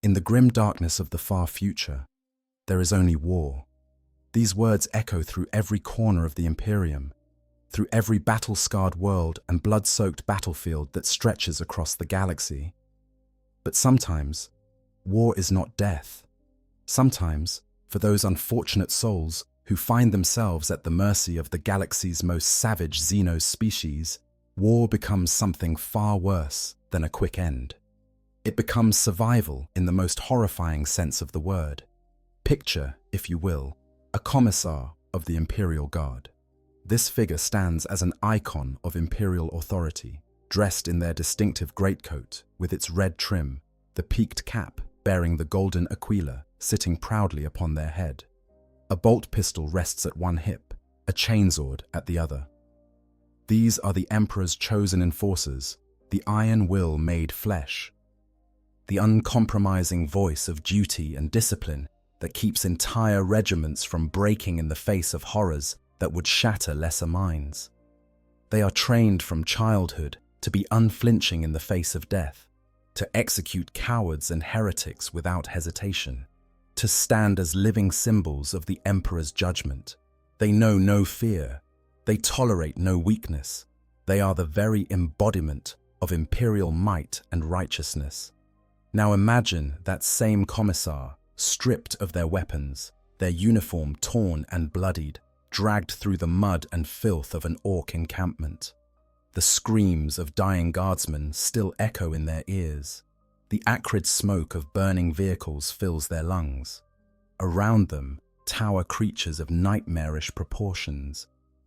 In the grim darkness of the far future, there is only war. These words echo through every corner of the Imperium, through every battle-scarred world and blood-soaked battlefield that stretches across the galaxy. But sometimes, war is not death. Sometimes, for those unfortunate souls who find themselves at the mercy of the galaxy's most savage xeno species, war becomes something far worse than a quick end. It becomes survival in the most horrifying sense of the word. Picture, if you will, a Commissar of the Imperial Guard. This figure stands as an icon of Imperial authority, dressed in their distinctive greatcoat with its red trim, the peaked cap bearing the golden aquila sitting proudly upon their head. A bolt pistol rests at one hip, a chainsword at the other. These are the Emperor's chosen enforcers, the iron will made flesh. The uncompromising voice of duty and discipline that keeps entire regiments from breaking in the face of horrors that would shatter lesser minds. They are trained from childhood to be unflinching in the face of death, to execute cowards and heretics without hesitation, to stand as living symbols of the Emperor's judgment. They know no fear. They tolerate no weakness. They are the very embodiment of imperial might and righteousness. Now imagine that same Commissar, stripped of their weapons, their uniform torn and bloodied, dragged through the mud and filth of an Ork encampment. The screams of dying guardsmen still echo in their ears. The acrid smoke of burning vehicles fills their lungs. Around them tower creatures of nightmarish proportions,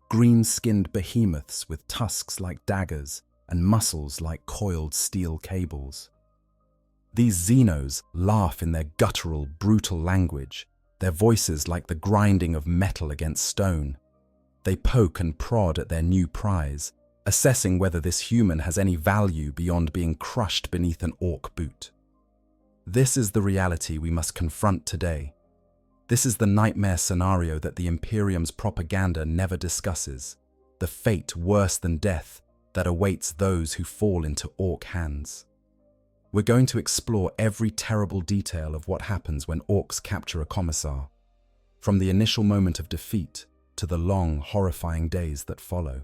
green-skinned behemoths with tusks like daggers and muscles like coiled steel cables. These Xenos laugh in their guttural, brutal language, their voices like the grinding of metal against stone. They poke and prod at their new prize, assessing whether this human has any value beyond being crushed beneath an Ork boot. This is the reality we must confront today. This is the nightmare scenario that the Imperium's propaganda never discusses, the fate worse than death that awaits those who fall into Ork hands. We're going to explore every terrible detail of what happens when Orks capture a Commissar, from the initial moment of defeat to the long, horrifying days that follow.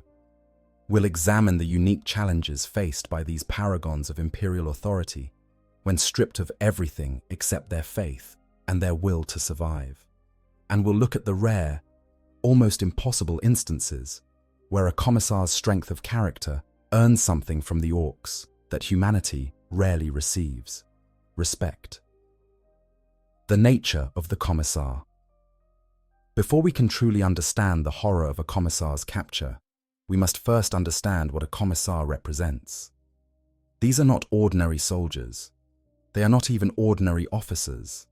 We'll examine the unique challenges faced by these paragons of Imperial authority when stripped of everything except their faith and their will to survive. And we'll look at the rare, almost impossible instances where a Commissar's strength of character earns something from the Orks that humanity rarely receives: respect. The nature of the Commissar. Before we can truly understand the horror of a Commissar's capture, we must first understand what a Commissar represents. These are not ordinary soldiers. They are not even ordinary officers.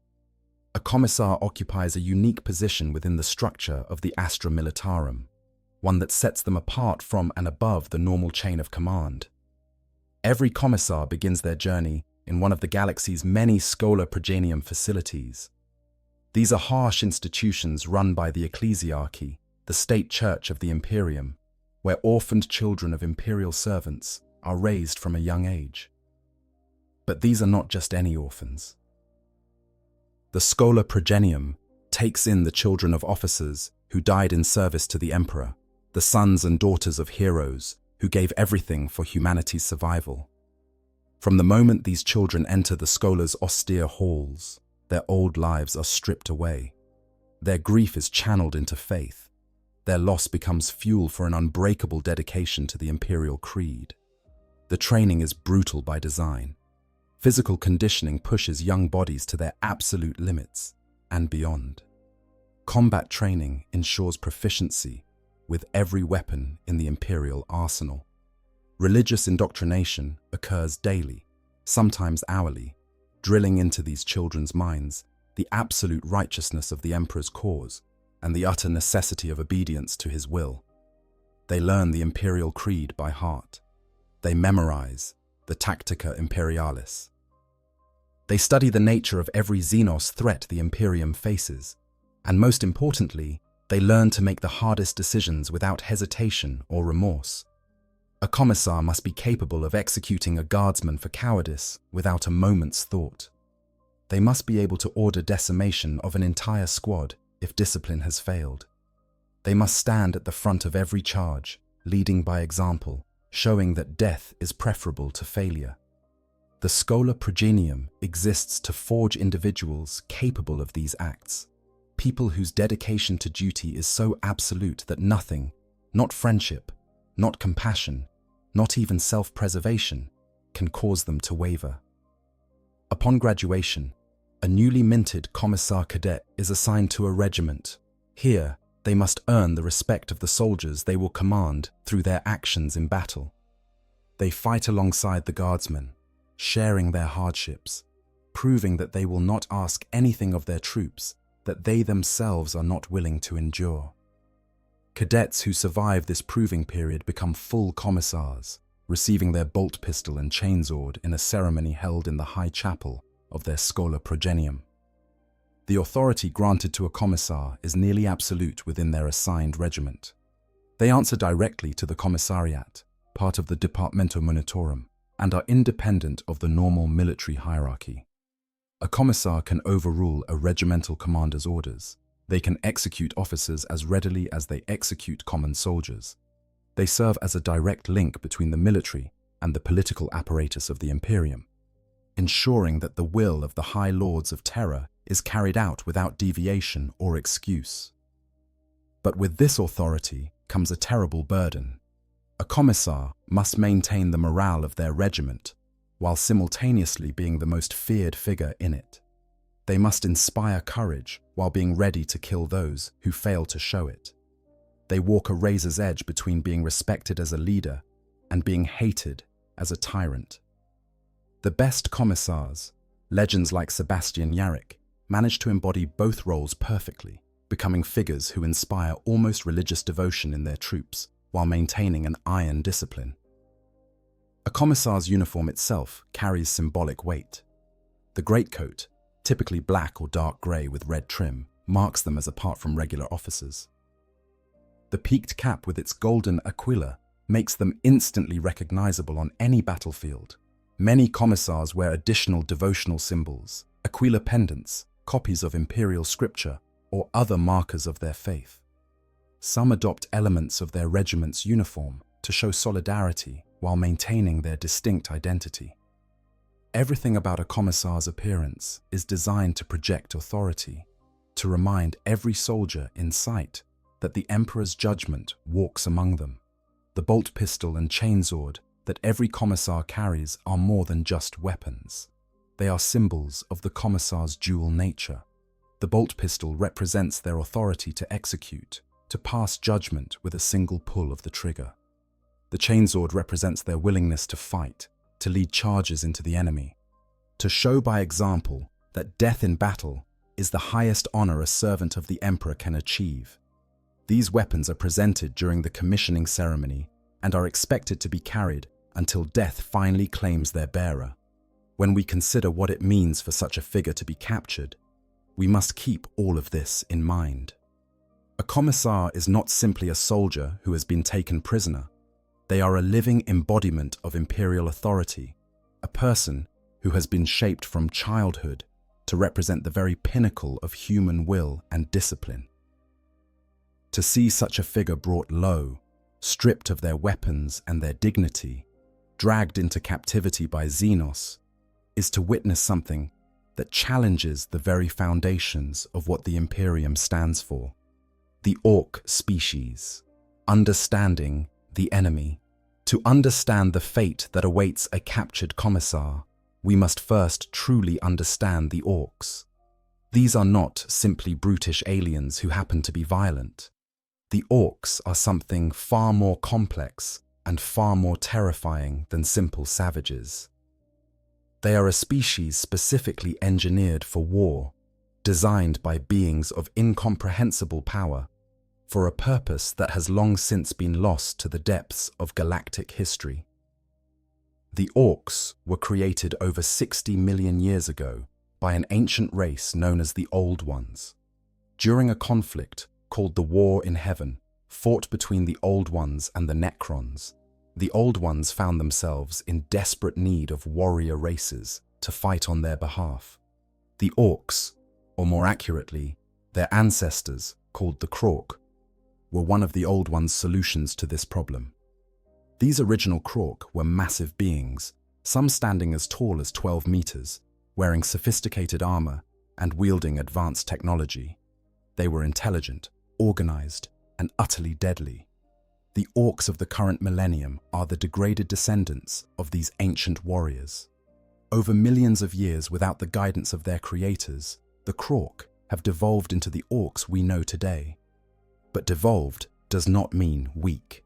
A Commissar occupies a unique position within the structure of the Astra Militarum, one that sets them apart from and above the normal chain of command. Every Commissar begins their journey in one of the galaxy's many Schola Progenium facilities. These are harsh institutions run by the ecclesiarchy, the state church of the Imperium, where orphaned children of imperial servants are raised from a young age. But these are not just any orphans. The Schola Progenium takes in the children of officers who died in service to the Emperor, the sons and daughters of heroes who gave everything for humanity's survival. From the moment these children enter the Schola's austere halls, their old lives are stripped away. Their grief is channeled into faith. Their loss becomes fuel for an unbreakable dedication to the imperial creed. The training is brutal by design. Physical conditioning pushes young bodies to their absolute limits and beyond. Combat training ensures proficiency with every weapon in the imperial arsenal. Religious indoctrination occurs daily, sometimes hourly, drilling into these children's minds the absolute righteousness of the Emperor's cause and the utter necessity of obedience to his will. They learn the imperial creed by heart. They memorize the Tactica Imperialis. They study the nature of every Xenos threat the Imperium faces, and most importantly, they learn to make the hardest decisions without hesitation or remorse. A Commissar must be capable of executing a guardsman for cowardice without a moment's thought. They must be able to order decimation of an entire squad if discipline has failed. They must stand at the front of every charge, leading by example, showing that death is preferable to failure. The Schola Progenium exists to forge individuals capable of these acts, people whose dedication to duty is so absolute that nothing, not friendship, not compassion, not even self-preservation, can cause them to waver. Upon graduation, a newly minted Commissar cadet is assigned to a regiment. Here, they must earn the respect of the soldiers they will command through their actions in battle. They fight alongside the guardsmen, sharing their hardships, proving that they will not ask anything of their troops that they themselves are not willing to endure. Cadets who survive this proving period become full commissars, receiving their bolt pistol and chainsword in a ceremony held in the high chapel of their Schola Progenium. The authority granted to a commissar is nearly absolute within their assigned regiment. They answer directly to the commissariat, part of the Departamento Munitorum, and are independent of the normal military hierarchy. A commissar can overrule a regimental commander's orders. They can execute officers as readily as they execute common soldiers. They serve as a direct link between the military and the political apparatus of the Imperium, ensuring that the will of the High Lords of Terror is carried out without deviation or excuse. But with this authority comes a terrible burden. A commissar must maintain the morale of their regiment, while simultaneously being the most feared figure in it. They must inspire courage while being ready to kill those who fail to show it. They walk a razor's edge between being respected as a leader and being hated as a tyrant. The best commissars, legends like Sebastian Yarrick, manage to embody both roles perfectly, becoming figures who inspire almost religious devotion in their troops while maintaining an iron discipline. A commissar's uniform itself carries symbolic weight. The greatcoat, typically black or dark grey with red trim, marks them as apart from regular officers. The peaked cap with its golden aquila makes them instantly recognizable on any battlefield. Many commissars wear additional devotional symbols, aquila pendants, copies of imperial scripture, or other markers of their faith. Some adopt elements of their regiment's uniform to show solidarity while maintaining their distinct identity. Everything about a commissar's appearance is designed to project authority, to remind every soldier in sight that the Emperor's judgment walks among them. The bolt pistol and chainsword that every commissar carries are more than just weapons. They are symbols of the commissar's dual nature. The bolt pistol represents their authority to execute, to pass judgment with a single pull of the trigger. The chainsword represents their willingness to fight, to lead charges into the enemy, to show by example that death in battle is the highest honor a servant of the Emperor can achieve. These weapons are presented during the commissioning ceremony and are expected to be carried until death finally claims their bearer. When we consider what it means for such a figure to be captured, we must keep all of this in mind. A commissar is not simply a soldier who has been taken prisoner. They are a living embodiment of imperial authority, a person who has been shaped from childhood to represent the very pinnacle of human will and discipline. To see such a figure brought low, stripped of their weapons and their dignity, dragged into captivity by Xenos, is to witness something that challenges the very foundations of what the Imperium stands for. The Ork species, understanding the enemy. To understand the fate that awaits a captured commissar, we must first truly understand the Orks. These are not simply brutish aliens who happen to be violent. The Orks are something far more complex and far more terrifying than simple savages. They are a species specifically engineered for war, designed by beings of incomprehensible power, for a purpose that has long since been lost to the depths of galactic history. The Orks were created over 60 million years ago by an ancient race known as the Old Ones. During a conflict called the War in Heaven, fought between the Old Ones and the Necrons, the Old Ones found themselves in desperate need of warrior races to fight on their behalf. The Orks, or more accurately, their ancestors, called the Krork, were one of the Old One's solutions to this problem. These original Krork were massive beings, some standing as tall as 12 meters, wearing sophisticated armor and wielding advanced technology. They were intelligent, organized, and utterly deadly. The Orks of the current millennium are the degraded descendants of these ancient warriors. Over millions of years without the guidance of their creators, the Krork have devolved into the Orks we know today. But devolved does not mean weak.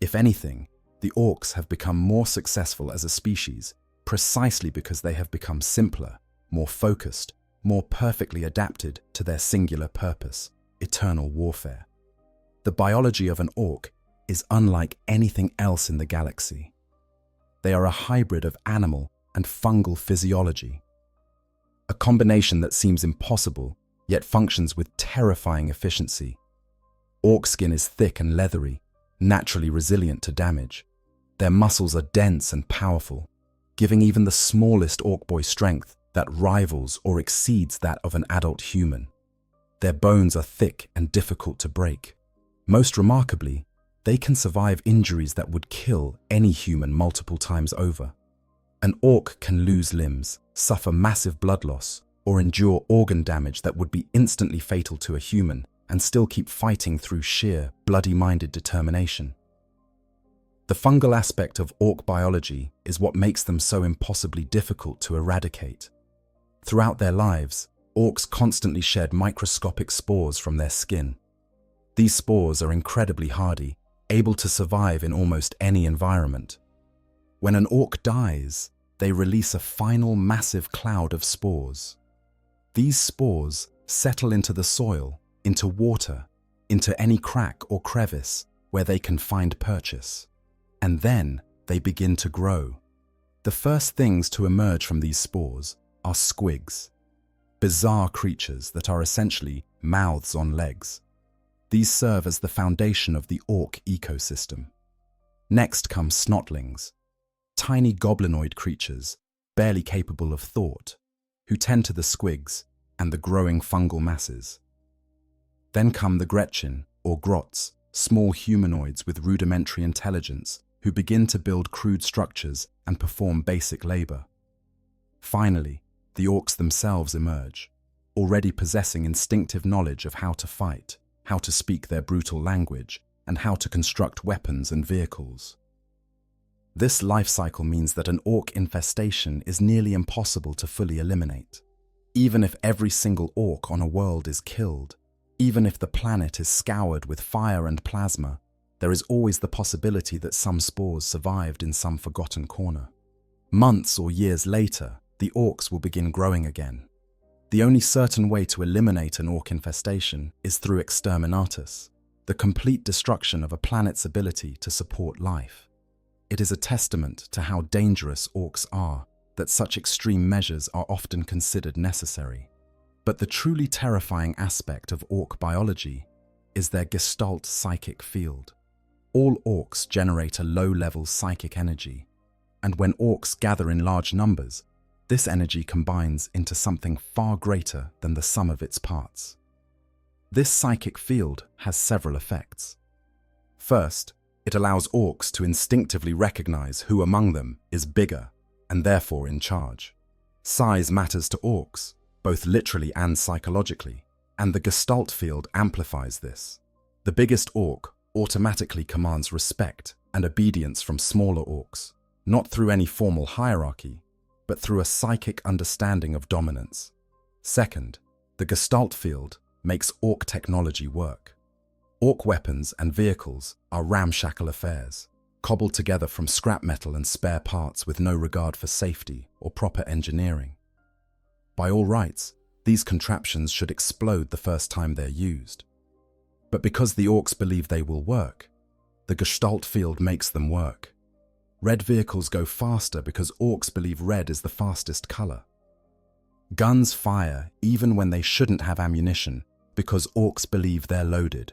If anything, the Orks have become more successful as a species precisely because they have become simpler, more focused, more perfectly adapted to their singular purpose, eternal warfare. The biology of an Ork is unlike anything else in the galaxy. They are a hybrid of animal and fungal physiology, a combination that seems impossible yet functions with terrifying efficiency. Ork skin is thick and leathery, naturally resilient to damage. Their muscles are dense and powerful, giving even the smallest Ork boy strength that rivals or exceeds that of an adult human. Their bones are thick and difficult to break. Most remarkably, they can survive injuries that would kill any human multiple times over. An Ork can lose limbs, suffer massive blood loss, or endure organ damage that would be instantly fatal to a human, and still keep fighting through sheer, bloody-minded determination. The fungal aspect of Ork biology is what makes them so impossibly difficult to eradicate. Throughout their lives, Orks constantly shed microscopic spores from their skin. These spores are incredibly hardy, able to survive in almost any environment. When an Ork dies, they release a final massive cloud of spores. These spores settle into the soil, into water, into any crack or crevice where they can find purchase. And then they begin to grow. The first things to emerge from these spores are squigs, bizarre creatures that are essentially mouths on legs. These serve as the foundation of the Ork ecosystem. Next come snotlings, tiny goblinoid creatures, barely capable of thought, who tend to the squigs and the growing fungal masses. Then come the Gretchen, or grots, small humanoids with rudimentary intelligence who begin to build crude structures and perform basic labor. Finally, the Orks themselves emerge, already possessing instinctive knowledge of how to fight, how to speak their brutal language, and how to construct weapons and vehicles. This life cycle means that an Ork infestation is nearly impossible to fully eliminate. Even if every single Ork on a world is killed, even if the planet is scoured with fire and plasma, there is always the possibility that some spores survived in some forgotten corner. Months or years later, the Orks will begin growing again. The only certain way to eliminate an Ork infestation is through exterminatus, the complete destruction of a planet's ability to support life. It is a testament to how dangerous Orks are that such extreme measures are often considered necessary. But the truly terrifying aspect of Ork biology is their gestalt psychic field. All Orks generate a low-level psychic energy, and when Orks gather in large numbers, this energy combines into something far greater than the sum of its parts. This psychic field has several effects. First, it allows Orks to instinctively recognize who among them is bigger and therefore in charge. Size matters to Orks, both literally and psychologically, and the gestalt field amplifies this. The biggest Ork automatically commands respect and obedience from smaller Orks, not through any formal hierarchy, but through a psychic understanding of dominance. Second, the gestalt field makes Ork technology work. Ork weapons and vehicles are ramshackle affairs, cobbled together from scrap metal and spare parts with no regard for safety or proper engineering. By all rights, these contraptions should explode the first time they're used. But because the Orks believe they will work, the gestalt field makes them work. Red vehicles go faster because Orks believe red is the fastest color. Guns fire even when they shouldn't have ammunition because Orks believe they're loaded.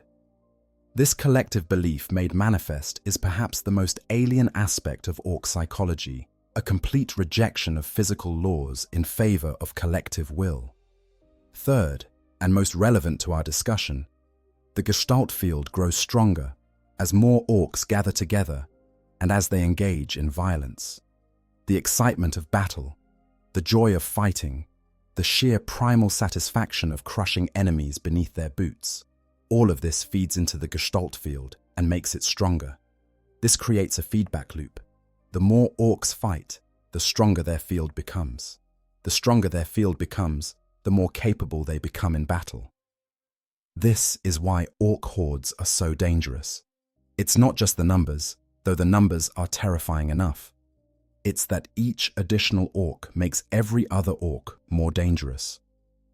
This collective belief made manifest is perhaps the most alien aspect of Ork psychology, a complete rejection of physical laws in favor of collective will. Third, and most relevant to our discussion, the gestalt field grows stronger as more orcs gather together and as they engage in violence. The excitement of battle, the joy of fighting, the sheer primal satisfaction of crushing enemies beneath their boots, all of this feeds into the gestalt field and makes it stronger. This creates a feedback loop. The more orcs fight, the stronger their field becomes. The stronger their field becomes, the more capable they become in battle. This is why orc hordes are so dangerous. It's not just the numbers, though the numbers are terrifying enough. It's that each additional orc makes every other orc more dangerous.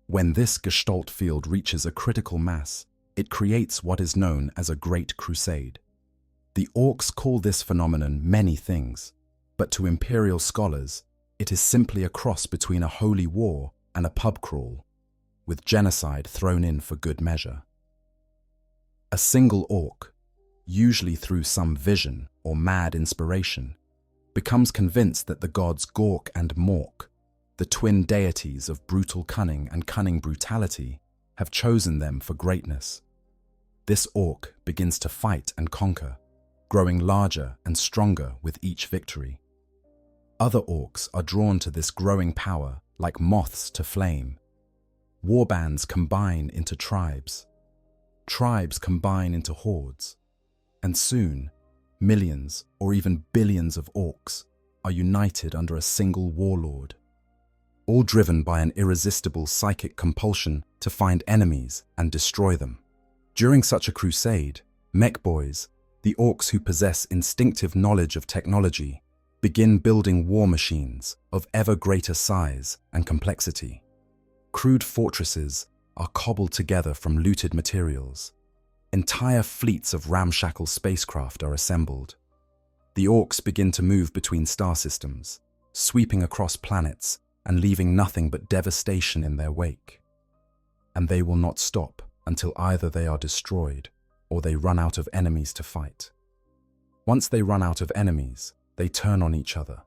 When this gestalt field reaches a critical mass, it creates what is known as a Great Crusade. The orcs call this phenomenon many things, but to Imperial scholars, it is simply a cross between a holy war and a pub crawl, with genocide thrown in for good measure. A single orc, usually through some vision or mad inspiration, becomes convinced that the gods Gork and Mork, the twin deities of brutal cunning and cunning brutality, have chosen them for greatness. This orc begins to fight and conquer, growing larger and stronger with each victory. Other orcs are drawn to this growing power like moths to flame. Warbands combine into tribes. Tribes combine into hordes. And soon, millions or even billions of orcs are united under a single warlord, all driven by an irresistible psychic compulsion to find enemies and destroy them. During such a crusade, mech boys, the orcs who possess instinctive knowledge of technology, begin building war machines of ever greater size and complexity. Crude fortresses are cobbled together from looted materials. Entire fleets of ramshackle spacecraft are assembled. The orcs begin to move between star systems, sweeping across planets and leaving nothing but devastation in their wake. And they will not stop until either they are destroyed or they run out of enemies to fight. Once they run out of enemies, they turn on each other,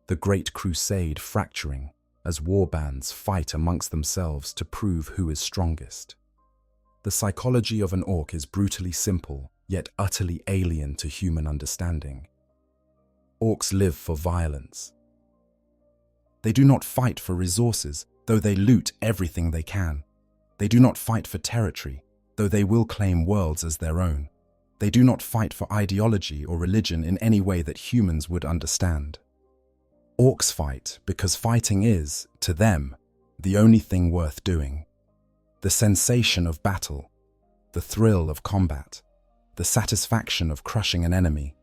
the Great Crusade fracturing as warbands fight amongst themselves to prove who is strongest. The psychology of an orc is brutally simple, yet utterly alien to human understanding. Orcs live for violence. They do not fight for resources, though they loot everything they can. They do not fight for territory, though they will claim worlds as their own. They do not fight for ideology or religion in any way that humans would understand. Orcs fight because fighting is, to them, the only thing worth doing. The sensation of battle, the thrill of combat, the satisfaction of crushing an enemy,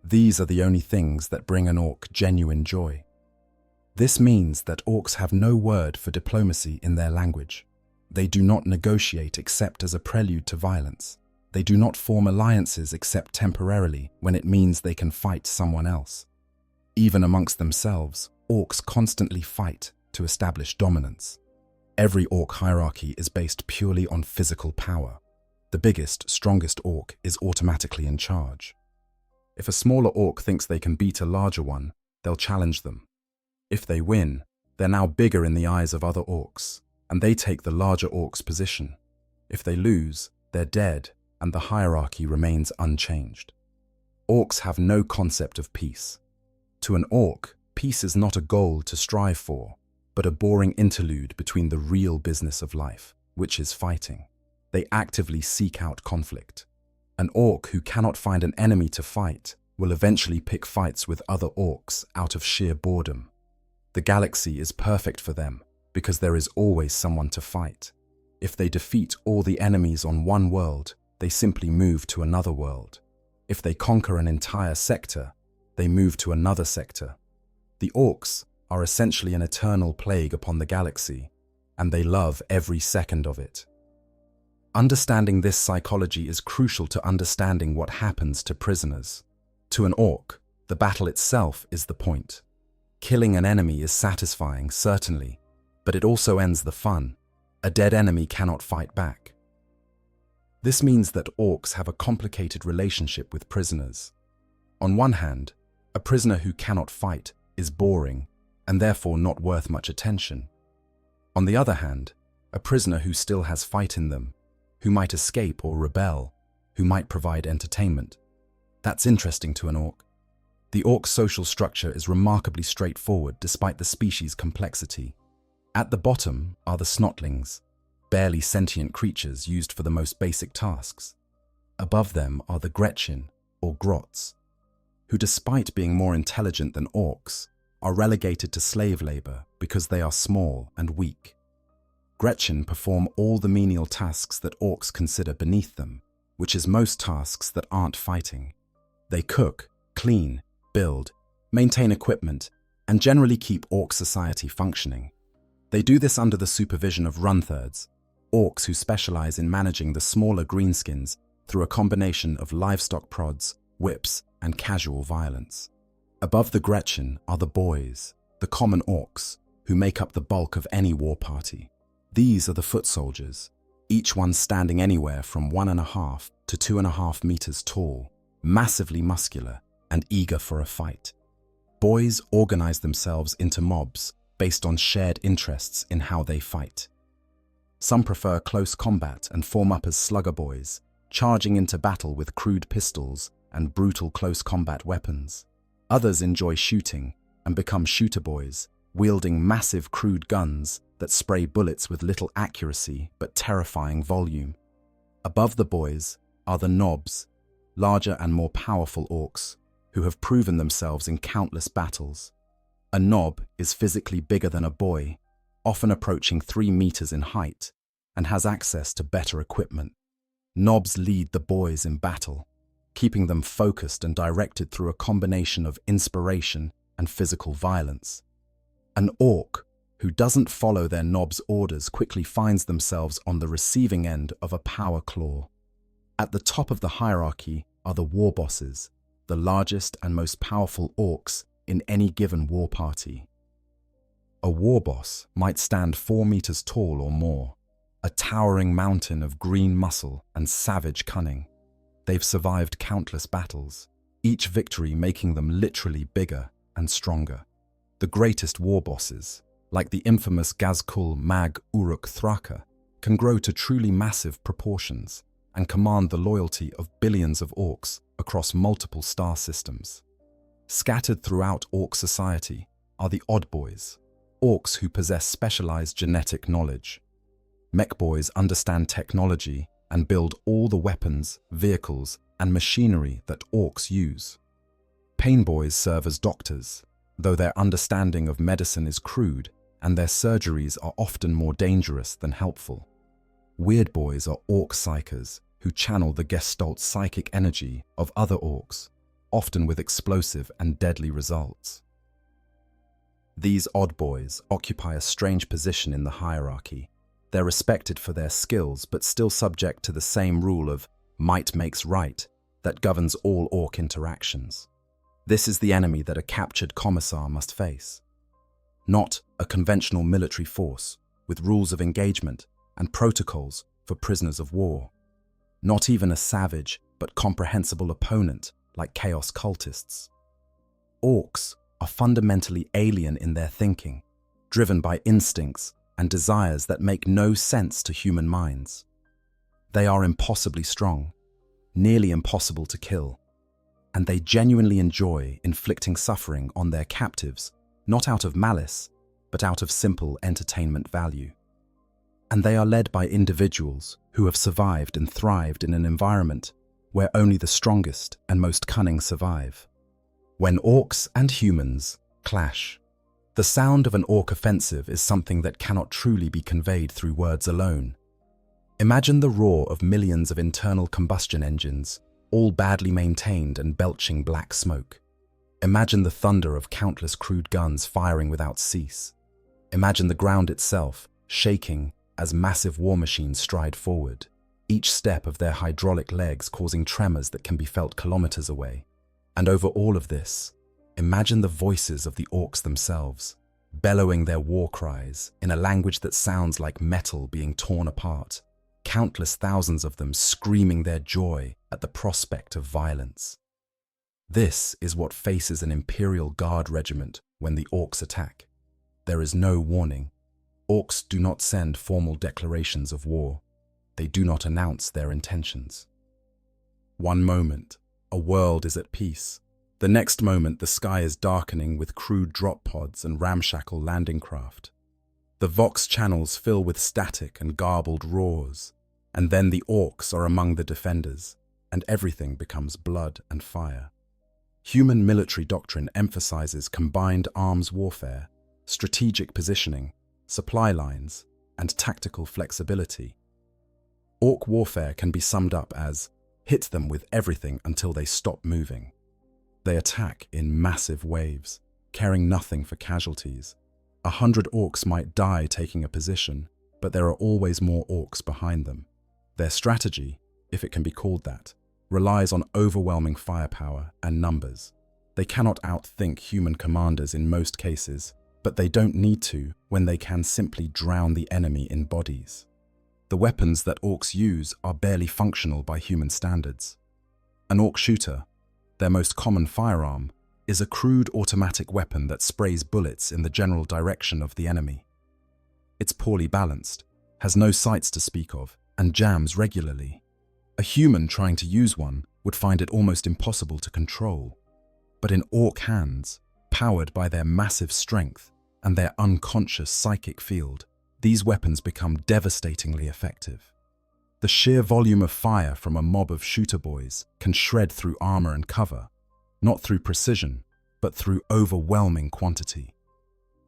these are the only things that bring an orc genuine joy. This means that orcs have no word for diplomacy in their language. They do not negotiate except as a prelude to violence. They do not form alliances except temporarily when it means they can fight someone else. Even amongst themselves, orcs constantly fight to establish dominance. Every orc hierarchy is based purely on physical power. The biggest, strongest orc is automatically in charge. If a smaller orc thinks they can beat a larger one, they'll challenge them. If they win, they're now bigger in the eyes of other orcs, and they take the larger orc's position. If they lose, they're dead, and the hierarchy remains unchanged. Orcs have no concept of peace. To an orc, peace is not a goal to strive for, but a boring interlude between the real business of life, which is fighting. They actively seek out conflict. An orc who cannot find an enemy to fight will eventually pick fights with other orcs out of sheer boredom. The galaxy is perfect for them because there is always someone to fight. If they defeat all the enemies on one world, they simply move to another world. If they conquer an entire sector, they move to another sector. The orcs are essentially an eternal plague upon the galaxy, and they love every second of it. Understanding this psychology is crucial to understanding what happens to prisoners. To an orc, the battle itself is the point. Killing an enemy is satisfying, certainly, but it also ends the fun. A dead enemy cannot fight back. This means that orcs have a complicated relationship with prisoners. On one hand, a prisoner who cannot fight is boring and therefore not worth much attention. On the other hand, a prisoner who still has fight in them, who might escape or rebel, who might provide entertainment. That's interesting to an orc. The orc's social structure is remarkably straightforward despite the species' complexity. At the bottom are the snotlings, barely sentient creatures used for the most basic tasks. Above them are the Gretchen, or grots, who despite being more intelligent than orcs, are relegated to slave labor because they are small and weak. Gretchen perform all the menial tasks that orcs consider beneath them, which is most tasks that aren't fighting. They cook, clean, build, maintain equipment, and generally keep orc society functioning. They do this under the supervision of runthirds, orcs who specialize in managing the smaller greenskins through a combination of livestock prods, whips, and casual violence. Above the Gretchen are the boys, the common orcs, who make up the bulk of any war party. These are the foot soldiers, each one standing anywhere from 1.5 to 2.5 meters tall, massively muscular, and eager for a fight. Boys organize themselves into mobs based on shared interests in how they fight. Some prefer close combat and form up as slugger boys, charging into battle with crude pistols and brutal close combat weapons. Others enjoy shooting and become shooter boys, wielding massive crude guns that spray bullets with little accuracy but terrifying volume. Above the boys are the knobs, larger and more powerful orcs, who have proven themselves in countless battles. A knob is physically bigger than a boy, often approaching 3 meters in height, and has access to better equipment. Knobs lead the boys in battle, keeping them focused and directed through a combination of inspiration and physical violence. An orc who doesn't follow their knob's orders quickly finds themselves on the receiving end of a power claw. At the top of the hierarchy are the war bosses, the largest and most powerful orcs in any given war party. A war boss might stand 4 meters tall or more, a towering mountain of green muscle and savage cunning. They've survived countless battles, each victory making them literally bigger and stronger. The greatest war bosses, like the infamous Gazkul Mag Uruk Thraka, can grow to truly massive proportions and command the loyalty of billions of orcs across multiple star systems. Scattered throughout orc society are the odd boys, orcs who possess specialized genetic knowledge. Mech boys understand technology and build all the weapons, vehicles, and machinery that orcs use. Pain boys serve as doctors, though their understanding of medicine is crude and their surgeries are often more dangerous than helpful. Weird boys are orc psychers who channel the gestalt psychic energy of other orcs, often with explosive and deadly results. These odd boys occupy a strange position in the hierarchy. They're respected for their skills, but still subject to the same rule of might makes right that governs all orc interactions. This is the enemy that a captured Commissar must face. Not a conventional military force with rules of engagement and protocols for prisoners of war. Not even a savage but comprehensible opponent like chaos cultists. Orcs are fundamentally alien in their thinking, driven by instincts and desires that make no sense to human minds. They are impossibly strong, nearly impossible to kill, and they genuinely enjoy inflicting suffering on their captives, not out of malice, but out of simple entertainment value. And they are led by individuals who have survived and thrived in an environment where only the strongest and most cunning survive. When orcs and humans clash, the sound of an orc offensive is something that cannot truly be conveyed through words alone. Imagine the roar of millions of internal combustion engines, all badly maintained and belching black smoke. Imagine the thunder of countless crude guns firing without cease. Imagine the ground itself shaking as massive war machines stride forward, each step of their hydraulic legs causing tremors that can be felt kilometers away. And over all of this, imagine the voices of the orcs themselves, bellowing their war cries in a language that sounds like metal being torn apart, countless thousands of them screaming their joy at the prospect of violence. This is what faces an Imperial Guard regiment when the orcs attack. There is no warning. Orks do not send formal declarations of war. They do not announce their intentions. One moment, a world is at peace. The next moment, the sky is darkening with crude drop pods and ramshackle landing craft. The Vox channels fill with static and garbled roars, and then the Orks are among the defenders, and everything becomes blood and fire. Human military doctrine emphasizes combined arms warfare, strategic positioning, supply lines, and tactical flexibility. Ork warfare can be summed up as hit them with everything until they stop moving. They attack in massive waves, caring nothing for casualties. 100 Orks might die taking a position, but there are always more Orks behind them. Their strategy, if it can be called that, relies on overwhelming firepower and numbers. They cannot outthink human commanders in most cases, but they don't need to when they can simply drown the enemy in bodies. The weapons that Orks use are barely functional by human standards. An Ork shooter, their most common firearm, is a crude automatic weapon that sprays bullets in the general direction of the enemy. It's poorly balanced, has no sights to speak of, and jams regularly. A human trying to use one would find it almost impossible to control. But in Ork hands, powered by their massive strength and their unconscious psychic field, these weapons become devastatingly effective. The sheer volume of fire from a mob of shooter boys can shred through armor and cover, not through precision, but through overwhelming quantity.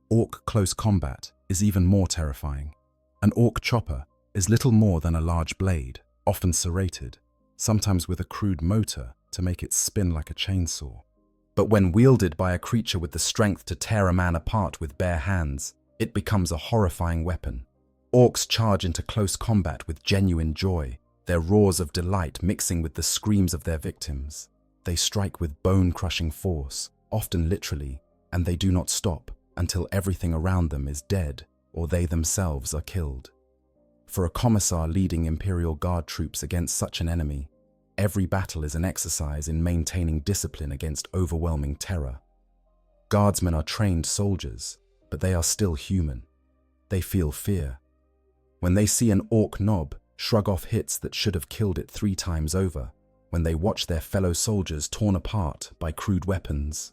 Ork close combat is even more terrifying. An Ork chopper is little more than a large blade, often serrated, sometimes with a crude motor to make it spin like a chainsaw. But when wielded by a creature with the strength to tear a man apart with bare hands, it becomes a horrifying weapon. Orks charge into close combat with genuine joy, their roars of delight mixing with the screams of their victims. They strike with bone-crushing force, often literally, and they do not stop until everything around them is dead or they themselves are killed. For a Commissar leading Imperial Guard troops against such an enemy, every battle is an exercise in maintaining discipline against overwhelming terror. Guardsmen are trained soldiers, but they are still human. They feel fear. When they see an Ork knob shrug off hits that should have killed it 3 times over, when they watch their fellow soldiers torn apart by crude weapons,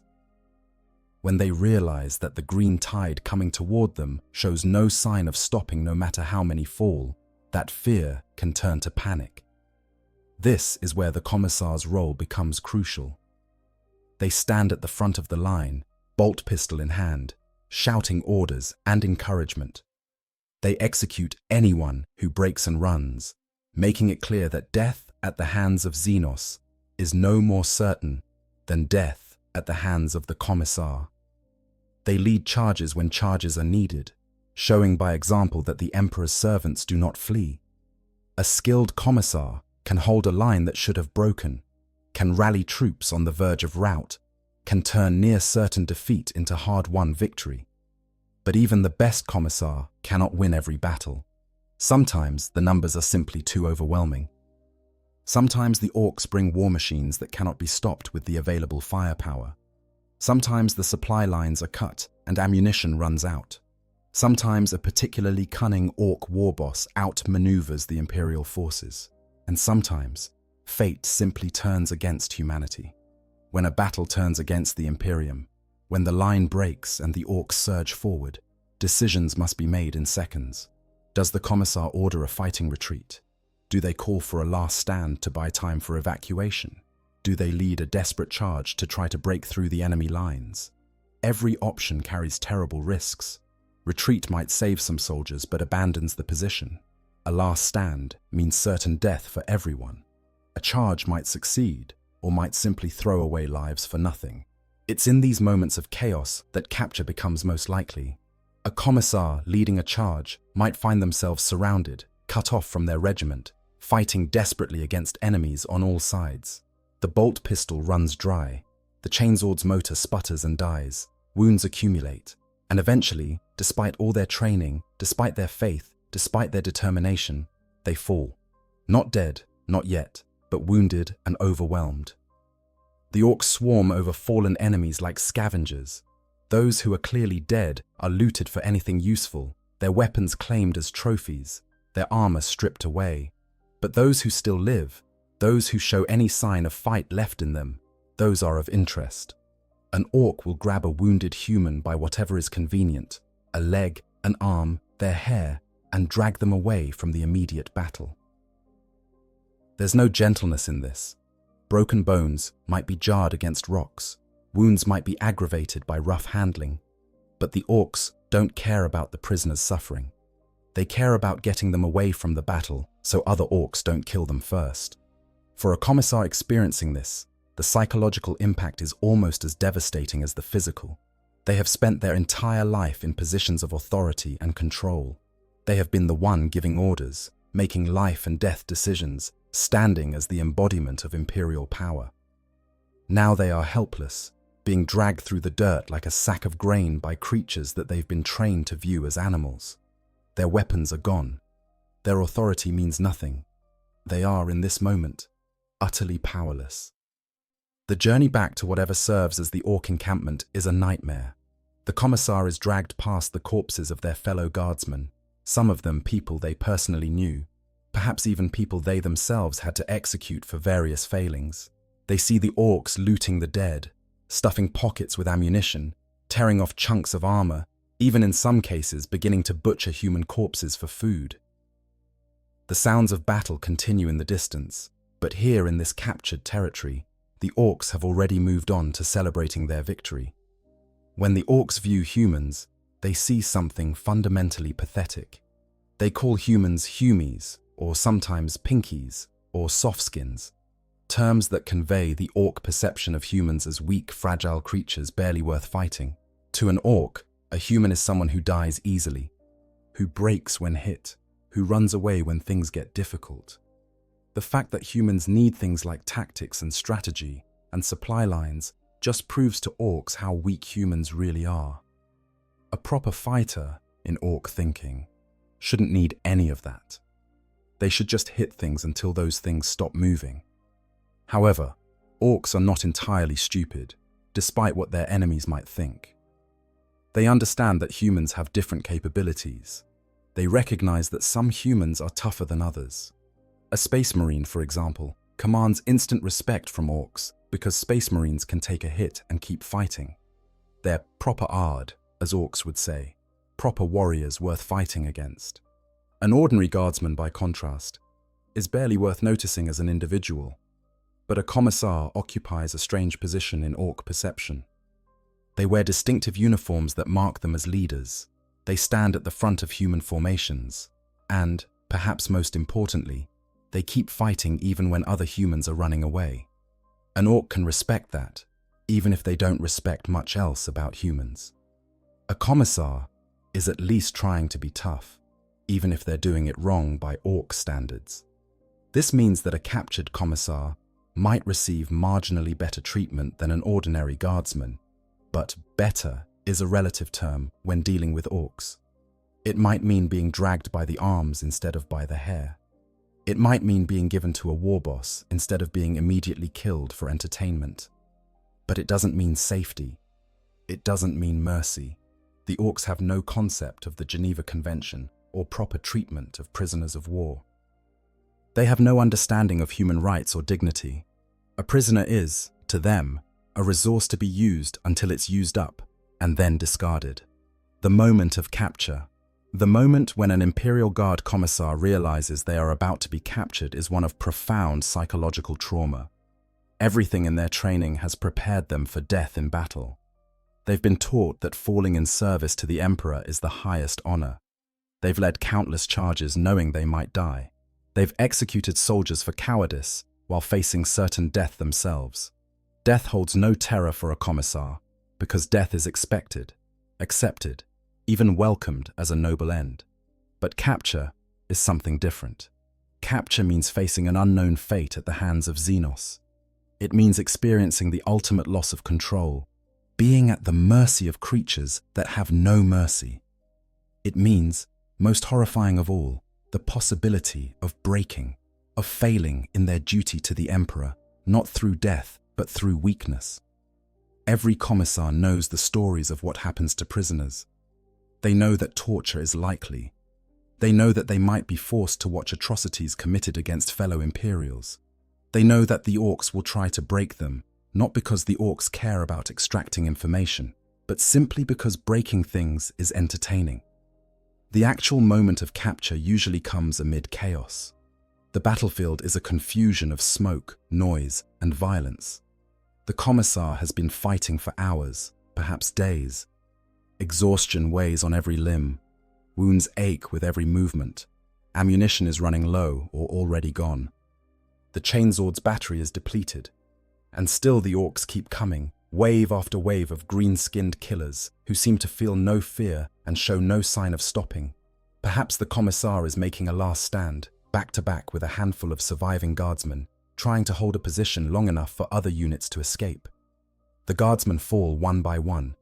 when they realize that the green tide coming toward them shows no sign of stopping no matter how many fall, that fear can turn to panic. This is where the Commissar's role becomes crucial. They stand at the front of the line, bolt pistol in hand, shouting orders and encouragement. They execute anyone who breaks and runs, making it clear that death at the hands of Xenos is no more certain than death at the hands of the Commissar. They lead charges when charges are needed, showing by example that the Emperor's servants do not flee. A skilled Commissar can hold a line that should have broken, can rally troops on the verge of rout, can turn near certain defeat into hard-won victory. But even the best Commissar cannot win every battle. Sometimes the numbers are simply too overwhelming. Sometimes the Orks bring war machines that cannot be stopped with the available firepower. Sometimes the supply lines are cut and ammunition runs out. Sometimes a particularly cunning Ork war boss outmaneuvers the Imperial forces. And sometimes fate simply turns against humanity. When a battle turns against the Imperium, when the line breaks and the Orks surge forward, decisions must be made in seconds. Does the Commissar order a fighting retreat? Do they call for a last stand to buy time for evacuation? Do they lead a desperate charge to try to break through the enemy lines? Every option carries terrible risks. Retreat might save some soldiers but abandons the position. A last stand means certain death for everyone. A charge might succeed or might simply throw away lives for nothing. It's in these moments of chaos that capture becomes most likely. A Commissar leading a charge might find themselves surrounded, cut off from their regiment, fighting desperately against enemies on all sides. The bolt pistol runs dry, the chainsword's motor sputters and dies, wounds accumulate, and eventually, despite all their training, despite their faith, despite their determination, they fall. Not dead, not yet, but wounded and overwhelmed. The Orks swarm over fallen enemies like scavengers. Those who are clearly dead are looted for anything useful, their weapons claimed as trophies, their armor stripped away. But those who still live, those who show any sign of fight left in them, those are of interest. An orc will grab a wounded human by whatever is convenient, a leg, an arm, their hair, and drag them away from the immediate battle. There's no gentleness in this. Broken bones might be jarred against rocks, wounds might be aggravated by rough handling, but the orcs don't care about the prisoners' suffering. They care about getting them away from the battle so other orcs don't kill them first. For a commissar experiencing this, the psychological impact is almost as devastating as the physical. They have spent their entire life in positions of authority and control. They have been the one giving orders, making life and death decisions, standing as the embodiment of imperial power. Now they are helpless, being dragged through the dirt like a sack of grain by creatures that they've been trained to view as animals. Their weapons are gone. Their authority means nothing. They are, in this moment, utterly powerless. The journey back to whatever serves as the orc encampment is a nightmare. The commissar is dragged past the corpses of their fellow guardsmen, some of them people they personally knew, perhaps even people they themselves had to execute for various failings. They see the orcs looting the dead, stuffing pockets with ammunition, tearing off chunks of armor, even in some cases beginning to butcher human corpses for food. The sounds of battle continue in the distance, but here in this captured territory, the orcs have already moved on to celebrating their victory. When the orcs view humans, they see something fundamentally pathetic. They call humans humies, or sometimes pinkies, or softskins, terms that convey the orc perception of humans as weak, fragile creatures barely worth fighting. To an orc, a human is someone who dies easily, who breaks when hit, who runs away when things get difficult. The fact that humans need things like tactics and strategy and supply lines just proves to orcs how weak humans really are. A proper fighter, in orc thinking, shouldn't need any of that. They should just hit things until those things stop moving. However, orcs are not entirely stupid, despite what their enemies might think. They understand that humans have different capabilities. They recognize that some humans are tougher than others. A space marine, for example, commands instant respect from orcs because space marines can take a hit and keep fighting. They're proper ard, as orcs would say, proper warriors worth fighting against. An ordinary guardsman, by contrast, is barely worth noticing as an individual, but a commissar occupies a strange position in orc perception. They wear distinctive uniforms that mark them as leaders. They stand at the front of human formations, and, perhaps most importantly, they keep fighting even when other humans are running away. An orc can respect that, even if they don't respect much else about humans. A commissar is at least trying to be tough, even if they're doing it wrong by orc standards. This means that a captured commissar might receive marginally better treatment than an ordinary guardsman, but better is a relative term when dealing with orcs. It might mean being dragged by the arms instead of by the hair. It might mean being given to a war boss instead of being immediately killed for entertainment. But it doesn't mean safety. It doesn't mean mercy. The orcs have no concept of the Geneva Convention or proper treatment of prisoners of war. They have no understanding of human rights or dignity. A prisoner is, to them, a resource to be used until it's used up and then discarded. The moment of capture, the moment when an Imperial Guard commissar realizes they are about to be captured, is one of profound psychological trauma. Everything in their training has prepared them for death in battle. They've been taught that falling in service to the Emperor is the highest honor. They've led countless charges knowing they might die. They've executed soldiers for cowardice while facing certain death themselves. Death holds no terror for a commissar because death is expected, accepted, even welcomed as a noble end. But capture is something different. Capture means facing an unknown fate at the hands of Xenos. It means experiencing the ultimate loss of control, being at the mercy of creatures that have no mercy. It means, most horrifying of all, the possibility of breaking, of failing in their duty to the Emperor, not through death, but through weakness. Every commissar knows the stories of what happens to prisoners. They know that torture is likely. They know that they might be forced to watch atrocities committed against fellow Imperials. They know that the Orks will try to break them, not because the Orks care about extracting information, but simply because breaking things is entertaining. The actual moment of capture usually comes amid chaos. The battlefield is a confusion of smoke, noise, and violence. The Commissar has been fighting for hours, perhaps days. Exhaustion weighs on every limb. Wounds ache with every movement. Ammunition is running low or already gone. The chainsword's battery is depleted. And still the Orks keep coming, wave after wave of green-skinned killers who seem to feel no fear and show no sign of stopping. Perhaps the Commissar is making a last stand, back to back with a handful of surviving guardsmen, trying to hold a position long enough for other units to escape. The guardsmen fall one by one.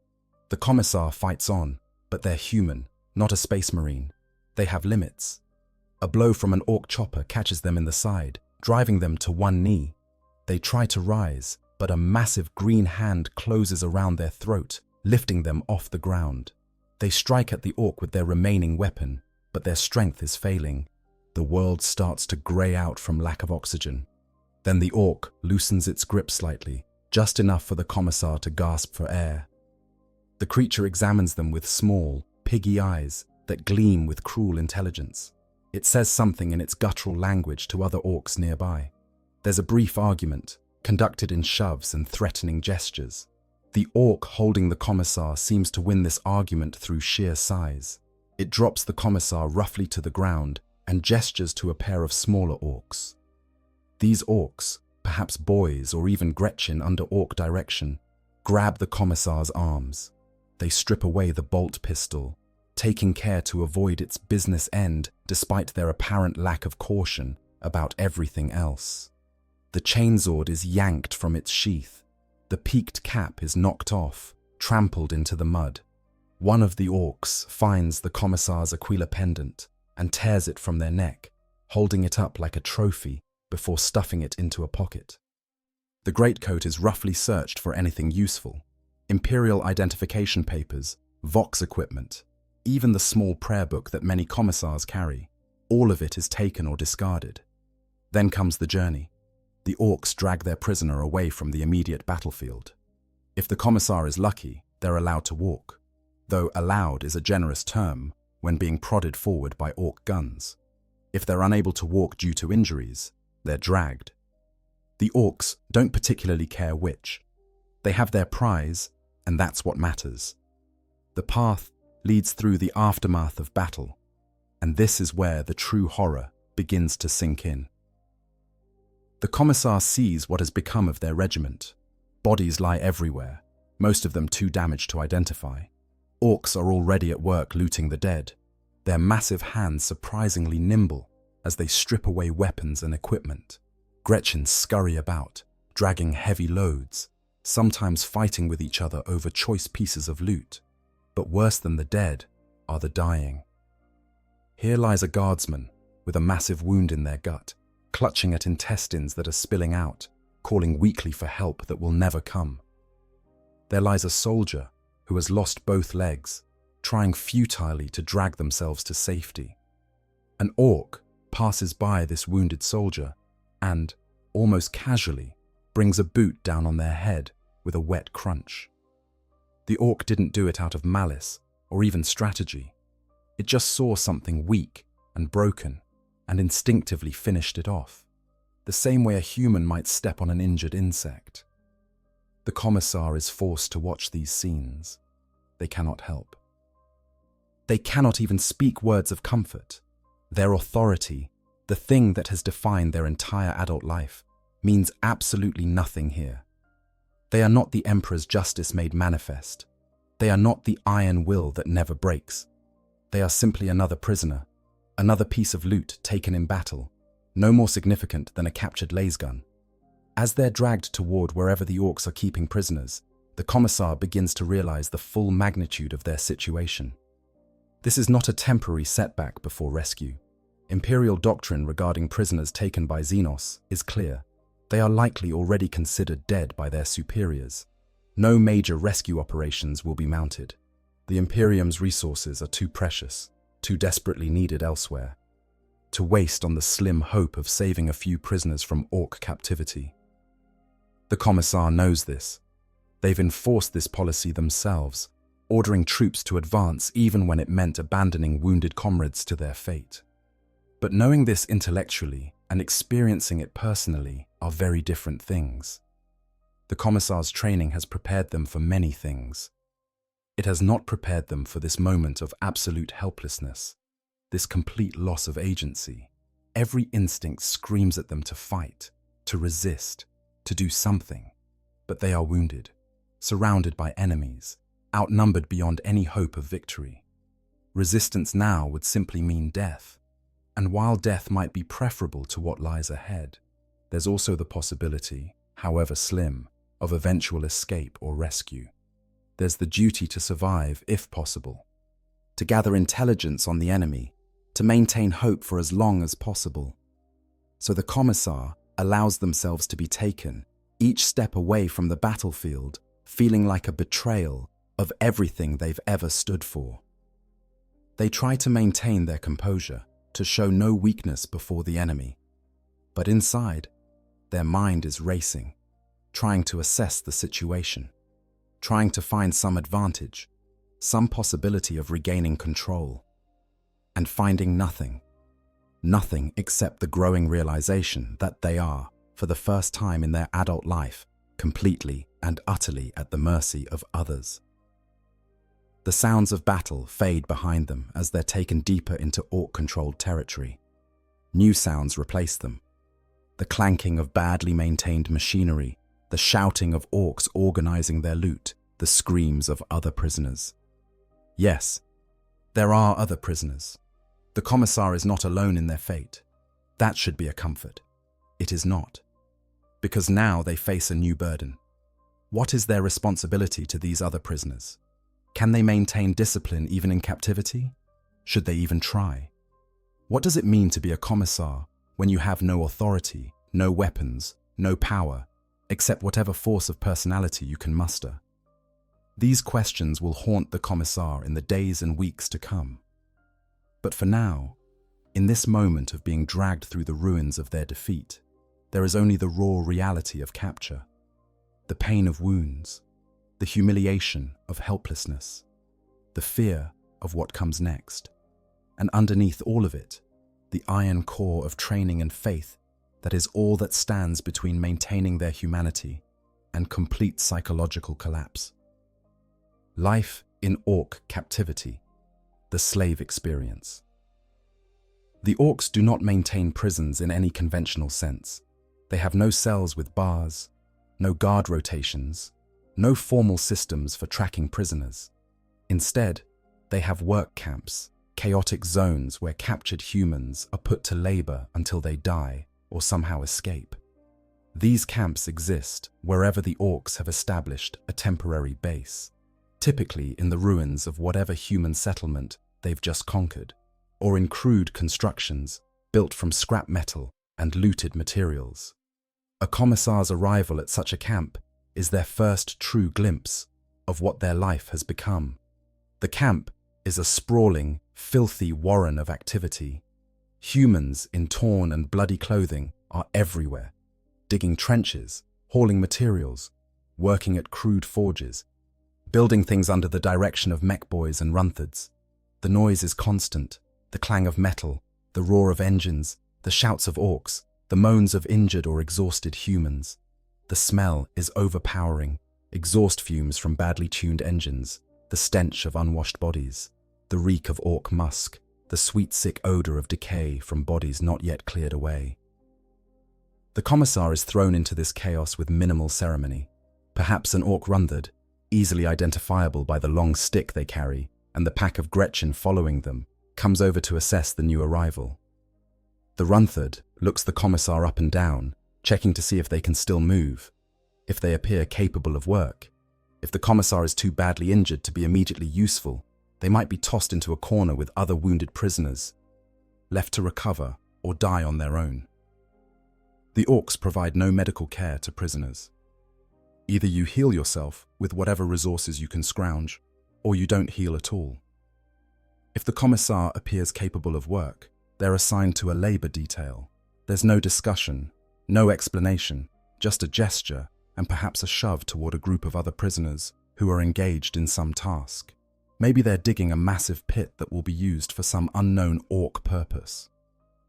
The Commissar fights on, but they're human, not a space marine. They have limits. A blow from an Ork chopper catches them in the side, driving them to one knee. They try to rise, but a massive green hand closes around their throat, lifting them off the ground. They strike at the Ork with their remaining weapon, but their strength is failing. The world starts to grey out from lack of oxygen. Then the Ork loosens its grip slightly, just enough for the Commissar to gasp for air. The creature examines them with small, piggy eyes that gleam with cruel intelligence. It says something in its guttural language to other Orks nearby. There's a brief argument, conducted in shoves and threatening gestures. The Ork holding the Commissar seems to win this argument through sheer size. It drops the Commissar roughly to the ground and gestures to a pair of smaller Orks. These Orks, perhaps boys or even Gretchen under Ork direction, grab the Commissar's arms. They strip away the bolt pistol, taking care to avoid its business end despite their apparent lack of caution about everything else. The chainsword is yanked from its sheath. The peaked cap is knocked off, trampled into the mud. One of the Orks finds the Commissar's Aquila pendant and tears it from their neck, holding it up like a trophy before stuffing it into a pocket. The greatcoat is roughly searched for anything useful. Imperial identification papers, Vox equipment, even the small prayer book that many Commissars carry. All of it is taken or discarded. Then comes the journey. The Orks drag their prisoner away from the immediate battlefield. If the Commissar is lucky, they're allowed to walk, though allowed is a generous term when being prodded forward by Ork guns. If they're unable to walk due to injuries, they're dragged. The Orks don't particularly care which. They have their prize, and that's what matters. The path leads through the aftermath of battle, and this is where the true horror begins to sink in. The Commissar sees what has become of their regiment. Bodies lie everywhere, most of them too damaged to identify. Orks are already at work looting the dead, their massive hands surprisingly nimble as they strip away weapons and equipment. Gretchen scurry about, dragging heavy loads, sometimes fighting with each other over choice pieces of loot. But worse than the dead are the dying. Here lies a guardsman with a massive wound in their gut, clutching at intestines that are spilling out, calling weakly for help that will never come. There lies a soldier who has lost both legs, trying futilely to drag themselves to safety. An Ork passes by this wounded soldier and, almost casually, brings a boot down on their head with a wet crunch. The Ork didn't do it out of malice or even strategy. It just saw something weak and broken and instinctively finished it off, the same way a human might step on an injured insect. The Commissar is forced to watch these scenes. They cannot help. They cannot even speak words of comfort. Their authority, the thing that has defined their entire adult life, means absolutely nothing here. They are not the Emperor's justice made manifest. They are not the iron will that never breaks. They are simply another prisoner, another piece of loot taken in battle, no more significant than a captured lasgun. As they're dragged toward wherever the Orks are keeping prisoners, the Commissar begins to realize the full magnitude of their situation. This is not a temporary setback before rescue. Imperial doctrine regarding prisoners taken by Xenos is clear. They are likely already considered dead by their superiors. No major rescue operations will be mounted. The Imperium's resources are too precious, too desperately needed elsewhere, to waste on the slim hope of saving a few prisoners from Ork captivity. The Commissar knows this. They've enforced this policy themselves, ordering troops to advance even when it meant abandoning wounded comrades to their fate. But knowing this intellectually and experiencing it personally are very different things. The Commissar's training has prepared them for many things. It has not prepared them for this moment of absolute helplessness, this complete loss of agency. Every instinct screams at them to fight, to resist, to do something, but they are wounded, surrounded by enemies, outnumbered beyond any hope of victory. Resistance now would simply mean death, and while death might be preferable to what lies ahead, there's also the possibility, however slim, of eventual escape or rescue. There's the duty to survive if possible, to gather intelligence on the enemy, to maintain hope for as long as possible. So the Commissar allows themselves to be taken, each step away from the battlefield, feeling like a betrayal of everything they've ever stood for. They try to maintain their composure, to show no weakness before the enemy. But inside, their mind is racing, trying to assess the situation, trying to find some advantage, some possibility of regaining control, and finding nothing. Nothing except the growing realization that they are, for the first time in their adult life, completely and utterly at the mercy of others. The sounds of battle fade behind them as they're taken deeper into Ork-controlled territory. New sounds replace them. The clanking of badly maintained machinery, the shouting of Orks organizing their loot, the screams of other prisoners. Yes, there are other prisoners. The Commissar is not alone in their fate. That should be a comfort. It is not. Because now they face a new burden. What is their responsibility to these other prisoners? Can they maintain discipline even in captivity? Should they even try? What does it mean to be a Commissar when you have no authority, no weapons, no power, except whatever force of personality you can muster? These questions will haunt the Commissar in the days and weeks to come. But for now, in this moment of being dragged through the ruins of their defeat, there is only the raw reality of capture, the pain of wounds, the humiliation of helplessness, the fear of what comes next, and underneath all of it, the iron core of training and faith that is all that stands between maintaining their humanity and complete psychological collapse. Life in Ork captivity, the slave experience. The Orks do not maintain prisons in any conventional sense. They have no cells with bars, no guard rotations, no formal systems for tracking prisoners. Instead, they have work camps, chaotic zones where captured humans are put to labor until they die or somehow escape. These camps exist wherever the Orks have established a temporary base, typically in the ruins of whatever human settlement they've just conquered, or in crude constructions built from scrap metal and looted materials. A Commissar's arrival at such a camp is their first true glimpse of what their life has become. The camp is a sprawling, filthy warren of activity. Humans in torn and bloody clothing are everywhere, digging trenches, hauling materials, working at crude forges, building things under the direction of mech boys and runthards. The noise is constant, the clang of metal, the roar of engines, the shouts of Orks, the moans of injured or exhausted humans. The smell is overpowering, exhaust fumes from badly tuned engines, the stench of unwashed bodies, the reek of Ork musk, the sweet sick odor of decay from bodies not yet cleared away. The Commissar is thrown into this chaos with minimal ceremony. Perhaps an Ork runthard, easily identifiable by the long stick they carry and the pack of Gretchen following them, comes over to assess the new arrival. The runthard looks the Commissar up and down, checking to see if they can still move, if they appear capable of work. If the Commissar is too badly injured to be immediately useful, they might be tossed into a corner with other wounded prisoners, left to recover or die on their own. The Orks provide no medical care to prisoners. Either you heal yourself with whatever resources you can scrounge, or you don't heal at all. If the Commissar appears capable of work, they're assigned to a labor detail. There's no discussion, no explanation, just a gesture and perhaps a shove toward a group of other prisoners who are engaged in some task. Maybe they're digging a massive pit that will be used for some unknown orc purpose.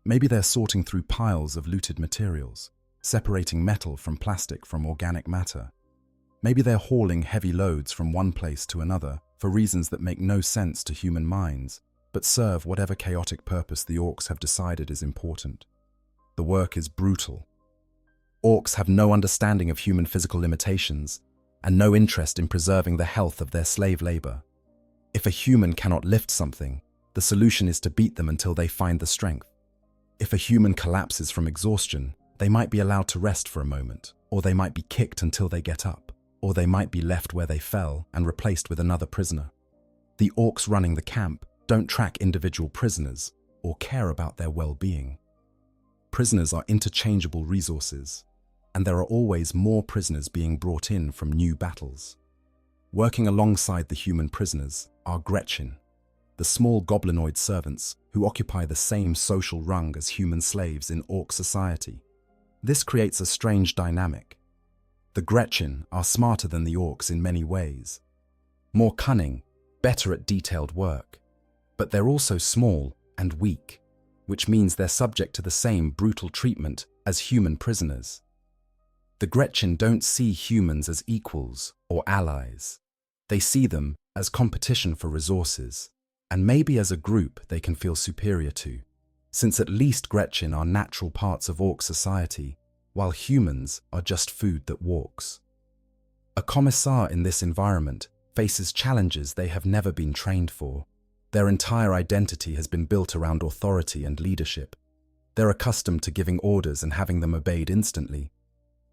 Maybe they're sorting through piles of looted materials, separating metal from plastic from organic matter. Maybe they're hauling heavy loads from one place to another for reasons that make no sense to human minds, but serve whatever chaotic purpose the orcs have decided is important. The work is brutal. Orcs have no understanding of human physical limitations and no interest in preserving the health of their slave labor. If a human cannot lift something, the solution is to beat them until they find the strength. If a human collapses from exhaustion, they might be allowed to rest for a moment, or they might be kicked until they get up, or they might be left where they fell and replaced with another prisoner. The orcs running the camp don't track individual prisoners or care about their well-being. Prisoners are interchangeable resources, and there are always more prisoners being brought in from new battles. Working alongside the human prisoners are Gretchen, the small goblinoid servants who occupy the same social rung as human slaves in orc society. This creates a strange dynamic. The Gretchen are smarter than the orcs in many ways, more cunning, better at detailed work, but they're also small and weak, which means they're subject to the same brutal treatment as human prisoners. The Gretchen don't see humans as equals or allies. They see them as competition for resources, and maybe as a group they can feel superior to, since at least Gretchen are natural parts of orc society, while humans are just food that walks. A Commissar in this environment faces challenges they have never been trained for. Their entire identity has been built around authority and leadership. They're accustomed to giving orders and having them obeyed instantly.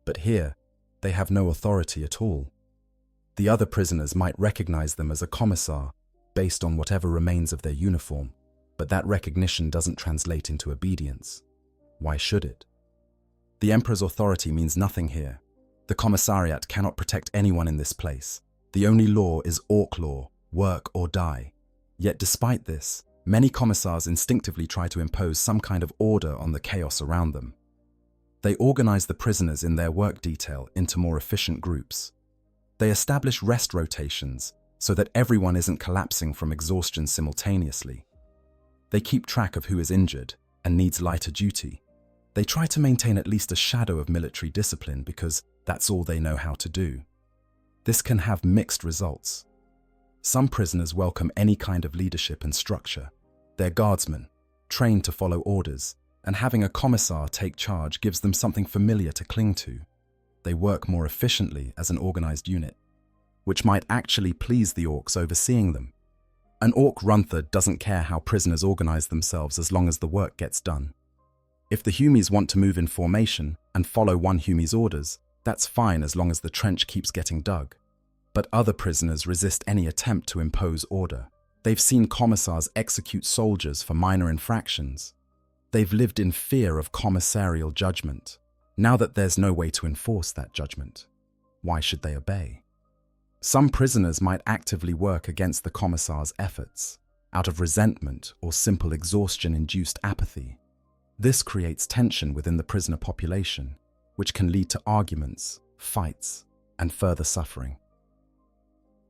But here, they have no authority at all. The other prisoners might recognize them as a Commissar based on whatever remains of their uniform, but that recognition doesn't translate into obedience. Why should it? The Emperor's authority means nothing here. The Commissariat cannot protect anyone in this place. The only law is orc law, work or die. Yet despite this, many Commissars instinctively try to impose some kind of order on the chaos around them. They organize the prisoners in their work detail into more efficient groups. They establish rest rotations so that everyone isn't collapsing from exhaustion simultaneously. They keep track of who is injured and needs lighter duty. They try to maintain at least a shadow of military discipline because that's all they know how to do. This can have mixed results. Some prisoners welcome any kind of leadership and structure. They're guardsmen, trained to follow orders, and having a Commissar take charge gives them something familiar to cling to. They work more efficiently as an organized unit, which might actually please the orcs overseeing them. An orc Runther doesn't care how prisoners organize themselves as long as the work gets done. If the Humies want to move in formation and follow one Humie's orders, that's fine as long as the trench keeps getting dug. But other prisoners resist any attempt to impose order. They've seen Commissars execute soldiers for minor infractions. They've lived in fear of commissarial judgment. Now that there's no way to enforce that judgment, why should they obey? Some prisoners might actively work against the Commissar's efforts, out of resentment or simple exhaustion-induced apathy. This creates tension within the prisoner population, which can lead to arguments, fights, and further suffering.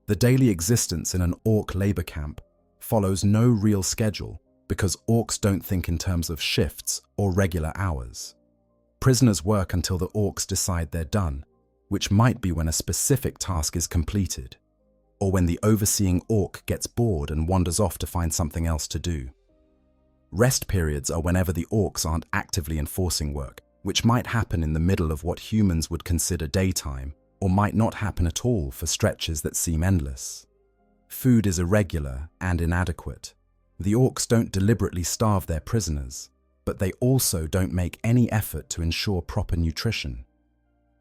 The daily existence in an orc labor camp follows no real schedule because orcs don't think in terms of shifts or regular hours. Prisoners work until the orcs decide they're done, which might be when a specific task is completed, or when the overseeing orc gets bored and wanders off to find something else to do. Rest periods are whenever the orcs aren't actively enforcing work, which might happen in the middle of what humans would consider daytime, or might not happen at all for stretches that seem endless. Food is irregular and inadequate. The orcs don't deliberately starve their prisoners, but they also don't make any effort to ensure proper nutrition.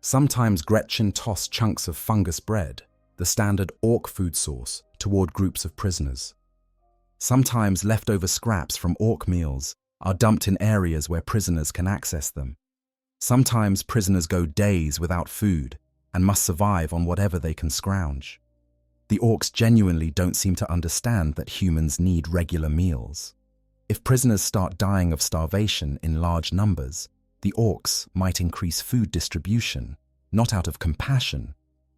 Sometimes Gretchen toss chunks of fungus bread, the standard orc food source, toward groups of prisoners. Sometimes leftover scraps from orc meals are dumped in areas where prisoners can access them. Sometimes prisoners go days without food and must survive on whatever they can scrounge. The Orks genuinely don't seem to understand that humans need regular meals. If prisoners start dying of starvation in large numbers, the Orks might increase food distribution, not out of compassion,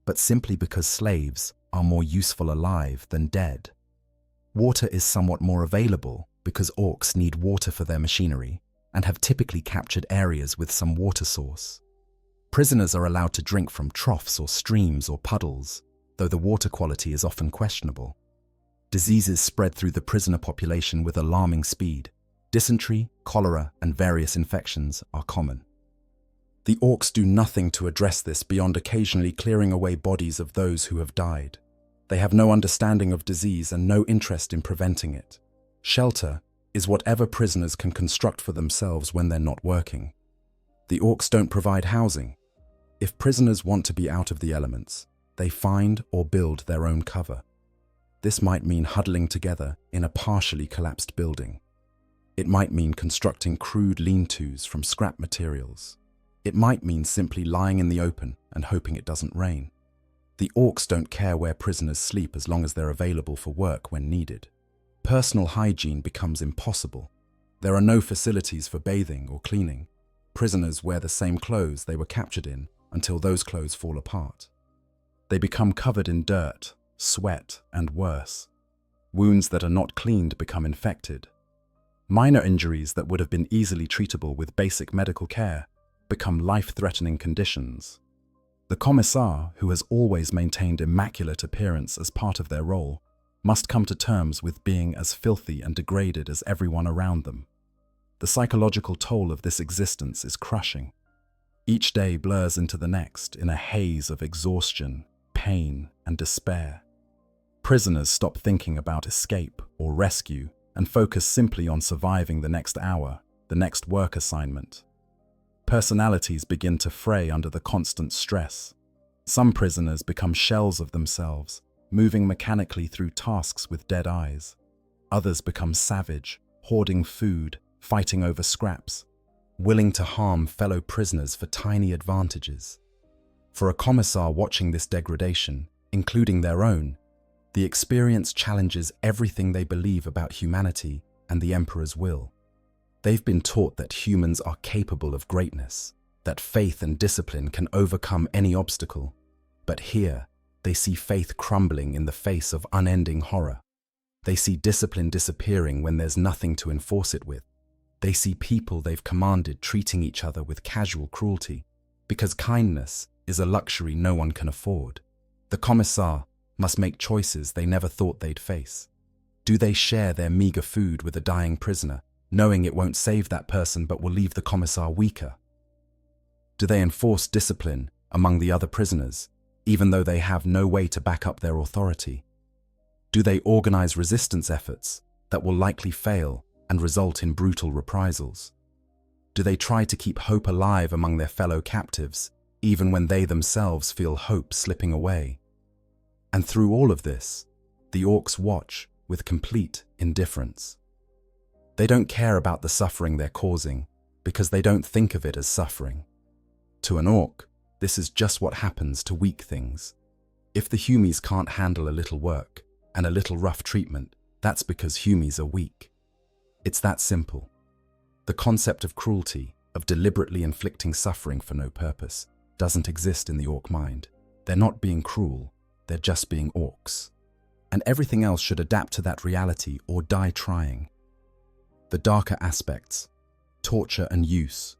but simply because slaves are more useful alive than dead. Water is somewhat more available because Orks need water for their machinery and have typically captured areas with some water source. Prisoners are allowed to drink from troughs or streams or puddles, though the water quality is often questionable. Diseases spread through the prisoner population with alarming speed. Dysentery, cholera, and various infections are common. The Orks do nothing to address this beyond occasionally clearing away bodies of those who have died. They have no understanding of disease and no interest in preventing it. Shelter is whatever prisoners can construct for themselves when they're not working. The Orks don't provide housing. If prisoners want to be out of the elements, they find or build their own cover. This might mean huddling together in a partially collapsed building. It might mean constructing crude lean-tos from scrap materials. It might mean simply lying in the open and hoping it doesn't rain. The Orks don't care where prisoners sleep as long as they're available for work when needed. Personal hygiene becomes impossible. There are no facilities for bathing or cleaning. Prisoners wear the same clothes they were captured in until those clothes fall apart. They become covered in dirt, sweat, and worse. Wounds that are not cleaned become infected. Minor injuries that would have been easily treatable with basic medical care become life-threatening conditions. The Commissar, who has always maintained immaculate appearance as part of their role, must come to terms with being as filthy and degraded as everyone around them. The psychological toll of this existence is crushing. Each day blurs into the next in a haze of exhaustion, pain, and despair. Prisoners stop thinking about escape or rescue and focus simply on surviving the next hour, the next work assignment. Personalities begin to fray under the constant stress. Some prisoners become shells of themselves, moving mechanically through tasks with dead eyes. Others become savage, hoarding food, fighting over scraps, willing to harm fellow prisoners for tiny advantages. For a Commissar watching this degradation, including their own, the experience challenges everything they believe about humanity and the Emperor's will. They've been taught that humans are capable of greatness, that faith and discipline can overcome any obstacle. But here, they see faith crumbling in the face of unending horror. They see discipline disappearing when there's nothing to enforce it with. They see people they've commanded treating each other with casual cruelty, because kindness is a luxury no one can afford. The Commissar must make choices they never thought they'd face. Do they share their meager food with a dying prisoner, knowing it won't save that person but will leave the Commissar weaker? Do they enforce discipline among the other prisoners, even though they have no way to back up their authority? Do they organize resistance efforts that will likely fail and result in brutal reprisals? Do they try to keep hope alive among their fellow captives, even when they themselves feel hope slipping away? And through all of this, the Orks watch with complete indifference. They don't care about the suffering they're causing because they don't think of it as suffering. To an Ork, this is just what happens to weak things. If the Humies can't handle a little work and a little rough treatment, that's because Humies are weak. It's that simple. The concept of cruelty, of deliberately inflicting suffering for no purpose, doesn't exist in the Ork mind. They're not being cruel, they're just being Orks. And everything else should adapt to that reality or die trying. The darker aspects, torture and use.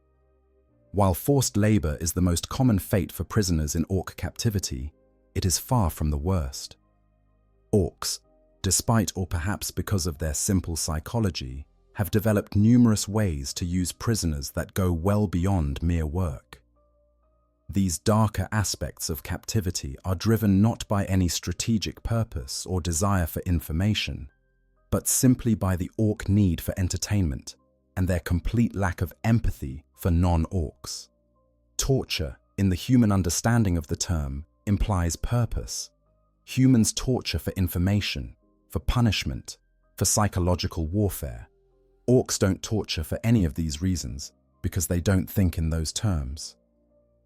While forced labor is the most common fate for prisoners in Ork captivity, it is far from the worst. Orks, despite or perhaps because of their simple psychology, have developed numerous ways to use prisoners that go well beyond mere work. These darker aspects of captivity are driven not by any strategic purpose or desire for information, but simply by the Ork need for entertainment and their complete lack of empathy for non-Orks. Torture, in the human understanding of the term, implies purpose. Humans torture for information, for punishment, for psychological warfare. Orks don't torture for any of these reasons because they don't think in those terms.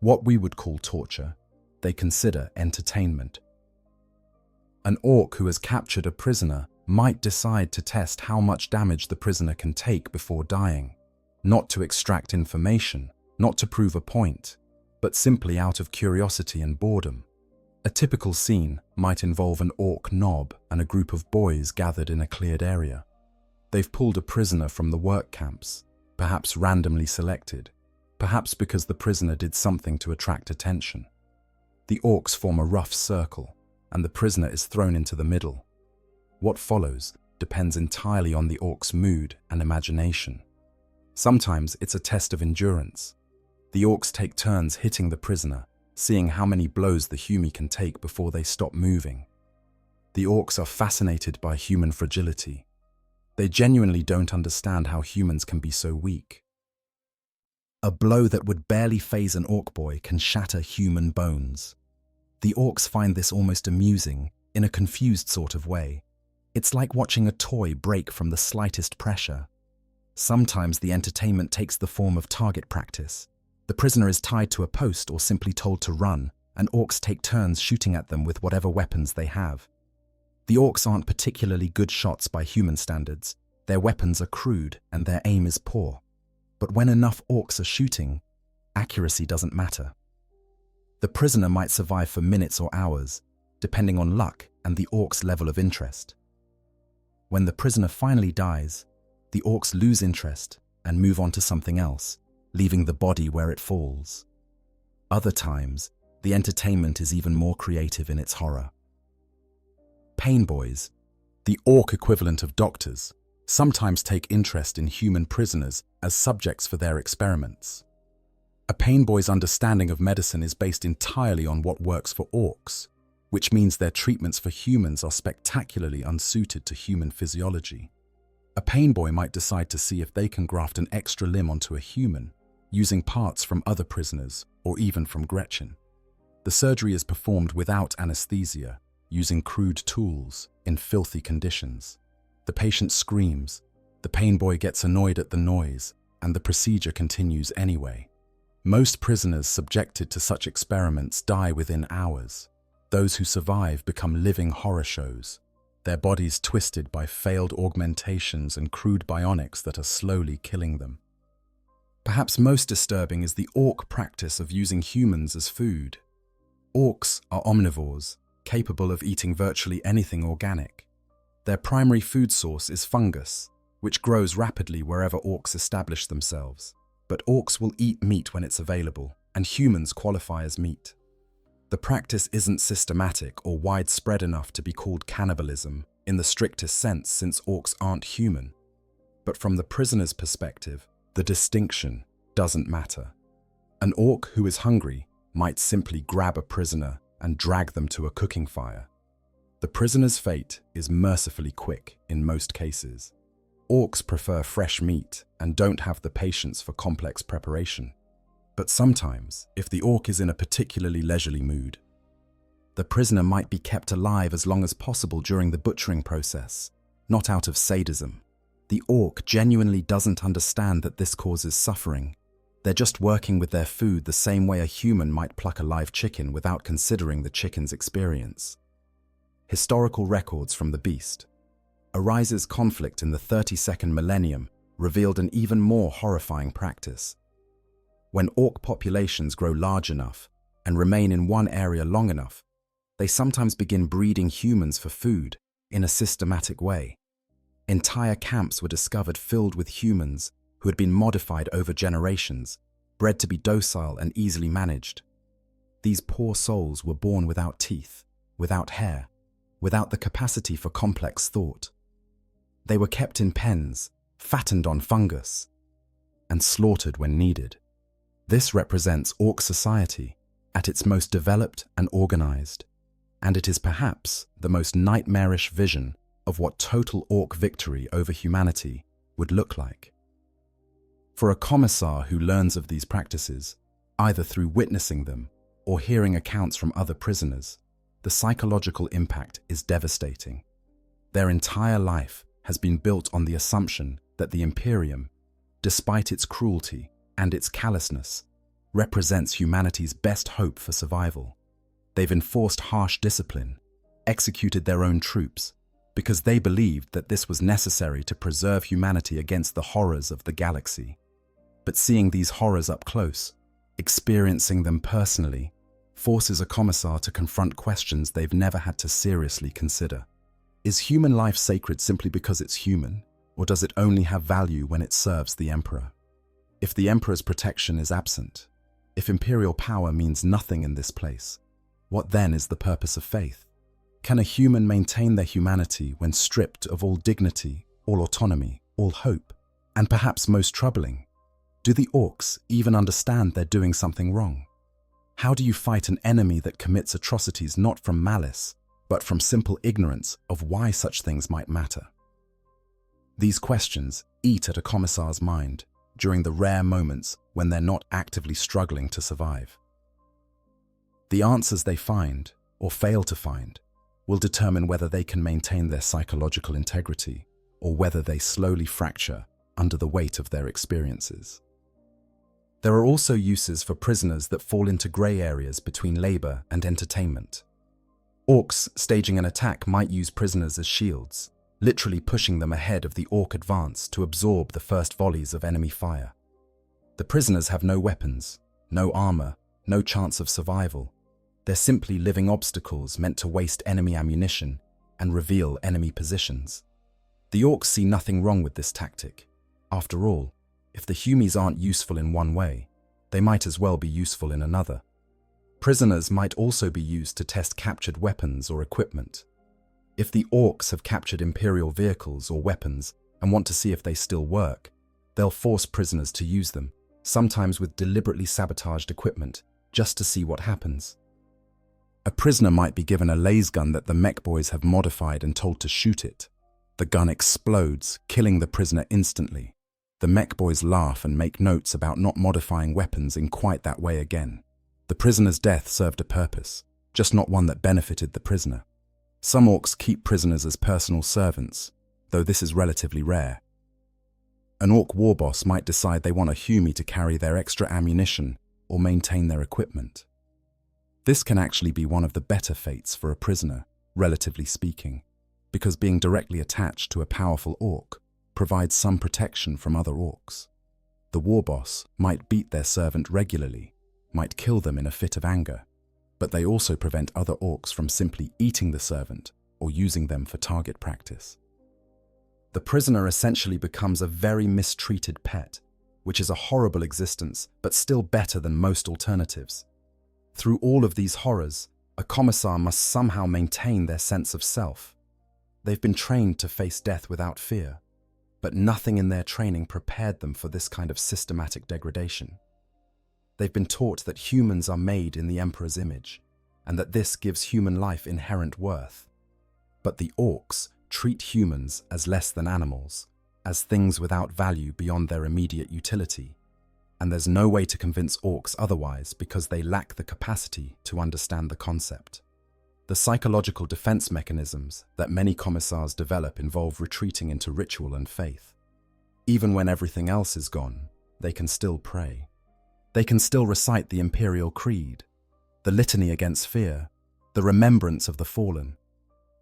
What we would call torture, they consider entertainment. An orc who has captured a prisoner might decide to test how much damage the prisoner can take before dying, not to extract information, not to prove a point, but simply out of curiosity and boredom. A typical scene might involve an orc nob and a group of boys gathered in a cleared area. They've pulled a prisoner from the work camps, perhaps randomly selected, perhaps because the prisoner did something to attract attention. The orcs form a rough circle, and the prisoner is thrown into the middle. What follows depends entirely on the orc's mood and imagination. Sometimes it's a test of endurance. The orcs take turns hitting the prisoner, seeing how many blows the human can take before they stop moving. The orcs are fascinated by human fragility. They genuinely don't understand how humans can be so weak. A blow that would barely faze an orc boy can shatter human bones. The orcs find this almost amusing, in a confused sort of way. It's like watching a toy break from the slightest pressure. Sometimes the entertainment takes the form of target practice. The prisoner is tied to a post or simply told to run, and orcs take turns shooting at them with whatever weapons they have. The orcs aren't particularly good shots by human standards. Their weapons are crude and their aim is poor. But when enough orcs are shooting, accuracy doesn't matter. The prisoner might survive for minutes or hours, depending on luck and the orc's level of interest. When the prisoner finally dies, the orcs lose interest and move on to something else, leaving the body where it falls. Other times, the entertainment is even more creative in its horror. Pain boys, the orc equivalent of doctors, sometimes take interest in human prisoners as subjects for their experiments. A pain boy's understanding of medicine is based entirely on what works for orcs, which means their treatments for humans are spectacularly unsuited to human physiology. A pain boy might decide to see if they can graft an extra limb onto a human, using parts from other prisoners or even from Gretchen. The surgery is performed without anesthesia, using crude tools in filthy conditions. The patient screams, the pain boy gets annoyed at the noise, and the procedure continues anyway. Most prisoners subjected to such experiments die within hours. Those who survive become living horror shows, their bodies twisted by failed augmentations and crude bionics that are slowly killing them. Perhaps most disturbing is the orc practice of using humans as food. Orcs are omnivores, capable of eating virtually anything organic. Their primary food source is fungus, which grows rapidly wherever orcs establish themselves. But orcs will eat meat when it's available, and humans qualify as meat. The practice isn't systematic or widespread enough to be called cannibalism in the strictest sense, since orcs aren't human. But from the prisoner's perspective, the distinction doesn't matter. An orc who is hungry might simply grab a prisoner and drag them to a cooking fire. The prisoner's fate is mercifully quick in most cases. Orcs prefer fresh meat and don't have the patience for complex preparation. But sometimes, if the orc is in a particularly leisurely mood, the prisoner might be kept alive as long as possible during the butchering process, not out of sadism. The orc genuinely doesn't understand that this causes suffering. They're just working with their food the same way a human might pluck a live chicken without considering the chicken's experience. Historical records from the beast. Arise's conflict in the 32nd millennium revealed an even more horrifying practice. When orc populations grow large enough and remain in one area long enough, they sometimes begin breeding humans for food in a systematic way. Entire camps were discovered filled with humans who had been modified over generations, bred to be docile and easily managed. These poor souls were born without teeth, without hair, without the capacity for complex thought. They were kept in pens, fattened on fungus, and slaughtered when needed. This represents orc society at its most developed and organized, and it is perhaps the most nightmarish vision of what total orc victory over humanity would look like. For a commissar who learns of these practices, either through witnessing them or hearing accounts from other prisoners, the psychological impact is devastating. Their entire life has been built on the assumption that the Imperium, despite its cruelty and its callousness, represents humanity's best hope for survival. They've enforced harsh discipline, executed their own troops, because they believed that this was necessary to preserve humanity against the horrors of the galaxy. But seeing these horrors up close, experiencing them personally, forces a commissar to confront questions they've never had to seriously consider. Is human life sacred simply because it's human, or does it only have value when it serves the Emperor? If the Emperor's protection is absent, if imperial power means nothing in this place, what then is the purpose of faith? Can a human maintain their humanity when stripped of all dignity, all autonomy, all hope? And perhaps most troubling, do the Orks even understand they're doing something wrong? How do you fight an enemy that commits atrocities not from malice, but from simple ignorance of why such things might matter? These questions eat at a commissar's mind during the rare moments when they're not actively struggling to survive. The answers they find, or fail to find, will determine whether they can maintain their psychological integrity or whether they slowly fracture under the weight of their experiences. There are also uses for prisoners that fall into grey areas between labor and entertainment. Orks staging an attack might use prisoners as shields, literally pushing them ahead of the Ork advance to absorb the first volleys of enemy fire. The prisoners have no weapons, no armor, no chance of survival. They're simply living obstacles meant to waste enemy ammunition and reveal enemy positions. The Orks see nothing wrong with this tactic. After all, if the humies aren't useful in one way, they might as well be useful in another. Prisoners might also be used to test captured weapons or equipment. If the Orks have captured Imperial vehicles or weapons and want to see if they still work, they'll force prisoners to use them, sometimes with deliberately sabotaged equipment, just to see what happens. A prisoner might be given a lasgun that the mech boys have modified and told to shoot it. The gun explodes, killing the prisoner instantly. The mech boys laugh and make notes about not modifying weapons in quite that way again. The prisoner's death served a purpose, just not one that benefited the prisoner. Some Orks keep prisoners as personal servants, though this is relatively rare. An Ork war boss might decide they want a humie to carry their extra ammunition or maintain their equipment. This can actually be one of the better fates for a prisoner, relatively speaking, because being directly attached to a powerful Ork provides some protection from other Orks. The war boss might beat their servant regularly, might kill them in a fit of anger, but they also prevent other Orks from simply eating the servant or using them for target practice. The prisoner essentially becomes a very mistreated pet, which is a horrible existence, but still better than most alternatives. Through all of these horrors, a commissar must somehow maintain their sense of self. They've been trained to face death without fear, but nothing in their training prepared them for this kind of systematic degradation. They've been taught that humans are made in the Emperor's image, and that this gives human life inherent worth. But the Orks treat humans as less than animals, as things without value beyond their immediate utility. And there's no way to convince Orks otherwise because they lack the capacity to understand the concept. The psychological defense mechanisms that many commissars develop involve retreating into ritual and faith. Even when everything else is gone, they can still pray. They can still recite the Imperial Creed, the litany against fear, the remembrance of the fallen.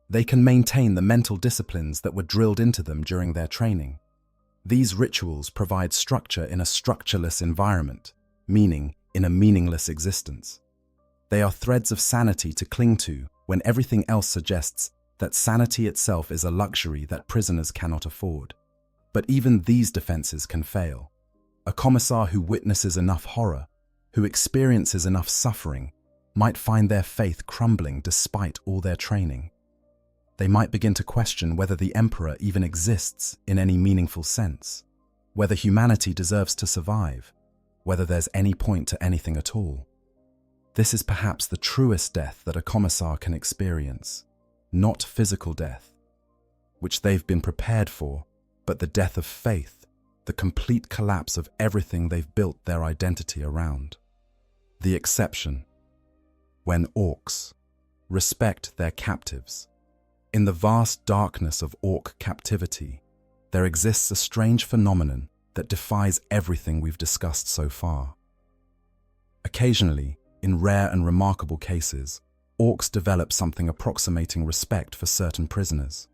They can maintain the mental disciplines that were drilled into them during their training. These rituals provide structure in a structureless environment, meaning in a meaningless existence. They are threads of sanity to cling to when everything else suggests that sanity itself is a luxury that prisoners cannot afford. But even these defenses can fail. A commissar who witnesses enough horror, who experiences enough suffering, might find their faith crumbling despite all their training. They might begin to question whether the Emperor even exists in any meaningful sense, whether humanity deserves to survive, whether there's any point to anything at all. This is perhaps the truest death that a commissar can experience, not physical death, which they've been prepared for, but the death of faith, the complete collapse of everything they've built their identity around. The exception, when Orks respect their captives. In the vast darkness of Ork captivity, there exists a strange phenomenon that defies everything we've discussed so far. Occasionally, in rare and remarkable cases, Orks develop something approximating respect for certain prisoners.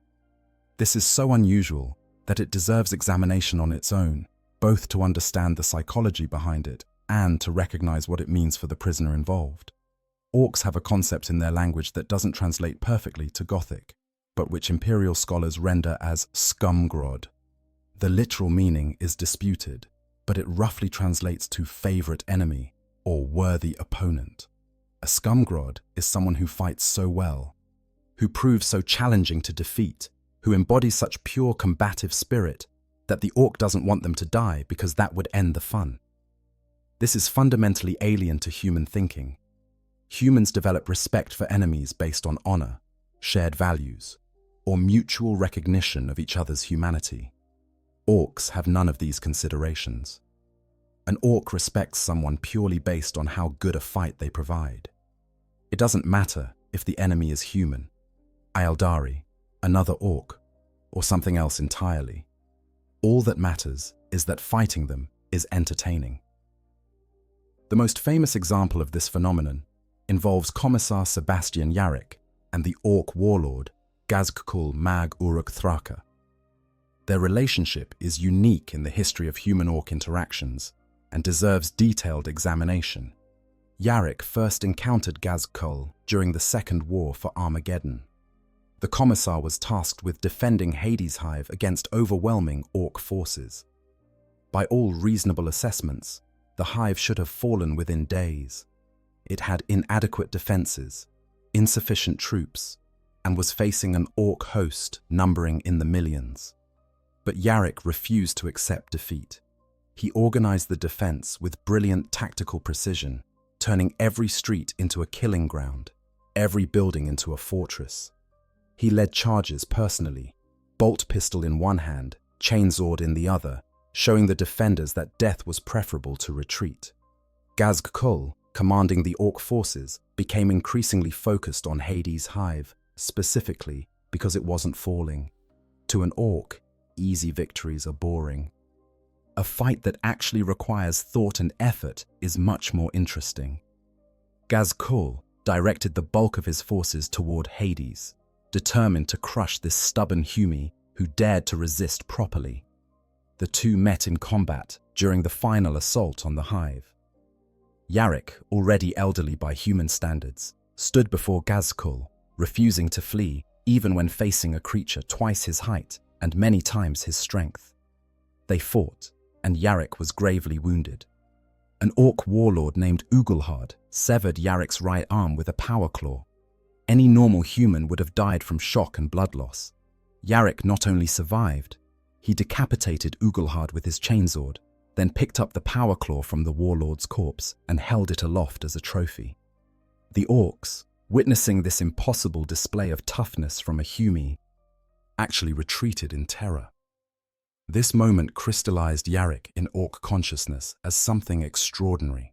This is so unusual that it deserves examination on its own, both to understand the psychology behind it and to recognize what it means for the prisoner involved. Orks have a concept in their language that doesn't translate perfectly to Gothic, but which Imperial scholars render as scumgrod. The literal meaning is disputed, but it roughly translates to favorite enemy or worthy opponent. A scumgrod is someone who fights so well, who proves so challenging to defeat, who embodies such pure combative spirit that the orc doesn't want them to die because that would end the fun. This is fundamentally alien to human thinking. Humans develop respect for enemies based on honor, shared values, or mutual recognition of each other's humanity. Orcs have none of these considerations. An orc respects someone purely based on how good a fight they provide. It doesn't matter if the enemy is human, Aeldari, another orc, or something else entirely. All that matters is that fighting them is entertaining. The most famous example of this phenomenon involves Commissar Sebastian Yarrick and the orc warlord Gazgkul Mag Uruk Thraka. Their relationship is unique in the history of human-orc interactions and deserves detailed examination. Yarrick first encountered Gazgkul during the Second War for Armageddon. The Commissar was tasked with defending Hades' hive against overwhelming orc forces. By all reasonable assessments, the hive should have fallen within days. It had inadequate defenses, insufficient troops, and was facing an orc host numbering in the millions. But Yarrick refused to accept defeat. He organized the defense with brilliant tactical precision, turning every street into a killing ground, every building into a fortress. He led charges personally, bolt pistol in one hand, chainsword in the other, showing the defenders that death was preferable to retreat. Gazgkul, commanding the orc forces, became increasingly focused on Hades' hive, specifically because it wasn't falling. To an orc, easy victories are boring. A fight that actually requires thought and effort is much more interesting. Gazgkul directed the bulk of his forces toward Hades, determined to crush this stubborn Humi who dared to resist properly. The two met in combat during the final assault on the hive. Yarrick, already elderly by human standards, stood before Gazgkul, refusing to flee even when facing a creature twice his height and many times his strength. They fought, and Yarrick was gravely wounded. An orc warlord named Ugelhard severed Yarrick's right arm with a power claw. Any normal human would have died from shock and blood loss. Yarrick not only survived, he decapitated Ugelhard with his chainsword, then picked up the power claw from the warlord's corpse and held it aloft as a trophy. The orcs, witnessing this impossible display of toughness from a Humi, actually retreated in terror. This moment crystallized Yarrick in orc consciousness as something extraordinary.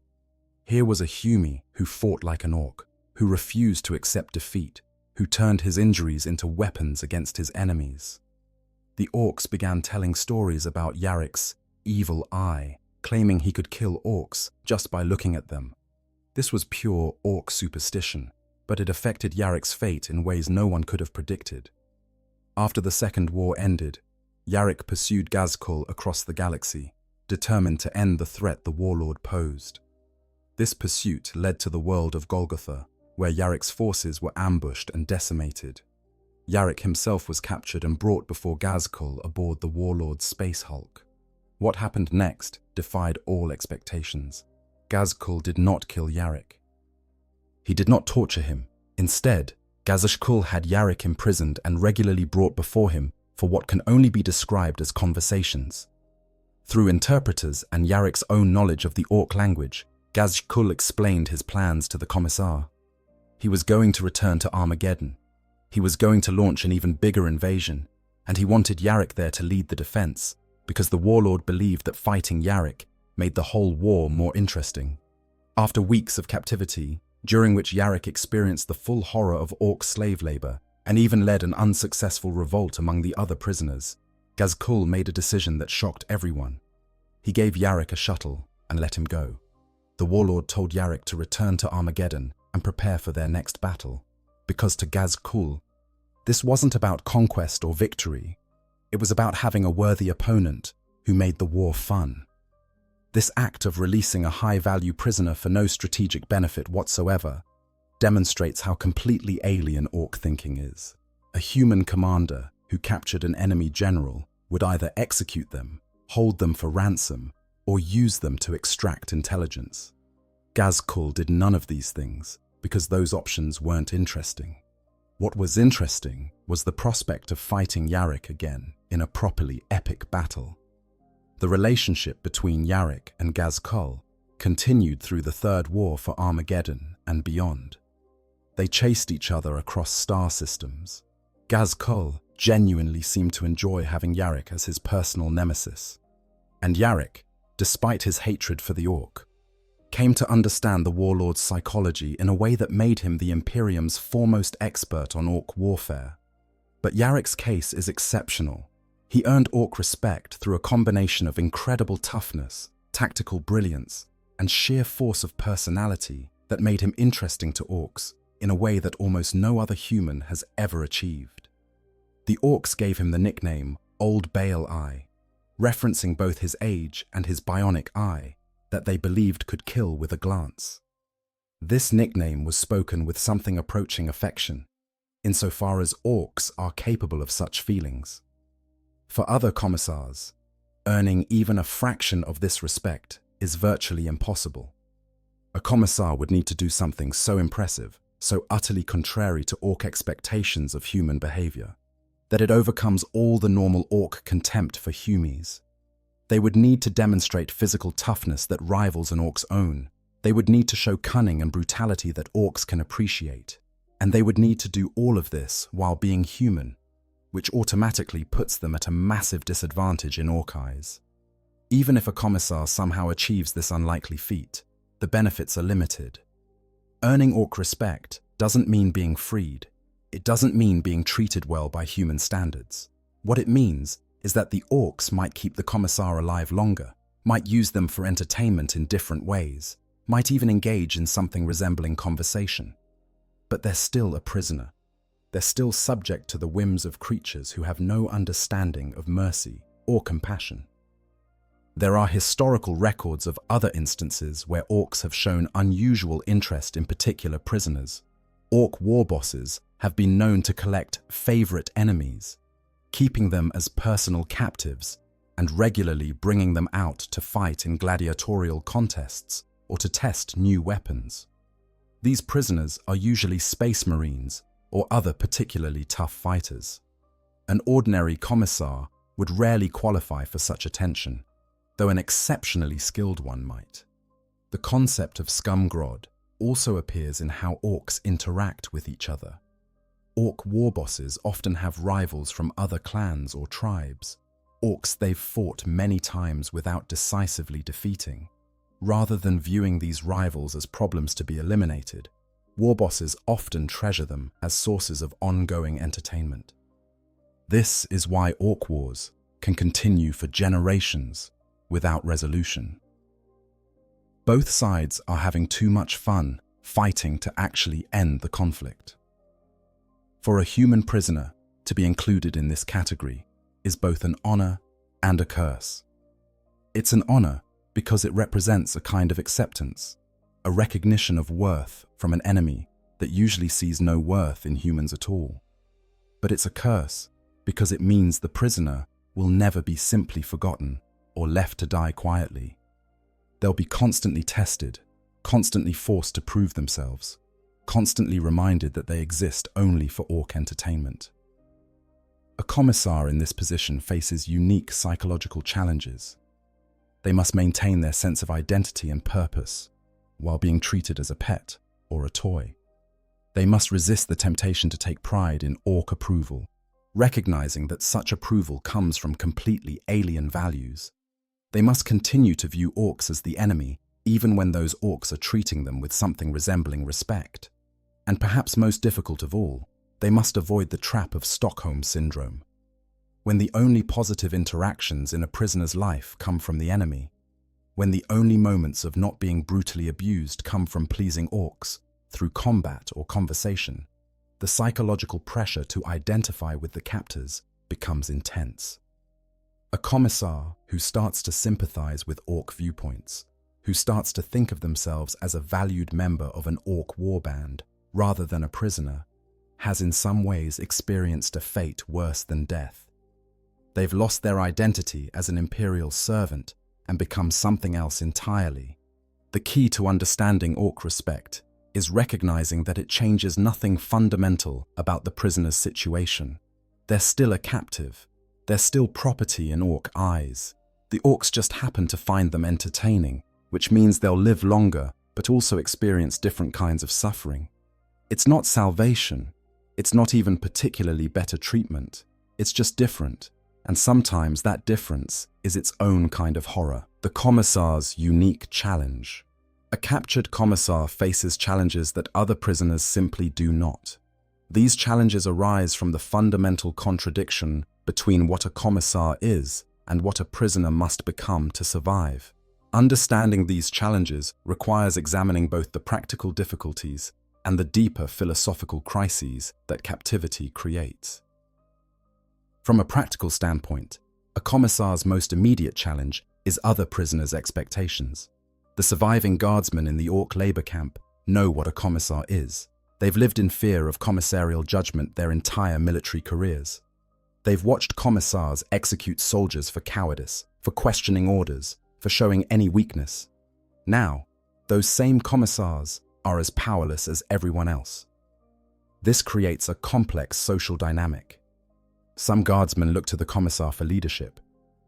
Here was a Humi who fought like an orc, who refused to accept defeat, who turned his injuries into weapons against his enemies. The orcs began telling stories about Yarrick's evil eye, claiming he could kill orcs just by looking at them. This was pure orc superstition, but it affected Yarrick's fate in ways no one could have predicted. After the Second War ended, Yarrick pursued Gazgkul across the galaxy, determined to end the threat the warlord posed. This pursuit led to the world of Golgotha, where Yarrick's forces were ambushed and decimated. Yarrick himself was captured and brought before Gazgkul aboard the warlord's space hulk. What happened next defied all expectations. Gazgkul did not kill Yarrick. He did not torture him. Instead, Gazgkul had Yarrick imprisoned and regularly brought before him for what can only be described as conversations. Through interpreters and Yarrick's own knowledge of the orc language, Gazgkul explained his plans to the Commissar. He was going to return to Armageddon. He was going to launch an even bigger invasion, and he wanted Yarrick there to lead the defense, because the warlord believed that fighting Yarrick made the whole war more interesting. After weeks of captivity, during which Yarrick experienced the full horror of orc slave labor and even led an unsuccessful revolt among the other prisoners, Gazgkul made a decision that shocked everyone. He gave Yarrick a shuttle and let him go. The warlord told Yarrick to return to Armageddon and prepare for their next battle. Because to Gazkul, this wasn't about conquest or victory. It was about having a worthy opponent who made the war fun. This act of releasing a high-value prisoner for no strategic benefit whatsoever demonstrates how completely alien Ork thinking is. A human commander who captured an enemy general would either execute them, hold them for ransom, or use them to extract intelligence. Gazkul did none of these things because those options weren't interesting. What was interesting was the prospect of fighting Yarrick again in a properly epic battle. The relationship between Yarrick and Gazkul continued through the Third War for Armageddon and beyond. They chased each other across star systems. Gazkul genuinely seemed to enjoy having Yarrick as his personal nemesis. And Yarrick, despite his hatred for the Ork, came to understand the warlord's psychology in a way that made him the Imperium's foremost expert on Ork warfare. But Yarrick's case is exceptional. He earned Ork respect through a combination of incredible toughness, tactical brilliance, and sheer force of personality that made him interesting to Orks in a way that almost no other human has ever achieved. The Orks gave him the nickname Old Bale Eye, referencing both his age and his bionic eye that they believed could kill with a glance. This nickname was spoken with something approaching affection, insofar as Orks are capable of such feelings. For other commissars, earning even a fraction of this respect is virtually impossible. A commissar would need to do something so impressive, so utterly contrary to Ork expectations of human behavior, that it overcomes all the normal Ork contempt for humies. They would need to demonstrate physical toughness that rivals an Ork's own. They would need to show cunning and brutality that Orks can appreciate. And they would need to do all of this while being human, which automatically puts them at a massive disadvantage in Ork eyes. Even if a commissar somehow achieves this unlikely feat, the benefits are limited. Earning Ork respect doesn't mean being freed. It doesn't mean being treated well by human standards. What it means is that the Orks might keep the commissar alive longer, might use them for entertainment in different ways, might even engage in something resembling conversation. But they're still a prisoner. They're still subject to the whims of creatures who have no understanding of mercy or compassion. There are historical records of other instances where Orks have shown unusual interest in particular prisoners. Ork war bosses have been known to collect favorite enemies, keeping them as personal captives and regularly bringing them out to fight in gladiatorial contests or to test new weapons. These prisoners are usually space marines or other particularly tough fighters. An ordinary commissar would rarely qualify for such attention, though an exceptionally skilled one might. The concept of scumgrod also appears in how Orks interact with each other. Ork war bosses often have rivals from other clans or tribes, Orks they've fought many times without decisively defeating. Rather than viewing these rivals as problems to be eliminated, war bosses often treasure them as sources of ongoing entertainment. This is why Ork wars can continue for generations without resolution. Both sides are having too much fun fighting to actually end the conflict. For a human prisoner to be included in this category is both an honor and a curse. It's an honor because it represents a kind of acceptance, a recognition of worth from an enemy that usually sees no worth in humans at all. But it's a curse because it means the prisoner will never be simply forgotten or left to die quietly. They'll be constantly tested, constantly forced to prove themselves, constantly reminded that they exist only for Ork entertainment. A commissar in this position faces unique psychological challenges. They must maintain their sense of identity and purpose while being treated as a pet or a toy. They must resist the temptation to take pride in Ork approval, recognizing that such approval comes from completely alien values. They must continue to view Orks as the enemy, even when those Orks are treating them with something resembling respect. And perhaps most difficult of all, they must avoid the trap of Stockholm Syndrome. When the only positive interactions in a prisoner's life come from the enemy, when the only moments of not being brutally abused come from pleasing Orks, through combat or conversation, the psychological pressure to identify with the captors becomes intense. A commissar who starts to sympathize with Ork viewpoints, who starts to think of themselves as a valued member of an Ork warband rather than a prisoner, has in some ways experienced a fate worse than death. They've lost their identity as an Imperial servant and become something else entirely. The key to understanding Ork respect is recognizing that it changes nothing fundamental about the prisoner's situation. They're still a captive. They're still property in Ork eyes. The Orks just happen to find them entertaining, which means they'll live longer but also experience different kinds of suffering. It's not salvation. It's not even particularly better treatment. It's just different. And sometimes that difference is its own kind of horror. The Commissar's unique challenge. A captured Commissar faces challenges that other prisoners simply do not. These challenges arise from the fundamental contradiction between what a Commissar is and what a prisoner must become to survive. Understanding these challenges requires examining both the practical difficulties and the deeper philosophical crises that captivity creates. From a practical standpoint, a Commissar's most immediate challenge is other prisoners' expectations. The surviving guardsmen in the Ork labor camp know what a Commissar is. They've lived in fear of commissarial judgment their entire military careers. They've watched Commissars execute soldiers for cowardice, for questioning orders, for showing any weakness. Now, those same Commissars are as powerless as everyone else. This creates a complex social dynamic. Some guardsmen look to the Commissar for leadership,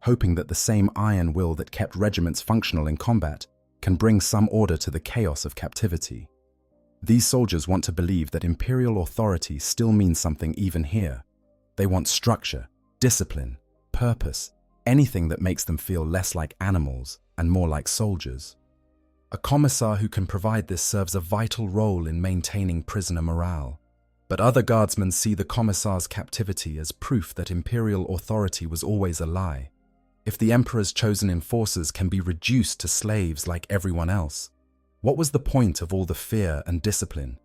hoping that the same iron will that kept regiments functional in combat can bring some order to the chaos of captivity. These soldiers want to believe that Imperial authority still means something even here. They want structure, discipline, purpose, anything that makes them feel less like animals and more like soldiers. A Commissar who can provide this serves a vital role in maintaining prisoner morale. But other guardsmen see the Commissar's captivity as proof that Imperial authority was always a lie. If the Emperor's chosen enforcers can be reduced to slaves like everyone else, what was the point of all the fear and discipline?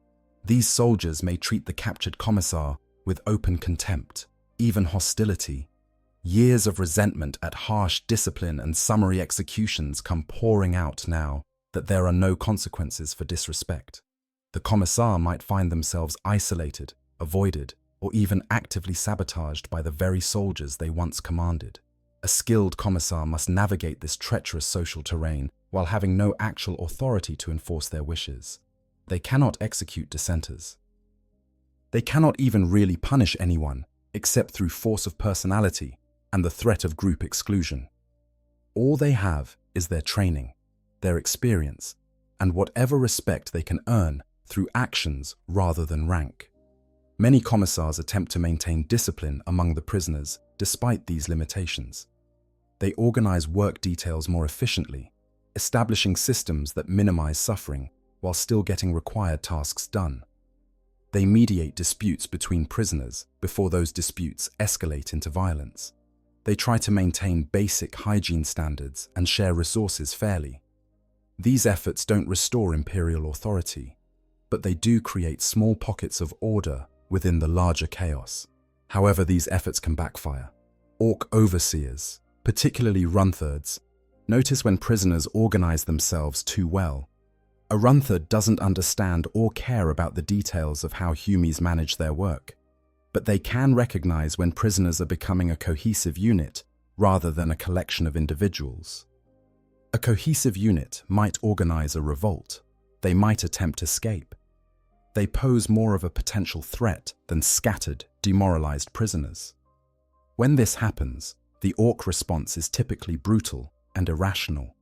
These soldiers may treat the captured Commissar with open contempt, even hostility. Years of resentment at harsh discipline and summary executions come pouring out now that there are no consequences for disrespect. The Commissar might find themselves isolated, avoided, or even actively sabotaged by the very soldiers they once commanded. A skilled Commissar must navigate this treacherous social terrain while having no actual authority to enforce their wishes. They cannot execute dissenters. They cannot even really punish anyone except through force of personality and the threat of group exclusion. All they have is their training, their experience, and whatever respect they can earn through actions rather than rank. Many Commissars attempt to maintain discipline among the prisoners despite these limitations. They organize work details more efficiently, establishing systems that minimize suffering while still getting required tasks done. They mediate disputes between prisoners before those disputes escalate into violence. They try to maintain basic hygiene standards and share resources fairly. These efforts don't restore Imperial authority, but they do create small pockets of order within the larger chaos. However, these efforts can backfire. Ork overseers, particularly runthirds, notice when prisoners organize themselves too well. A runthird doesn't understand or care about the details of how Humies manage their work, but they can recognize when prisoners are becoming a cohesive unit rather than a collection of individuals. A cohesive unit might organize a revolt. They might attempt escape. They pose more of a potential threat than scattered, demoralized prisoners. When this happens, the Ork response is typically brutal and irrational.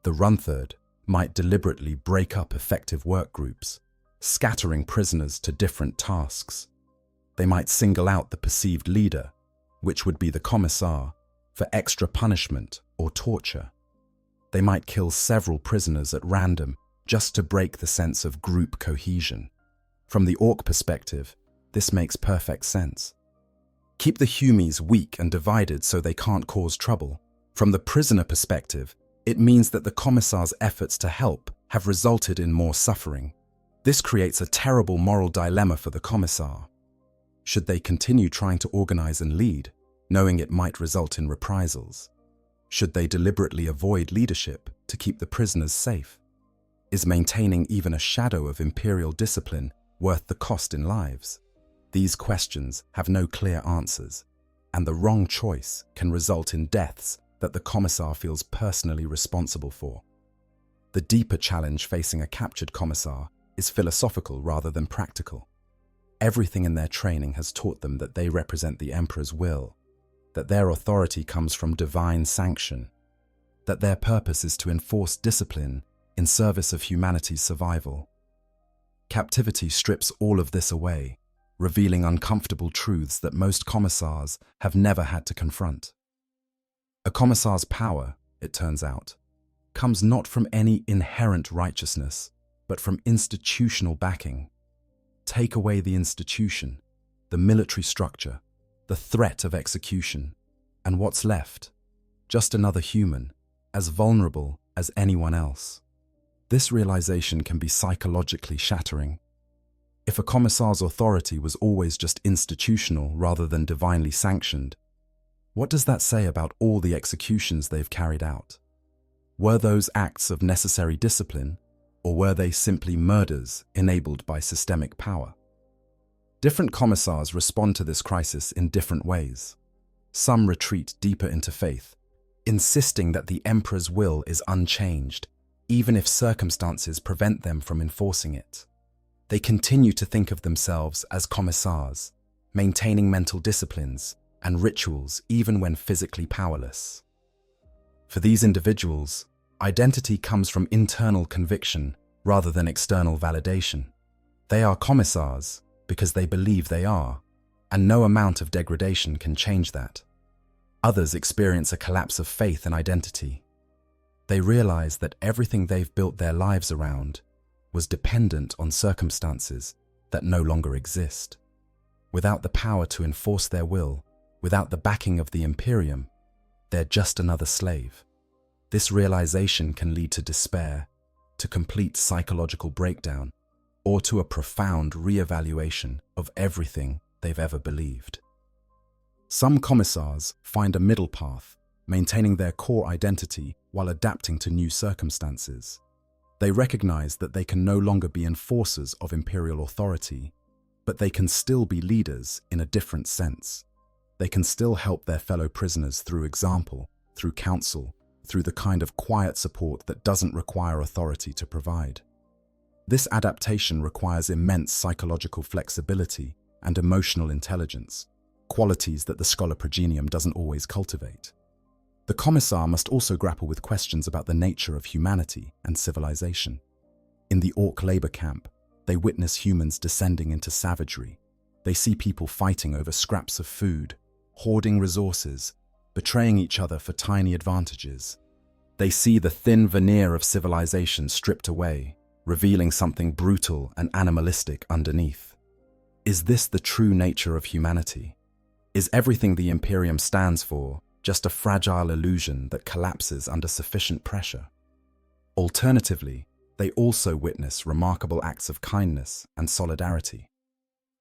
The runthird might deliberately break up effective work groups, scattering prisoners to different tasks. They might single out the perceived leader, which would be the Commissar, for extra punishment or torture. They might kill several prisoners at random just to break the sense of group cohesion. From the Ork perspective, this makes perfect sense. Keep the Humies weak and divided so they can't cause trouble. From the prisoner perspective, it means that the Commissar's efforts to help have resulted in more suffering. This creates a terrible moral dilemma for the Commissar. Should they continue trying to organize and lead, knowing it might result in reprisals? Should they deliberately avoid leadership to keep the prisoners safe? Is maintaining even a shadow of imperial discipline worth the cost in lives? These questions have no clear answers, and the wrong choice can result in deaths that the Commissar feels personally responsible for. The deeper challenge facing a captured Commissar is philosophical rather than practical. Everything in their training has taught them that they represent the Emperor's will, that their authority comes from divine sanction, that their purpose is to enforce discipline in service of humanity's survival. Captivity strips all of this away, revealing uncomfortable truths that most Commissars have never had to confront. A Commissar's power, it turns out, comes not from any inherent righteousness, but from institutional backing. Take away the institution, the military structure, the threat of execution, and what's left? Just another human, as vulnerable as anyone else. This realization can be psychologically shattering. If a Commissar's authority was always just institutional rather than divinely sanctioned, what does that say about all the executions they've carried out? Were those acts of necessary discipline, or were they simply murders enabled by systemic power? Different Commissars respond to this crisis in different ways. Some retreat deeper into faith, insisting that the Emperor's will is unchanged, even if circumstances prevent them from enforcing it. They continue to think of themselves as Commissars, maintaining mental disciplines and rituals even when physically powerless. For these individuals, identity comes from internal conviction rather than external validation. They are Commissars because they believe they are, and no amount of degradation can change that. Others experience a collapse of faith and identity. They realize that everything they've built their lives around was dependent on circumstances that no longer exist. Without the power to enforce their will, without the backing of the Imperium, they're just another slave. This realization can lead to despair, to complete psychological breakdown, or to a profound re-evaluation of everything they've ever believed. Some Commissars find a middle path, maintaining their core identity while adapting to new circumstances. They recognize that they can no longer be enforcers of imperial authority, but they can still be leaders in a different sense. They can still help their fellow prisoners through example, through counsel, through the kind of quiet support that doesn't require authority to provide. This adaptation requires immense psychological flexibility and emotional intelligence, qualities that the Schola Progenium doesn't always cultivate. The Commissar must also grapple with questions about the nature of humanity and civilization. In the Ork labor camp, they witness humans descending into savagery. They see people fighting over scraps of food, hoarding resources, betraying each other for tiny advantages. They see the thin veneer of civilization stripped away, revealing something brutal and animalistic underneath. Is this the true nature of humanity? Is everything the Imperium stands for just a fragile illusion that collapses under sufficient pressure? Alternatively, they also witness remarkable acts of kindness and solidarity.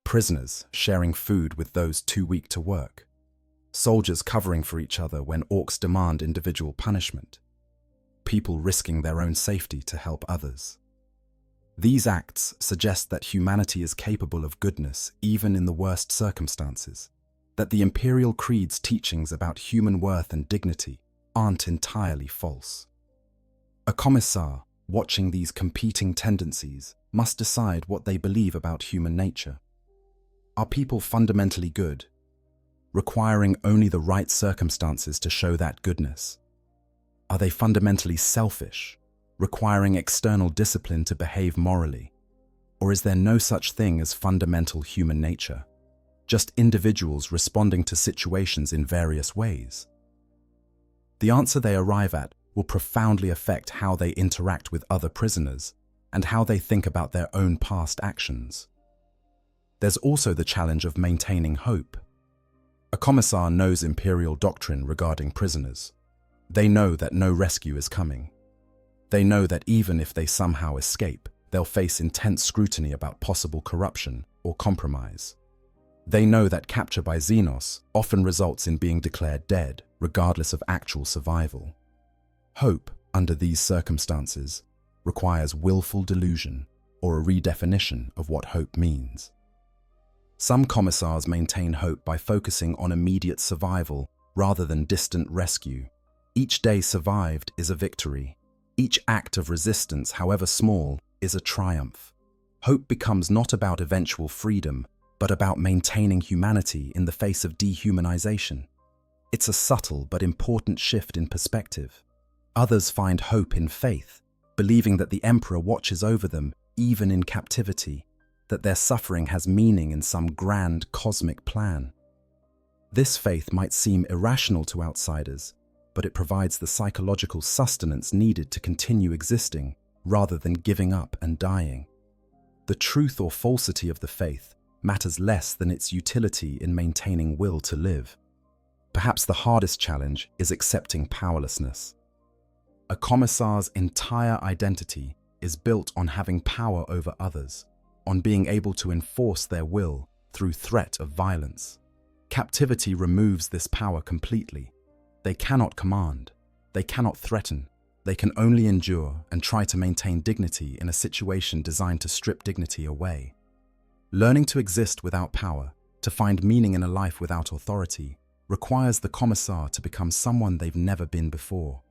Prisoners sharing food with those too weak to work. Soldiers covering for each other when Orks demand individual punishment. People risking their own safety to help others. These acts suggest that humanity is capable of goodness even in the worst circumstances, that the Imperial Creed's teachings about human worth and dignity aren't entirely false. A Commissar, watching these competing tendencies, must decide what they believe about human nature. Are people fundamentally good, requiring only the right circumstances to show that goodness? Are they fundamentally selfish, requiring external discipline to behave morally? Or is there no such thing as fundamental human nature, just individuals responding to situations in various ways? The answer they arrive at will profoundly affect how they interact with other prisoners and how they think about their own past actions. There's also the challenge of maintaining hope. A Commissar knows Imperial doctrine regarding prisoners. They know that no rescue is coming. They know that even if they somehow escape, they'll face intense scrutiny about possible corruption or compromise. They know that capture by Xenos often results in being declared dead, regardless of actual survival. Hope, under these circumstances, requires willful delusion or a redefinition of what hope means. Some commissars maintain hope by focusing on immediate survival rather than distant rescue. Each day survived is a victory. Each act of resistance, however small, is a triumph. Hope becomes not about eventual freedom, but about maintaining humanity in the face of dehumanization. It's a subtle but important shift in perspective. Others find hope in faith, believing that the Emperor watches over them even in captivity, that their suffering has meaning in some grand cosmic plan. This faith might seem irrational to outsiders, but it provides the psychological sustenance needed to continue existing rather than giving up and dying. The truth or falsity of the faith matters less than its utility in maintaining will to live. Perhaps the hardest challenge is accepting powerlessness. A commissar's entire identity is built on having power over others, on being able to enforce their will through threat of violence. Captivity removes this power completely. They cannot command, they cannot threaten, they can only endure and try to maintain dignity in a situation designed to strip dignity away. Learning to exist without power, to find meaning in a life without authority, requires the commissar to become someone they've never been before.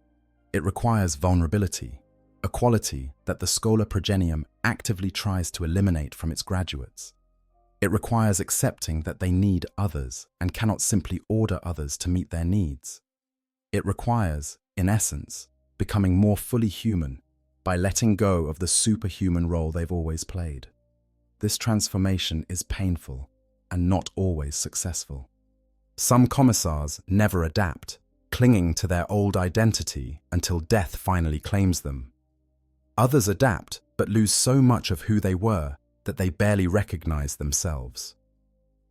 It requires vulnerability, a quality that the Schola Progenium actively tries to eliminate from its graduates. It requires accepting that they need others and cannot simply order others to meet their needs. It requires, in essence, becoming more fully human by letting go of the superhuman role they've always played. This transformation is painful and not always successful. Some commissars never adapt, clinging to their old identity until death finally claims them. Others adapt but lose so much of who they were that they barely recognize themselves.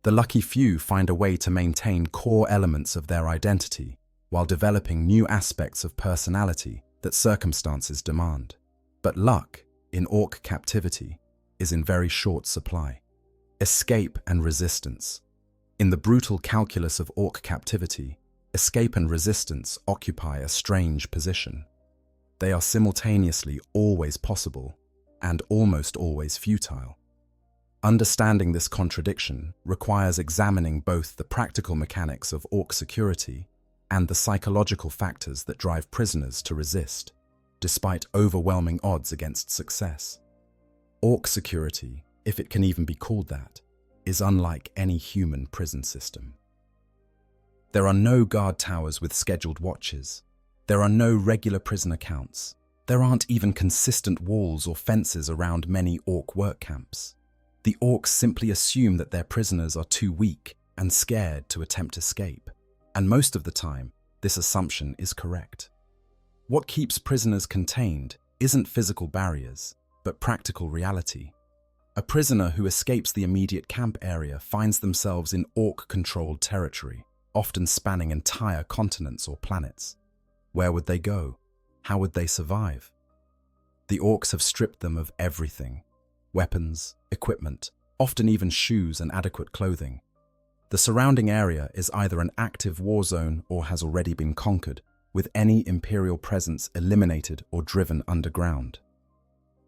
The lucky few find a way to maintain core elements of their identity while developing new aspects of personality that circumstances demand. But luck, in Ork captivity, is in very short supply. Escape and resistance. In the brutal calculus of Ork captivity, escape and resistance occupy a strange position. They are simultaneously always possible and almost always futile. Understanding this contradiction requires examining both the practical mechanics of Ork security and the psychological factors that drive prisoners to resist, despite overwhelming odds against success. Ork security, if it can even be called that, is unlike any human prison system. There are no guard towers with scheduled watches. There are no regular prison accounts. There aren't even consistent walls or fences around many Ork work camps. The Orks simply assume that their prisoners are too weak and scared to attempt escape, and most of the time, this assumption is correct. What keeps prisoners contained isn't physical barriers, but practical reality. A prisoner who escapes the immediate camp area finds themselves in Ork-controlled territory, often spanning entire continents or planets. Where would they go? How would they survive? The Orks have stripped them of everything: weapons, equipment, often even shoes and adequate clothing. The surrounding area is either an active war zone or has already been conquered, with any Imperial presence eliminated or driven underground.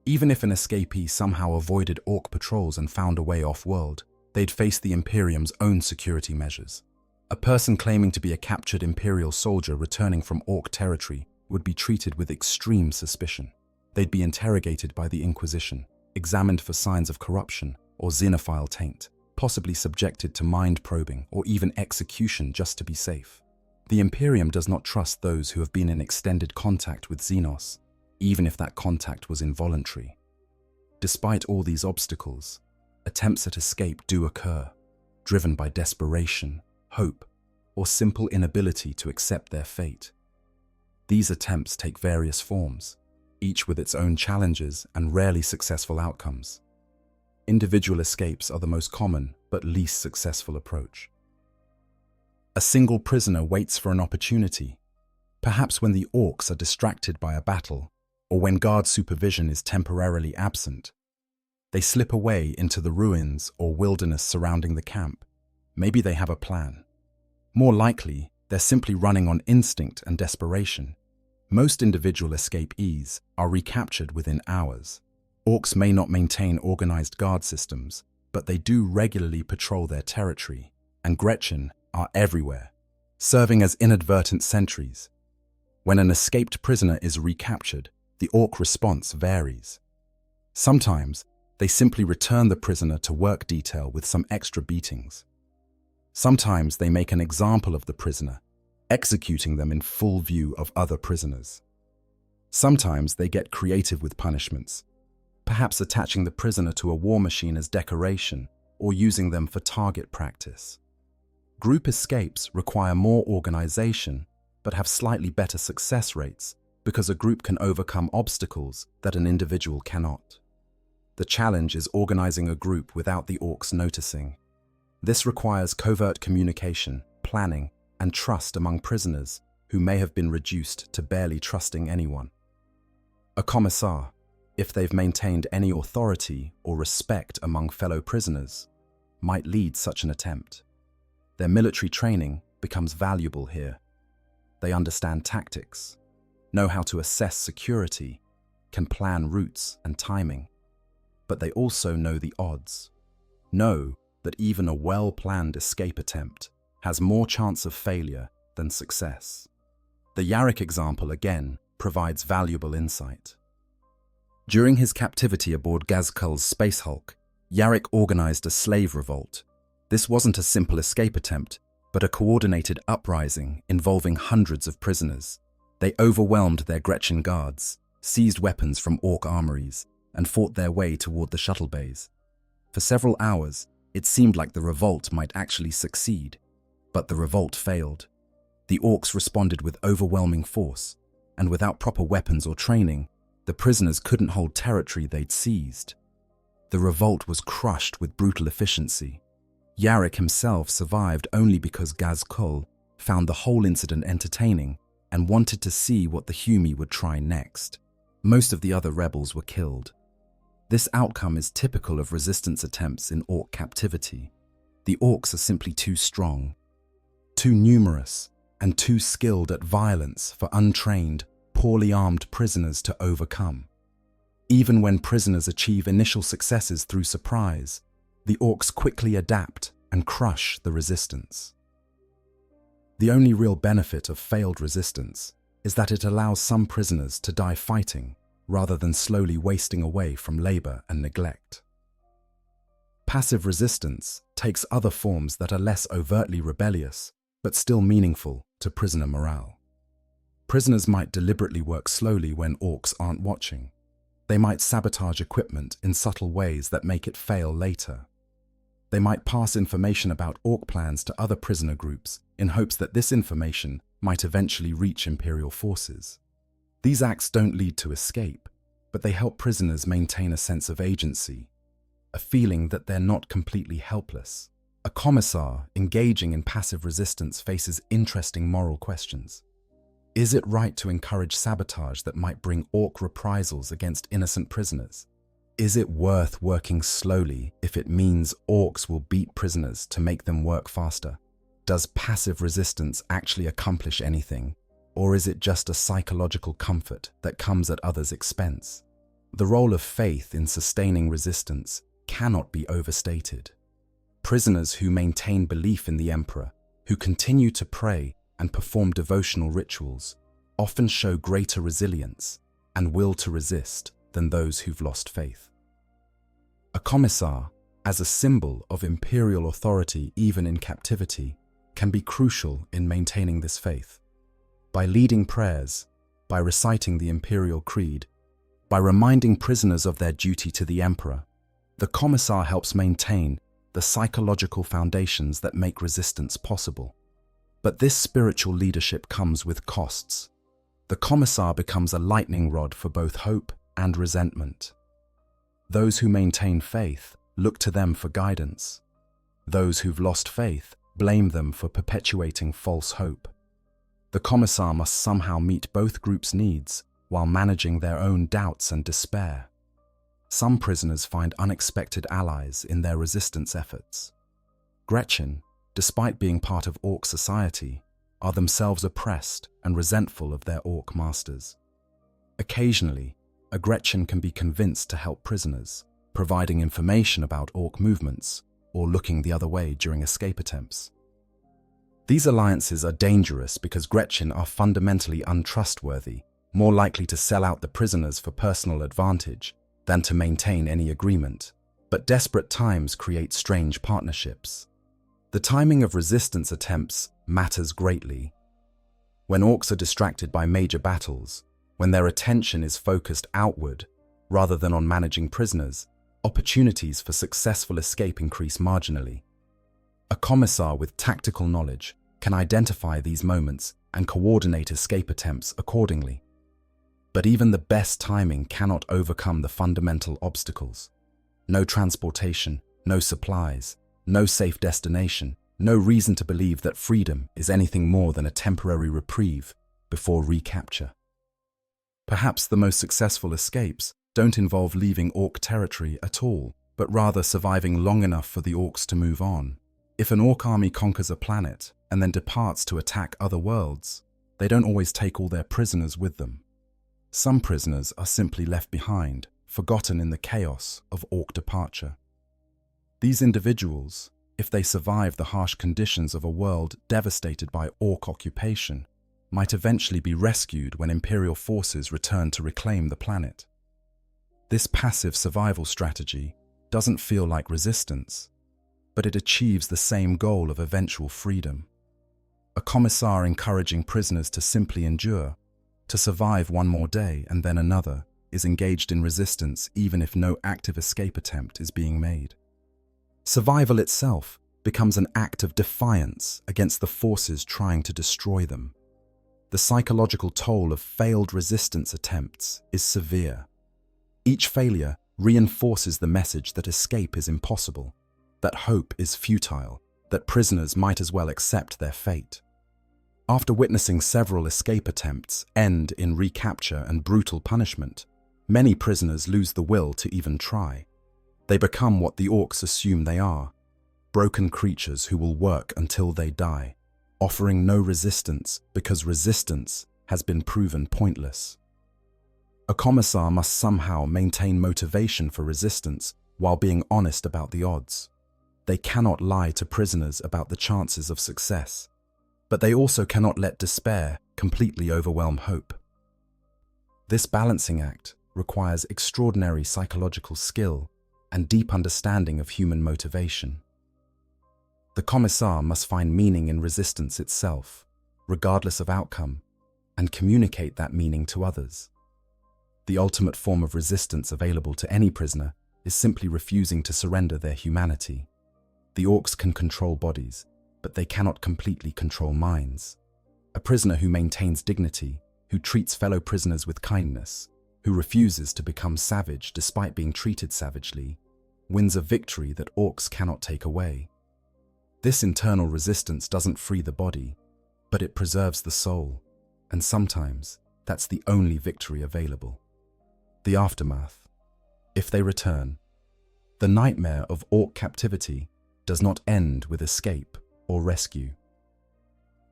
Even if an escapee somehow avoided Ork patrols and found a way off-world, they'd face the Imperium's own security measures. A person claiming to be a captured Imperial soldier returning from Ork territory would be treated with extreme suspicion. They'd be interrogated by the Inquisition, examined for signs of corruption or xenophile taint, possibly subjected to mind probing or even execution just to be safe. The Imperium does not trust those who have been in extended contact with Xenos, even if that contact was involuntary. Despite all these obstacles, attempts at escape do occur, driven by desperation, hope, or simple inability to accept their fate. These attempts take various forms, each with its own challenges and rarely successful outcomes. Individual escapes are the most common but least successful approach. A single prisoner waits for an opportunity, perhaps when the Orks are distracted by a battle or when guard supervision is temporarily absent. They slip away into the ruins or wilderness surrounding the camp. Maybe they have a plan. More likely, they're simply running on instinct and desperation. Most individual escapees are recaptured within hours. Orks may not maintain organized guard systems, but they do regularly patrol their territory, and Gretchen are everywhere, serving as inadvertent sentries. When an escaped prisoner is recaptured, the Ork response varies. Sometimes, they simply return the prisoner to work detail with some extra beatings. Sometimes they make an example of the prisoner, executing them in full view of other prisoners. Sometimes they get creative with punishments, perhaps attaching the prisoner to a war machine as decoration or using them for target practice. Group escapes require more organization but have slightly better success rates because a group can overcome obstacles that an individual cannot. The challenge is organizing a group without the Orks noticing. This requires covert communication, planning, and trust among prisoners who may have been reduced to barely trusting anyone. A Commissar, if they've maintained any authority or respect among fellow prisoners, might lead such an attempt. Their military training becomes valuable here. They understand tactics, know how to assess security, can plan routes and timing. But they also know the odds, know that even a well-planned escape attempt has more chance of failure than success. The Yarrick example again provides valuable insight. During his captivity aboard Gazkul's Space Hulk, Yarrick organized a slave revolt. This wasn't a simple escape attempt, but a coordinated uprising involving hundreds of prisoners. They overwhelmed their Gretchen guards, seized weapons from Ork armories, and fought their way toward the shuttle bays. For several hours, it seemed like the revolt might actually succeed, but the revolt failed. The Orks responded with overwhelming force, and without proper weapons or training, the prisoners couldn't hold territory they'd seized. The revolt was crushed with brutal efficiency. Yarrick himself survived only because Gazkul found the whole incident entertaining and wanted to see what the Humi would try next. Most of the other rebels were killed. This outcome is typical of resistance attempts in Ork captivity. The Orks are simply too strong, too numerous, and too skilled at violence for untrained, poorly armed prisoners to overcome. Even when prisoners achieve initial successes through surprise, the Orks quickly adapt and crush the resistance. The only real benefit of failed resistance is that it allows some prisoners to die fighting rather than slowly wasting away from labor and neglect. Passive resistance takes other forms that are less overtly rebellious, but still meaningful to prisoner morale. Prisoners might deliberately work slowly when Orks aren't watching. They might sabotage equipment in subtle ways that make it fail later. They might pass information about Ork plans to other prisoner groups in hopes that this information might eventually reach Imperial forces. These acts don't lead to escape, but they help prisoners maintain a sense of agency, a feeling that they're not completely helpless. A Commissar engaging in passive resistance faces interesting moral questions. Is it right to encourage sabotage that might bring Ork reprisals against innocent prisoners? Is it worth working slowly if it means Orks will beat prisoners to make them work faster? Does passive resistance actually accomplish anything, or is it just a psychological comfort that comes at others' expense? The role of faith in sustaining resistance cannot be overstated. Prisoners who maintain belief in the Emperor, who continue to pray and perform devotional rituals, often show greater resilience and will to resist than those who've lost faith. A Commissar, as a symbol of imperial authority even in captivity, can be crucial in maintaining this faith. By leading prayers, by reciting the imperial creed, by reminding prisoners of their duty to the Emperor, the Commissar helps maintain the psychological foundations that make resistance possible. But this spiritual leadership comes with costs. The Commissar becomes a lightning rod for both hope and resentment. Those who maintain faith look to them for guidance. Those who've lost faith blame them for perpetuating false hope. The Commissar must somehow meet both groups' needs while managing their own doubts and despair. Some prisoners find unexpected allies in their resistance efforts. Gretchen, despite being part of Ork society, are themselves oppressed and resentful of their Ork masters. Occasionally, a Gretchen can be convinced to help prisoners, providing information about Ork movements or looking the other way during escape attempts. These alliances are dangerous because Gretchen are fundamentally untrustworthy, more likely to sell out the prisoners for personal advantage than to maintain any agreement. But desperate times create strange partnerships. The timing of resistance attempts matters greatly. When Orks are distracted by major battles, when their attention is focused outward rather than on managing prisoners, opportunities for successful escape increase marginally. A Commissar with tactical knowledge can identify these moments and coordinate escape attempts accordingly. But even the best timing cannot overcome the fundamental obstacles. No transportation, no supplies, no safe destination, no reason to believe that freedom is anything more than a temporary reprieve before recapture. Perhaps the most successful escapes don't involve leaving Ork territory at all, but rather surviving long enough for the Orks to move on. If an Ork army conquers a planet and then departs to attack other worlds, they don't always take all their prisoners with them. Some prisoners are simply left behind, forgotten in the chaos of Ork departure. These individuals, if they survive the harsh conditions of a world devastated by Ork occupation, might eventually be rescued when Imperial forces return to reclaim the planet. This passive survival strategy doesn't feel like resistance, but it achieves the same goal of eventual freedom. A Commissar encouraging prisoners to simply endure, to survive one more day and then another, is engaged in resistance even if no active escape attempt is being made. Survival itself becomes an act of defiance against the forces trying to destroy them. The psychological toll of failed resistance attempts is severe. Each failure reinforces the message that escape is impossible, that hope is futile, that prisoners might as well accept their fate. After witnessing several escape attempts end in recapture and brutal punishment, many prisoners lose the will to even try. They become what the Orks assume they are, broken creatures who will work until they die, offering no resistance because resistance has been proven pointless. A Commissar must somehow maintain motivation for resistance while being honest about the odds. They cannot lie to prisoners about the chances of success, but they also cannot let despair completely overwhelm hope. This balancing act requires extraordinary psychological skill and deep understanding of human motivation. The Commissar must find meaning in resistance itself, regardless of outcome, and communicate that meaning to others. The ultimate form of resistance available to any prisoner is simply refusing to surrender their humanity. The Orks can control bodies, but they cannot completely control minds. A prisoner who maintains dignity, who treats fellow prisoners with kindness, who refuses to become savage despite being treated savagely, wins a victory that Orks cannot take away. This internal resistance doesn't free the body, but it preserves the soul, and sometimes that's the only victory available. The aftermath. If they return, the nightmare of Ork captivity does not end with escape or rescue.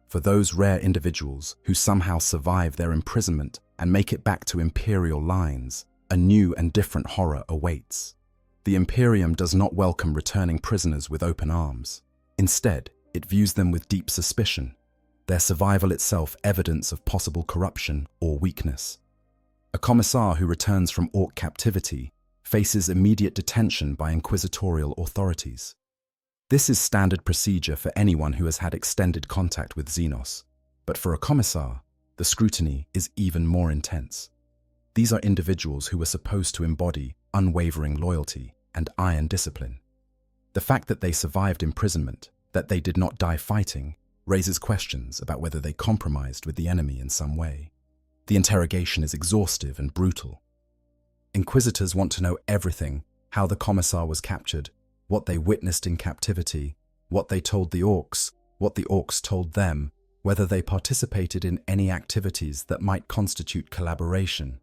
For those rare individuals who somehow survive their imprisonment and make it back to Imperial lines, a new and different horror awaits. The Imperium does not welcome returning prisoners with open arms. Instead, it views them with deep suspicion, their survival itself evidence of possible corruption or weakness. A Commissar who returns from Ork captivity faces immediate detention by inquisitorial authorities. This is standard procedure for anyone who has had extended contact with Xenos, but for a Commissar, the scrutiny is even more intense. These are individuals who are supposed to embody unwavering loyalty and iron discipline. The fact that they survived imprisonment, that they did not die fighting, raises questions about whether they compromised with the enemy in some way. The interrogation is exhaustive and brutal. Inquisitors want to know everything: how the Commissar was captured, what they witnessed in captivity, what they told the Orks, what the Orks told them, whether they participated in any activities that might constitute collaboration.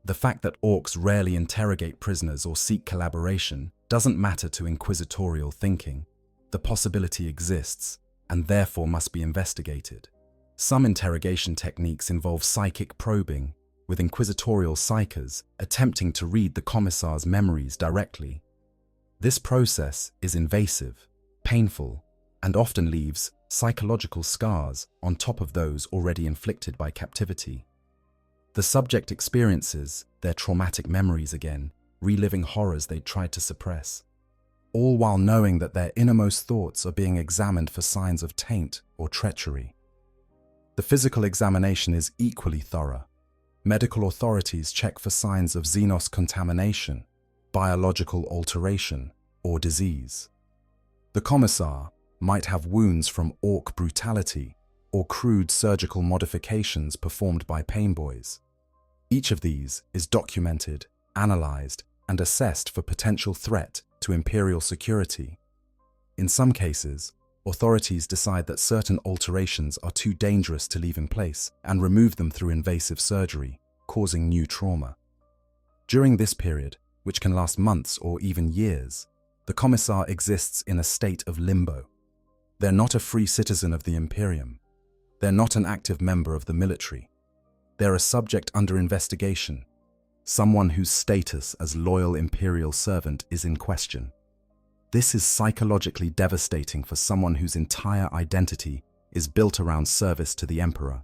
The fact that Orks rarely interrogate prisoners or seek collaboration doesn't matter to inquisitorial thinking. The possibility exists, and therefore must be investigated. Some interrogation techniques involve psychic probing, with inquisitorial psychers attempting to read the Commissar's memories directly. This process is invasive, painful, and often leaves psychological scars on top of those already inflicted by captivity. The subject experiences their traumatic memories again, reliving horrors they tried to suppress, all while knowing that their innermost thoughts are being examined for signs of taint or treachery. The physical examination is equally thorough. Medical authorities check for signs of xenos contamination, biological alteration, or disease. The Commissar might have wounds from Ork brutality or crude surgical modifications performed by painboys. Each of these is documented, analyzed, and assessed for potential threat to Imperial security. In some cases, authorities decide that certain alterations are too dangerous to leave in place and remove them through invasive surgery, causing new trauma. During this period, which can last months or even years, the Commissar exists in a state of limbo. They're not a free citizen of the Imperium. They're not an active member of the military. They're a subject under investigation, someone whose status as loyal Imperial servant is in question. This is psychologically devastating for someone whose entire identity is built around service to the Emperor.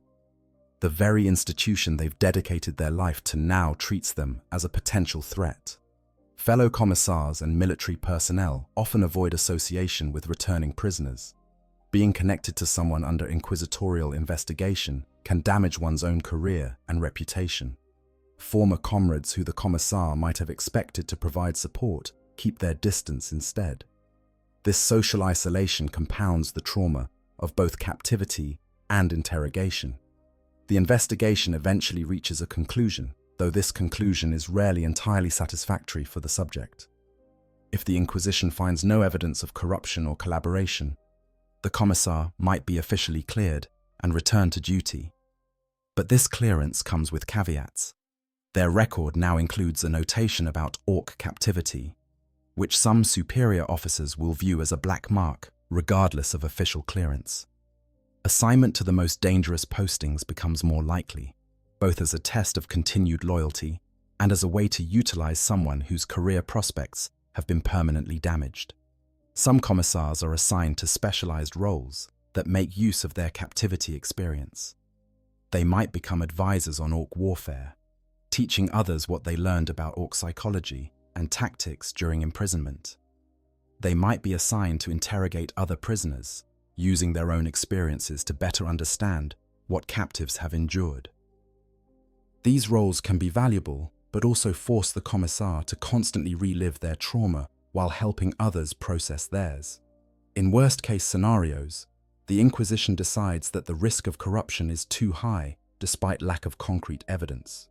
The very institution they've dedicated their life to now treats them as a potential threat. Fellow commissars and military personnel often avoid association with returning prisoners. Being connected to someone under inquisitorial investigation can damage one's own career and reputation. Former comrades who the Commissar might have expected to provide support keep their distance instead. This social isolation compounds the trauma of both captivity and interrogation. The investigation eventually reaches a conclusion, though this conclusion is rarely entirely satisfactory for the subject. If the Inquisition finds no evidence of corruption or collaboration, the Commissar might be officially cleared and return to duty. But this clearance comes with caveats. Their record now includes a notation about Ork captivity, which some superior officers will view as a black mark, regardless of official clearance. Assignment to the most dangerous postings becomes more likely, both as a test of continued loyalty and as a way to utilize someone whose career prospects have been permanently damaged. Some commissars are assigned to specialized roles that make use of their captivity experience. They might become advisors on Ork warfare, teaching others what they learned about Ork psychology and tactics during imprisonment. They might be assigned to interrogate other prisoners, using their own experiences to better understand what captives have endured. These roles can be valuable, but also force the commissar to constantly relive their trauma while helping others process theirs. In worst-case scenarios, the Inquisition decides that the risk of corruption is too high despite lack of concrete evidence.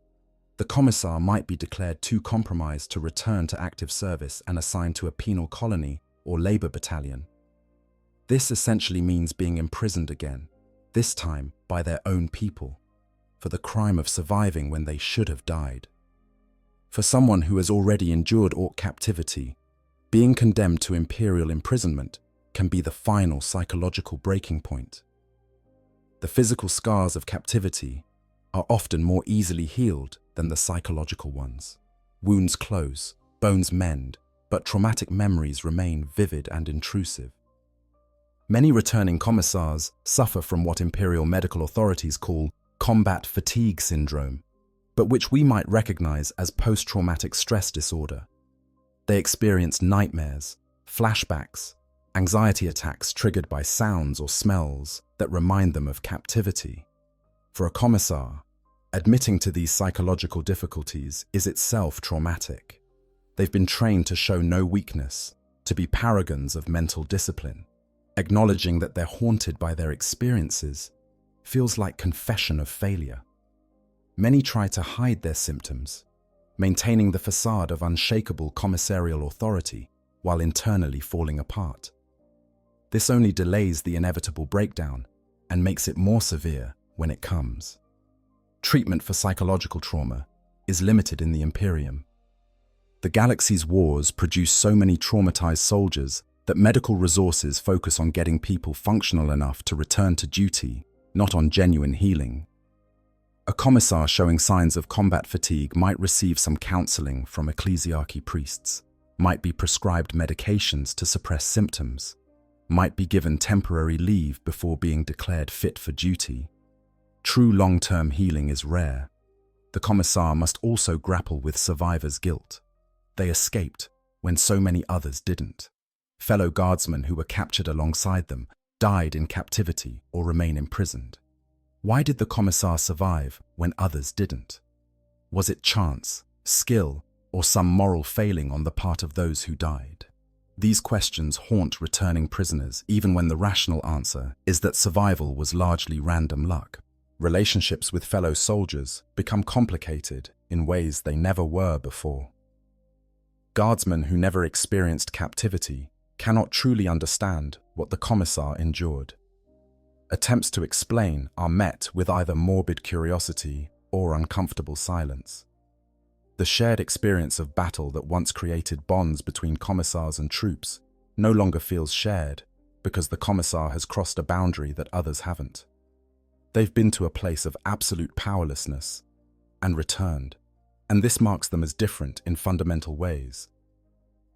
The commissar might be declared too compromised to return to active service and assigned to a penal colony or labor battalion. This essentially means being imprisoned again, this time by their own people, for the crime of surviving when they should have died. For someone who has already endured Ork captivity, being condemned to imperial imprisonment can be the final psychological breaking point. The physical scars of captivity are often more easily healed than the psychological ones. Wounds close, bones mend, but traumatic memories remain vivid and intrusive. Many returning commissars suffer from what imperial medical authorities call combat fatigue syndrome, but which we might recognize as post-traumatic stress disorder. They experience nightmares, flashbacks, anxiety attacks triggered by sounds or smells that remind them of captivity. For a commissar, admitting to these psychological difficulties is itself traumatic. They've been trained to show no weakness, to be paragons of mental discipline. Acknowledging that they're haunted by their experiences feels like confession of failure. Many try to hide their symptoms, maintaining the facade of unshakable commissarial authority while internally falling apart. This only delays the inevitable breakdown and makes it more severe when it comes. Treatment for psychological trauma is limited in the Imperium. The galaxy's wars produce so many traumatized soldiers that medical resources focus on getting people functional enough to return to duty, not on genuine healing. A commissar showing signs of combat fatigue might receive some counseling from ecclesiarchy priests, might be prescribed medications to suppress symptoms, might be given temporary leave before being declared fit for duty. True long-term healing is rare. The commissar must also grapple with survivors' guilt. They escaped when so many others didn't. Fellow guardsmen who were captured alongside them died in captivity or remain imprisoned. Why did the commissar survive when others didn't? Was it chance, skill, or some moral failing on the part of those who died? These questions haunt returning prisoners even when the rational answer is that survival was largely random luck. Relationships with fellow soldiers become complicated in ways they never were before. Guardsmen who never experienced captivity cannot truly understand what the commissar endured. Attempts to explain are met with either morbid curiosity or uncomfortable silence. The shared experience of battle that once created bonds between commissars and troops no longer feels shared because the commissar has crossed a boundary that others haven't. They've been to a place of absolute powerlessness and returned, and this marks them as different in fundamental ways.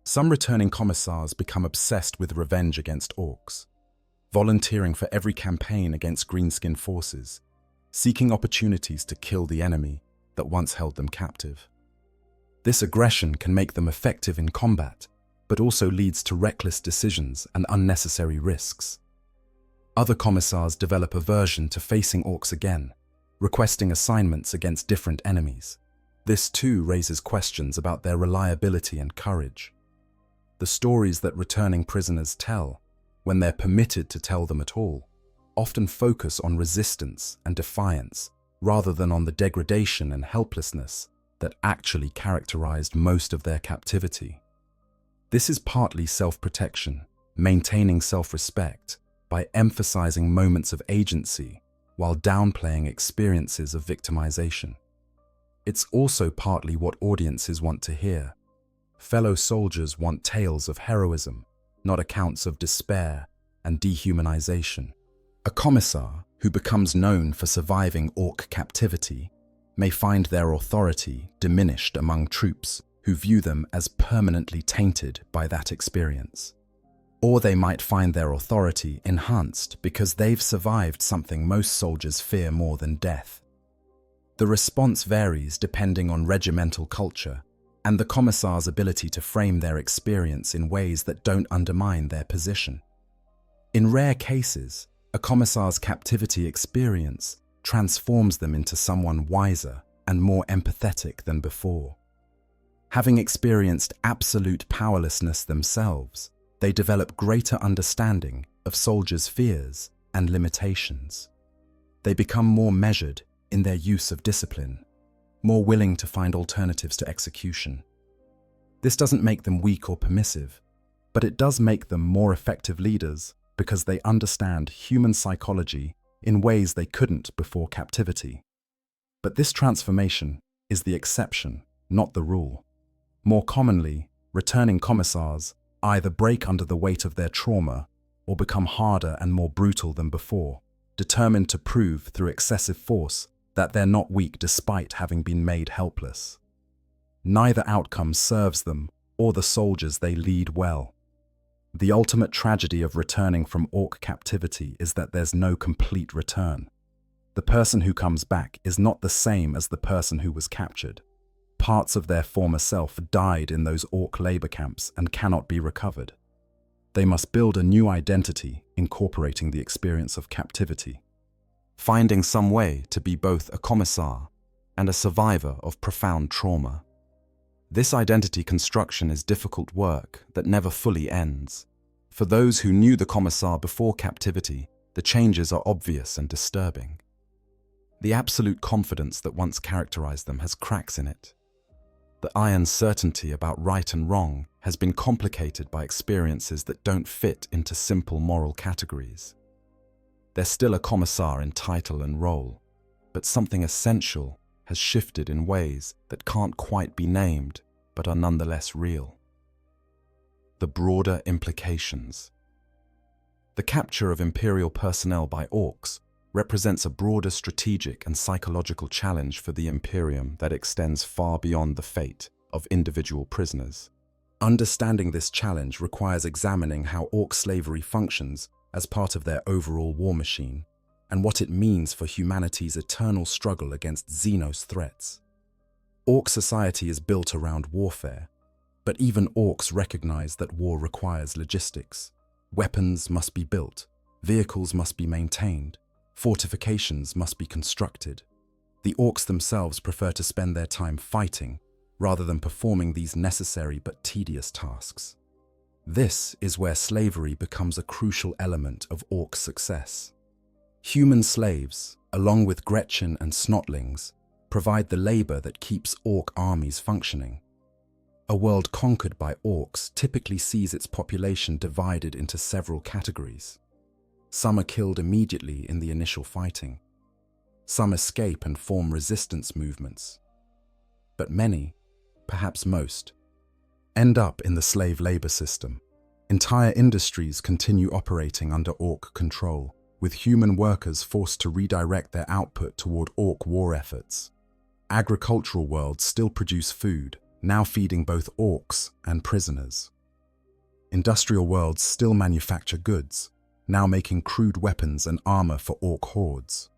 Some returning commissars become obsessed with revenge against Orks, volunteering for every campaign against greenskin forces, seeking opportunities to kill the enemy that once held them captive. This aggression can make them effective in combat, but also leads to reckless decisions and unnecessary risks. Other commissars develop aversion to facing Orks again, requesting assignments against different enemies. This too raises questions about their reliability and courage. The stories that returning prisoners tell, when they're permitted to tell them at all, often focus on resistance and defiance rather than on the degradation and helplessness that actually characterized most of their captivity. This is partly self-protection, maintaining self-respect by emphasizing moments of agency while downplaying experiences of victimization. It's also partly what audiences want to hear. Fellow soldiers want tales of heroism, not accounts of despair and dehumanization. A commissar who becomes known for surviving Ork captivity may find their authority diminished among troops who view them as permanently tainted by that experience. Or they might find their authority enhanced because they've survived something most soldiers fear more than death. The response varies depending on regimental culture and the commissar's ability to frame their experience in ways that don't undermine their position. In rare cases, a commissar's captivity experience transforms them into someone wiser and more empathetic than before. Having experienced absolute powerlessness themselves, they develop greater understanding of soldiers' fears and limitations. They become more measured in their use of discipline, more willing to find alternatives to execution. This doesn't make them weak or permissive, but it does make them more effective leaders because they understand human psychology in ways they couldn't before captivity. But this transformation is the exception, not the rule. More commonly, returning commissars either break under the weight of their trauma or become harder and more brutal than before, determined to prove through excessive force that they're not weak despite having been made helpless. Neither outcome serves them or the soldiers they lead well. The ultimate tragedy of returning from Ork captivity is that there's no complete return. The person who comes back is not the same as the person who was captured. Parts of their former self died in those Ork labor camps and cannot be recovered. They must build a new identity incorporating the experience of captivity, finding some way to be both a commissar and a survivor of profound trauma. This identity construction is difficult work that never fully ends. For those who knew the commissar before captivity, the changes are obvious and disturbing. The absolute confidence that once characterized them has cracks in it. The iron certainty about right and wrong has been complicated by experiences that don't fit into simple moral categories. They're still a Commissar in title and role, but something essential has shifted in ways that can't quite be named, but are nonetheless real. The broader implications. The capture of Imperial personnel by Orks represents a broader strategic and psychological challenge for the Imperium that extends far beyond the fate of individual prisoners. Understanding this challenge requires examining how Ork slavery functions as part of their overall war machine, and what it means for humanity's eternal struggle against Xenos threats. Ork society is built around warfare, but even Orks recognize that war requires logistics. Weapons must be built, vehicles must be maintained, fortifications must be constructed. The Orks themselves prefer to spend their time fighting, rather than performing these necessary but tedious tasks. This is where slavery becomes a crucial element of Ork success. Human slaves, along with Gretchen and Snotlings, provide the labor that keeps Ork armies functioning. A world conquered by Orks typically sees its population divided into several categories. Some are killed immediately in the initial fighting. Some escape and form resistance movements. But many, perhaps most, end up in the slave labor system. Entire industries continue operating under Ork control, with human workers forced to redirect their output toward Ork war efforts. Agricultural worlds still produce food, now feeding both Orks and prisoners. Industrial worlds still manufacture goods, now making crude weapons and armor for Ork hordes.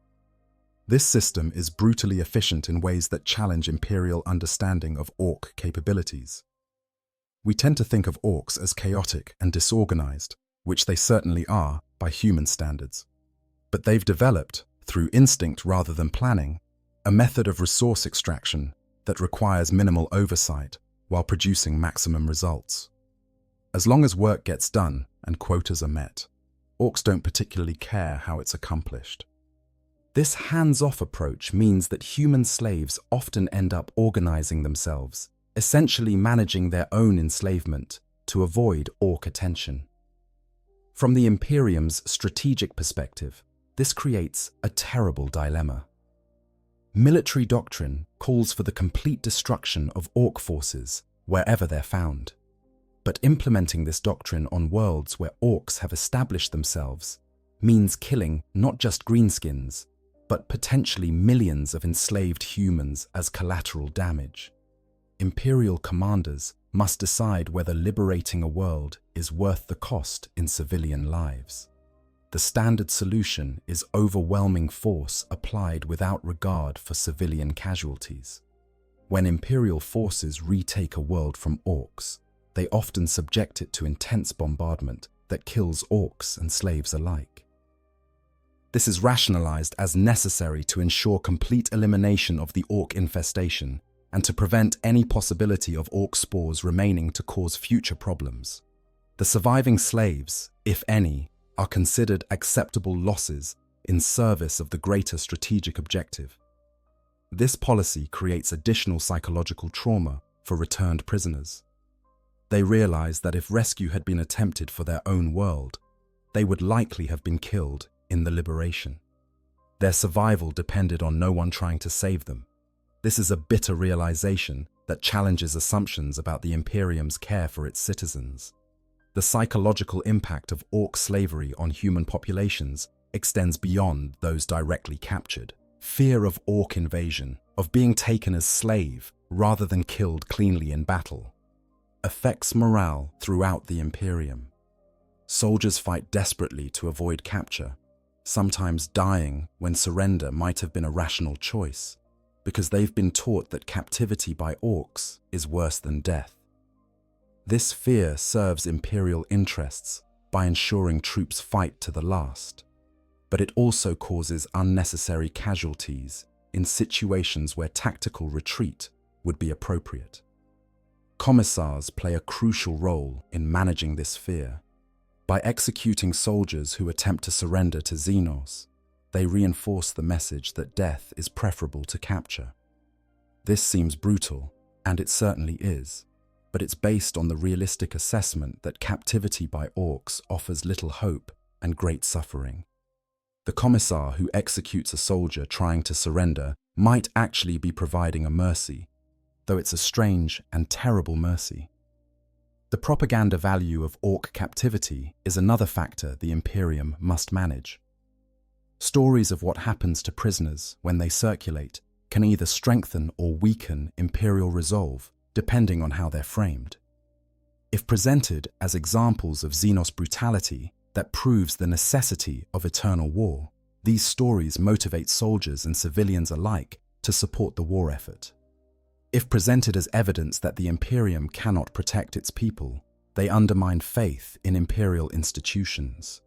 This system is brutally efficient in ways that challenge Imperial understanding of Ork capabilities. We tend to think of Orks as chaotic and disorganized, which they certainly are by human standards. But they've developed, through instinct rather than planning, a method of resource extraction that requires minimal oversight while producing maximum results. As long as work gets done and quotas are met, Orks don't particularly care how it's accomplished. This hands-off approach means that human slaves often end up organizing themselves, essentially managing their own enslavement to avoid Ork attention. From the Imperium's strategic perspective, this creates a terrible dilemma. Military doctrine calls for the complete destruction of Ork forces wherever they're found. But implementing this doctrine on worlds where Orks have established themselves means killing not just greenskins, but potentially millions of enslaved humans as collateral damage. Imperial commanders must decide whether liberating a world is worth the cost in civilian lives. The standard solution is overwhelming force applied without regard for civilian casualties. When Imperial forces retake a world from Orks, they often subject it to intense bombardment that kills Orks and slaves alike. This is rationalized as necessary to ensure complete elimination of the Ork infestation and to prevent any possibility of Ork spores remaining to cause future problems. The surviving slaves, if any, are considered acceptable losses in service of the greater strategic objective. This policy creates additional psychological trauma for returned prisoners. They realize that if rescue had been attempted for their own world, they would likely have been killed in the liberation. Their survival depended on no one trying to save them. This is a bitter realization that challenges assumptions about the Imperium's care for its citizens. The psychological impact of Ork slavery on human populations extends beyond those directly captured. Fear of Ork invasion, of being taken as slave rather than killed cleanly in battle, affects morale throughout the Imperium. Soldiers fight desperately to avoid capture, sometimes dying when surrender might have been a rational choice, because they've been taught that captivity by Orks is worse than death. This fear serves Imperial interests by ensuring troops fight to the last, but it also causes unnecessary casualties in situations where tactical retreat would be appropriate. Commissars play a crucial role in managing this fear. By executing soldiers who attempt to surrender to Xenos, they reinforce the message that death is preferable to capture. This seems brutal, and it certainly is, but it's based on the realistic assessment that captivity by Orks offers little hope and great suffering. The Commissar who executes a soldier trying to surrender might actually be providing a mercy, though it's a strange and terrible mercy. The propaganda value of Ork captivity is another factor the Imperium must manage. Stories of what happens to prisoners when they circulate can either strengthen or weaken Imperial resolve, depending on how they're framed. If presented as examples of Xenos brutality that proves the necessity of eternal war, these stories motivate soldiers and civilians alike to support the war effort. If presented as evidence that the Imperium cannot protect its people, they undermine faith in Imperial institutions.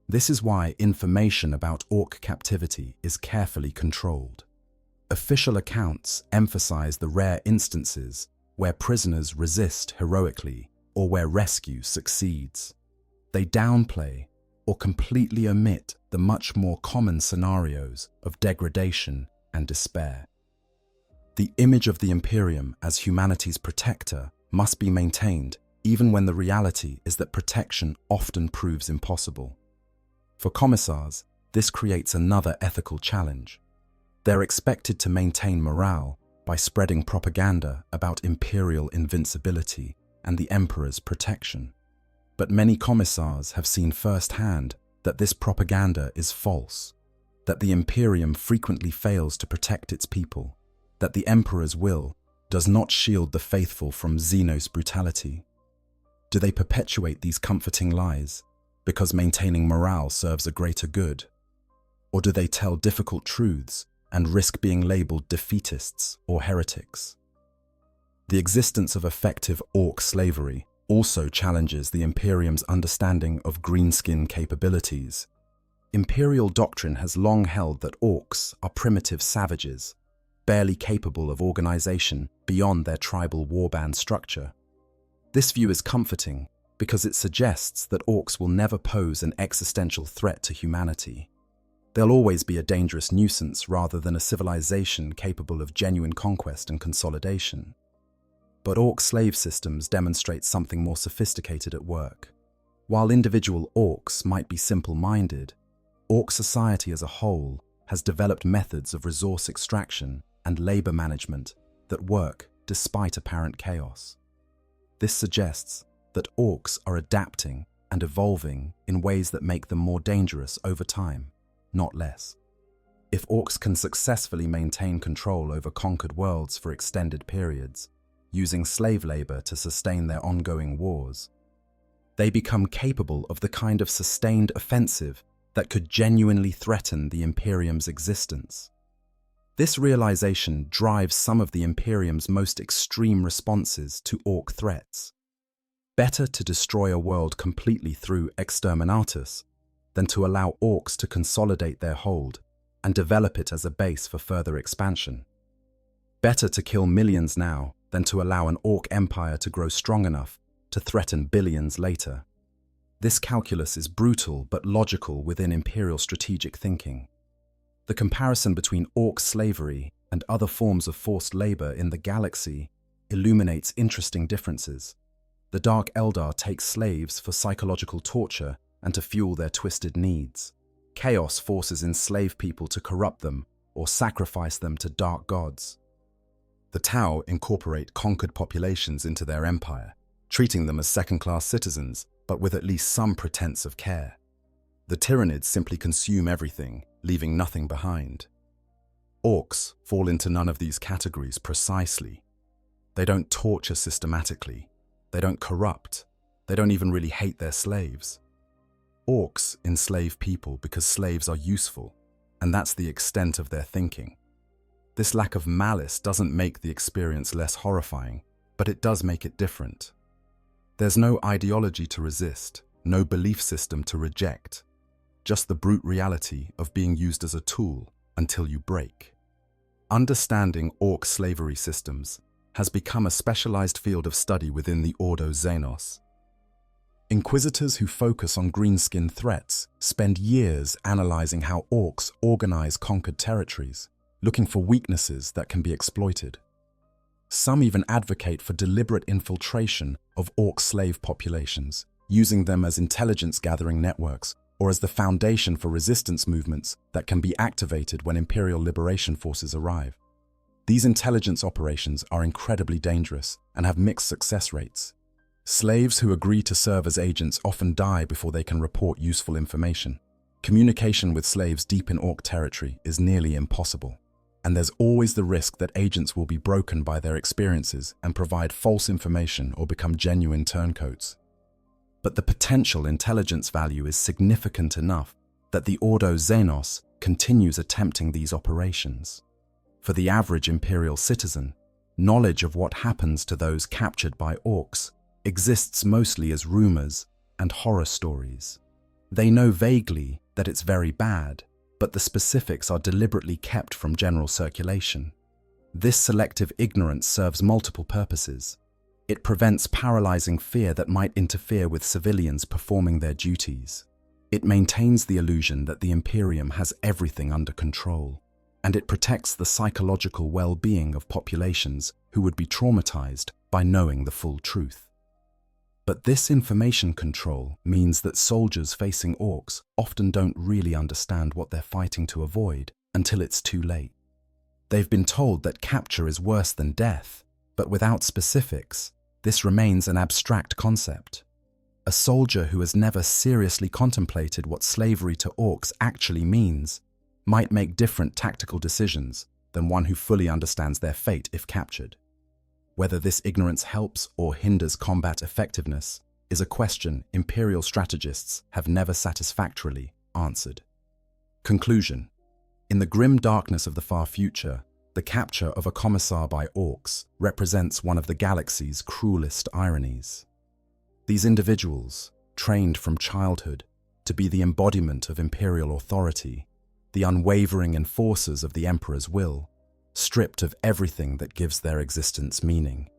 This is why information about Ork captivity is carefully controlled. Official accounts emphasize the rare instances where prisoners resist heroically or where rescue succeeds. They downplay or completely omit the much more common scenarios of degradation and despair. The image of the Imperium as humanity's protector must be maintained even when the reality is that protection often proves impossible. For commissars, this creates another ethical challenge. They're expected to maintain morale by spreading propaganda about Imperial invincibility and the Emperor's protection. But many commissars have seen firsthand that this propaganda is false, that the Imperium frequently fails to protect its people, that the Emperor's will does not shield the faithful from Xenos brutality. Do they perpetuate these comforting lies because maintaining morale serves a greater good? Or do they tell difficult truths and risk being labeled defeatists or heretics? The existence of effective Ork slavery also challenges the Imperium's understanding of greenskin capabilities. Imperial doctrine has long held that Orks are primitive savages, barely capable of organization beyond their tribal warband structure. This view is comforting because it suggests that Orks will never pose an existential threat to humanity. They'll always be a dangerous nuisance rather than a civilization capable of genuine conquest and consolidation. But Ork slave systems demonstrate something more sophisticated at work. While individual Orks might be simple-minded, Ork society as a whole has developed methods of resource extraction and labor management that work despite apparent chaos. This suggests that Orks are adapting and evolving in ways that make them more dangerous over time, not less. If Orks can successfully maintain control over conquered worlds for extended periods, using slave labor to sustain their ongoing wars, they become capable of the kind of sustained offensive that could genuinely threaten the Imperium's existence. This realization drives some of the Imperium's most extreme responses to Ork threats. Better to destroy a world completely through exterminatus than to allow Orks to consolidate their hold and develop it as a base for further expansion. Better to kill millions now than to allow an Ork empire to grow strong enough to threaten billions later. This calculus is brutal but logical within Imperial strategic thinking. The comparison between Ork slavery and other forms of forced labor in the galaxy illuminates interesting differences. The Dark Eldar take slaves for psychological torture and to fuel their twisted needs. Chaos forces enslaved people to corrupt them or sacrifice them to dark gods. The Tau incorporate conquered populations into their empire, treating them as second-class citizens, but with at least some pretense of care. The Tyranids simply consume everything, leaving nothing behind. Orks fall into none of these categories precisely. They don't torture systematically. They don't corrupt. They don't even really hate their slaves. Orks enslave people because slaves are useful, and that's the extent of their thinking. This lack of malice doesn't make the experience less horrifying, but it does make it different. There's no ideology to resist, no belief system to reject, just the brute reality of being used as a tool until you break. Understanding Ork slavery systems has become a specialized field of study within the Ordo Xenos. Inquisitors who focus on greenskin threats spend years analyzing how Orks organize conquered territories, looking for weaknesses that can be exploited. Some even advocate for deliberate infiltration of Ork slave populations, using them as intelligence-gathering networks or as the foundation for resistance movements that can be activated when Imperial liberation forces arrive. These intelligence operations are incredibly dangerous and have mixed success rates. Slaves who agree to serve as agents often die before they can report useful information. Communication with slaves deep in Ork territory is nearly impossible, and there's always the risk that agents will be broken by their experiences and provide false information or become genuine turncoats. But the potential intelligence value is significant enough that the Ordo Xenos continues attempting these operations. For the average Imperial citizen, knowledge of what happens to those captured by Orks exists mostly as rumors and horror stories. They know vaguely that it's very bad, but the specifics are deliberately kept from general circulation. This selective ignorance serves multiple purposes. It prevents paralyzing fear that might interfere with civilians performing their duties. It maintains the illusion that the Imperium has everything under control, and it protects the psychological well-being of populations who would be traumatized by knowing the full truth. But this information control means that soldiers facing Orks often don't really understand what they're fighting to avoid until it's too late. They've been told that capture is worse than death, but without specifics, this remains an abstract concept. A soldier who has never seriously contemplated what slavery to Orks actually means might make different tactical decisions than one who fully understands their fate if captured. Whether this ignorance helps or hinders combat effectiveness is a question Imperial strategists have never satisfactorily answered. Conclusion: in the grim darkness of the far future, the capture of a Commissar by Orks represents one of the galaxy's cruelest ironies. These individuals, trained from childhood to be the embodiment of Imperial authority, the unwavering enforcers of the Emperor's will, stripped of everything that gives their existence meaning.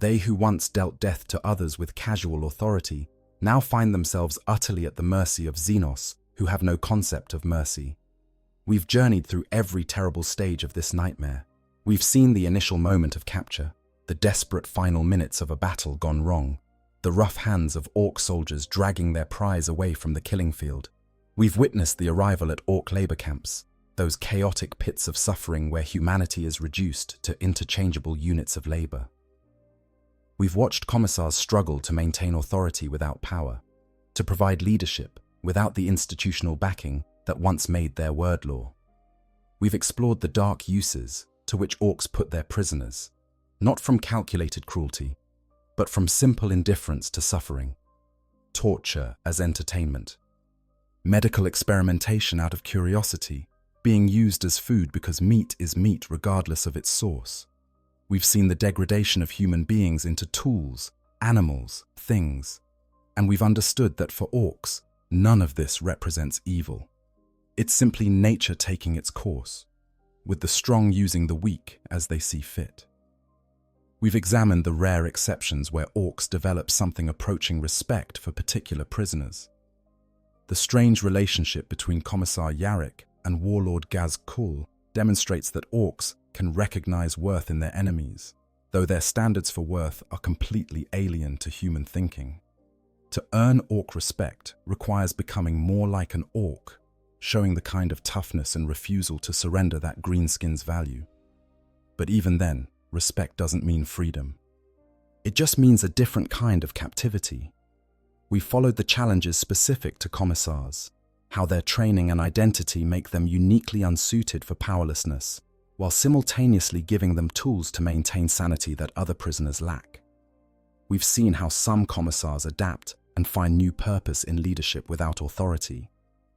They who once dealt death to others with casual authority now find themselves utterly at the mercy of Xenos, who have no concept of mercy. We've journeyed through every terrible stage of this nightmare. We've seen the initial moment of capture, the desperate final minutes of a battle gone wrong, the rough hands of Ork soldiers dragging their prize away from the killing field. We've witnessed the arrival at Ork labor camps, those chaotic pits of suffering where humanity is reduced to interchangeable units of labor. We've watched Commissars struggle to maintain authority without power, to provide leadership without the institutional backing that once made their word law. We've explored the dark uses to which Orks put their prisoners, not from calculated cruelty, but from simple indifference to suffering, torture as entertainment, medical experimentation out of curiosity, being used as food because meat is meat regardless of its source. We've seen the degradation of human beings into tools, animals, things, and we've understood that for Orks, none of this represents evil. It's simply nature taking its course, with the strong using the weak as they see fit. We've examined the rare exceptions where Orks develop something approaching respect for particular prisoners. The strange relationship between Commissar Yarrick and Warlord Gaz-Kul demonstrates that Orks can recognize worth in their enemies, though their standards for worth are completely alien to human thinking. To earn Ork respect requires becoming more like an Ork, showing the kind of toughness and refusal to surrender that greenskin's value. But even then, respect doesn't mean freedom. It just means a different kind of captivity. We followed the challenges specific to Commissars, how their training and identity make them uniquely unsuited for powerlessness, while simultaneously giving them tools to maintain sanity that other prisoners lack. We've seen how some Commissars adapt and find new purpose in leadership without authority,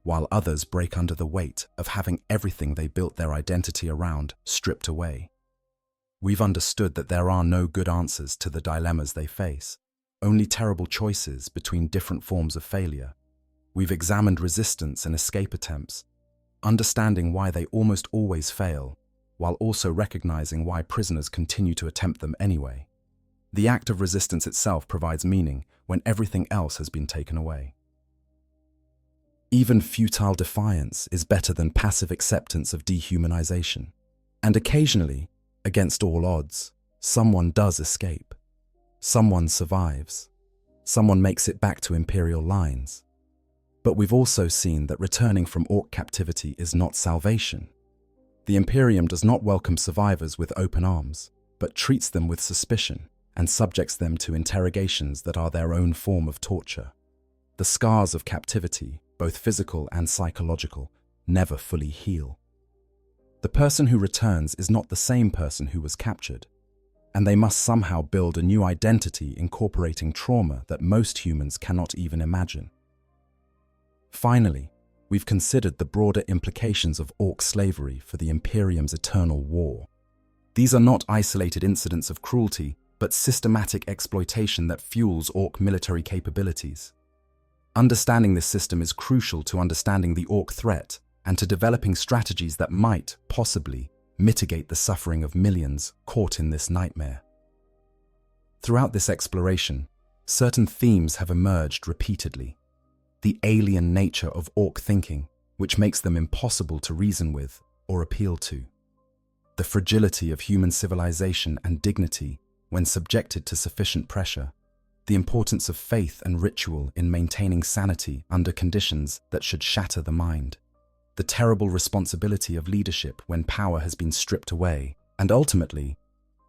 while others break under the weight of having everything they built their identity around stripped away. We've understood that there are no good answers to the dilemmas they face, only terrible choices between different forms of failure. We've examined resistance and escape attempts, understanding why they almost always fail, while also recognizing why prisoners continue to attempt them anyway. The act of resistance itself provides meaning when everything else has been taken away. Even futile defiance is better than passive acceptance of dehumanization. And occasionally, against all odds, someone does escape. Someone survives. Someone makes it back to Imperial lines. But we've also seen that returning from Ork captivity is not salvation. The Imperium does not welcome survivors with open arms, but treats them with suspicion and subjects them to interrogations that are their own form of torture. The scars of captivity, both physical and psychological, never fully heal. The person who returns is not the same person who was captured, and they must somehow build a new identity incorporating trauma that most humans cannot even imagine. Finally, we've considered the broader implications of Ork slavery for the Imperium's eternal war. These are not isolated incidents of cruelty, but systematic exploitation that fuels Ork military capabilities. Understanding this system is crucial to understanding the Ork threat and to developing strategies that might, possibly, mitigate the suffering of millions caught in this nightmare. Throughout this exploration, certain themes have emerged repeatedly. The alien nature of Ork thinking, which makes them impossible to reason with or appeal to. The fragility of human civilization and dignity when subjected to sufficient pressure. The importance of faith and ritual in maintaining sanity under conditions that should shatter the mind. The terrible responsibility of leadership when power has been stripped away. And ultimately,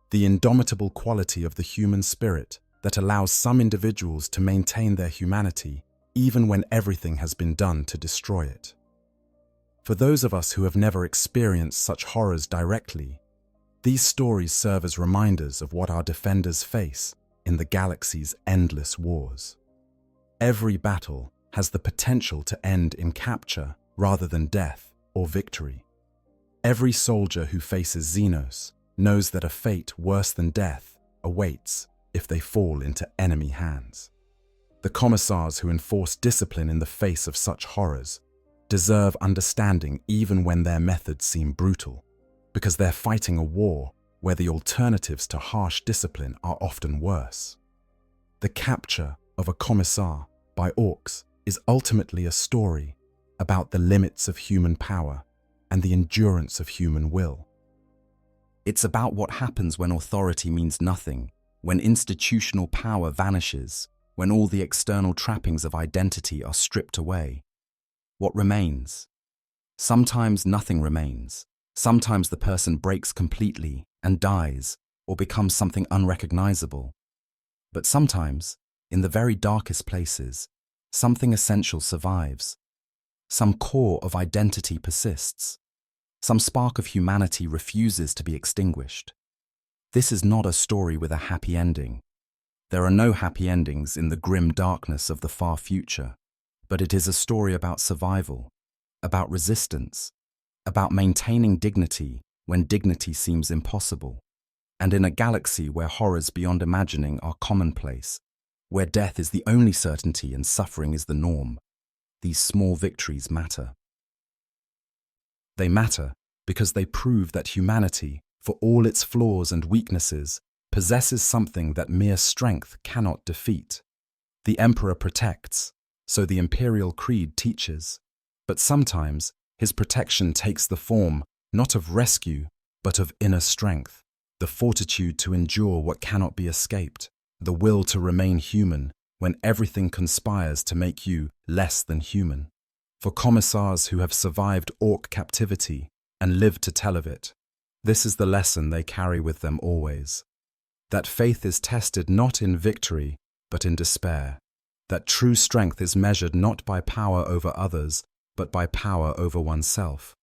the indomitable quality of the human spirit that allows some individuals to maintain their humanity even when everything has been done to destroy it. For those of us who have never experienced such horrors directly, these stories serve as reminders of what our defenders face in the galaxy's endless wars. Every battle has the potential to end in capture rather than death or victory. Every soldier who faces Xenos knows that a fate worse than death awaits if they fall into enemy hands. The Commissars who enforce discipline in the face of such horrors deserve understanding even when their methods seem brutal, because they're fighting a war where the alternatives to harsh discipline are often worse. The capture of a Commissar by Orks is ultimately a story about the limits of human power and the endurance of human will. It's about what happens when authority means nothing, when institutional power vanishes, when all the external trappings of identity are stripped away. What remains? Sometimes nothing remains. Sometimes the person breaks completely and dies or becomes something unrecognizable. But sometimes, in the very darkest places, something essential survives. Some core of identity persists. Some spark of humanity refuses to be extinguished. This is not a story with a happy ending. There are no happy endings in the grim darkness of the far future, but it is a story about survival, about resistance, about maintaining dignity when dignity seems impossible, and in a galaxy where horrors beyond imagining are commonplace, where death is the only certainty and suffering is the norm, these small victories matter. They matter because they prove that humanity, for all its flaws and weaknesses, possesses something that mere strength cannot defeat. The Emperor protects, so the Imperial Creed teaches, but sometimes his protection takes the form not of rescue, but of inner strength, the fortitude to endure what cannot be escaped, the will to remain human when everything conspires to make you less than human. For Commissars who have survived Ork captivity and lived to tell of it, this is the lesson they carry with them always. That faith is tested not in victory, but in despair. That true strength is measured not by power over others, but by power over oneself.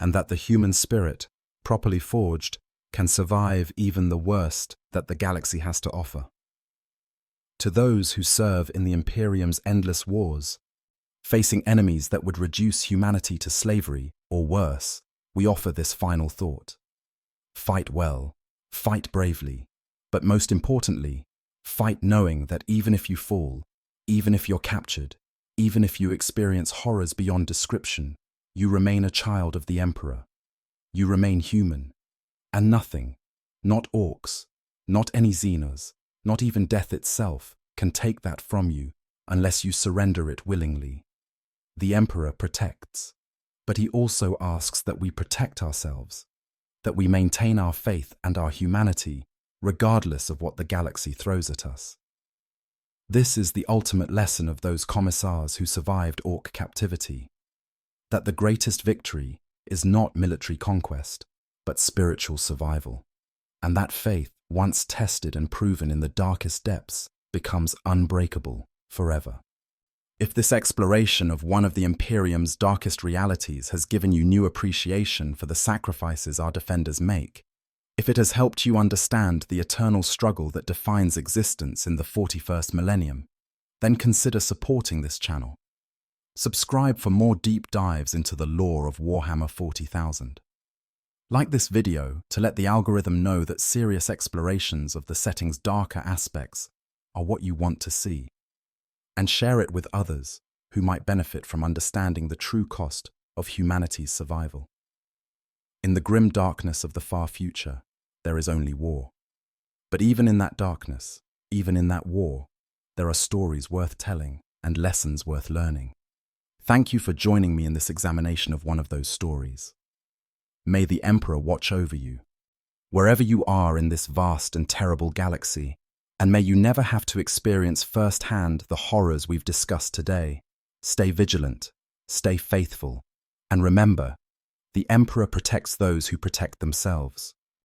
And that the human spirit, properly forged, can survive even the worst that the galaxy has to offer. To those who serve in the Imperium's endless wars, facing enemies that would reduce humanity to slavery, or worse, we offer this final thought. Fight well, fight bravely, but most importantly, fight knowing that even if you fall, even if you're captured, even if you experience horrors beyond description, you remain a child of the Emperor. You remain human, and nothing, not Orks, not any Xenos, not even death itself, can take that from you unless you surrender it willingly. The Emperor protects, but he also asks that we protect ourselves, that we maintain our faith and our humanity, regardless of what the galaxy throws at us. This is the ultimate lesson of those commissars who survived Ork captivity, that the greatest victory is not military conquest, but spiritual survival, and that faith, once tested and proven in the darkest depths, becomes unbreakable forever. If this exploration of one of the Imperium's darkest realities has given you new appreciation for the sacrifices our defenders make, if it has helped you understand the eternal struggle that defines existence in the 41st millennium, then consider supporting this channel. Subscribe for more deep dives into the lore of Warhammer 40,000. Like this video to let the algorithm know that serious explorations of the setting's darker aspects are what you want to see. And share it with others who might benefit from understanding the true cost of humanity's survival. In the grim darkness of the far future, there is only war. But even in that darkness, even in that war, there are stories worth telling and lessons worth learning. Thank you for joining me in this examination of one of those stories. May the Emperor watch over you, wherever you are in this vast and terrible galaxy, and may you never have to experience firsthand the horrors we've discussed today. Stay vigilant, stay faithful, and remember, the Emperor protects those who protect themselves.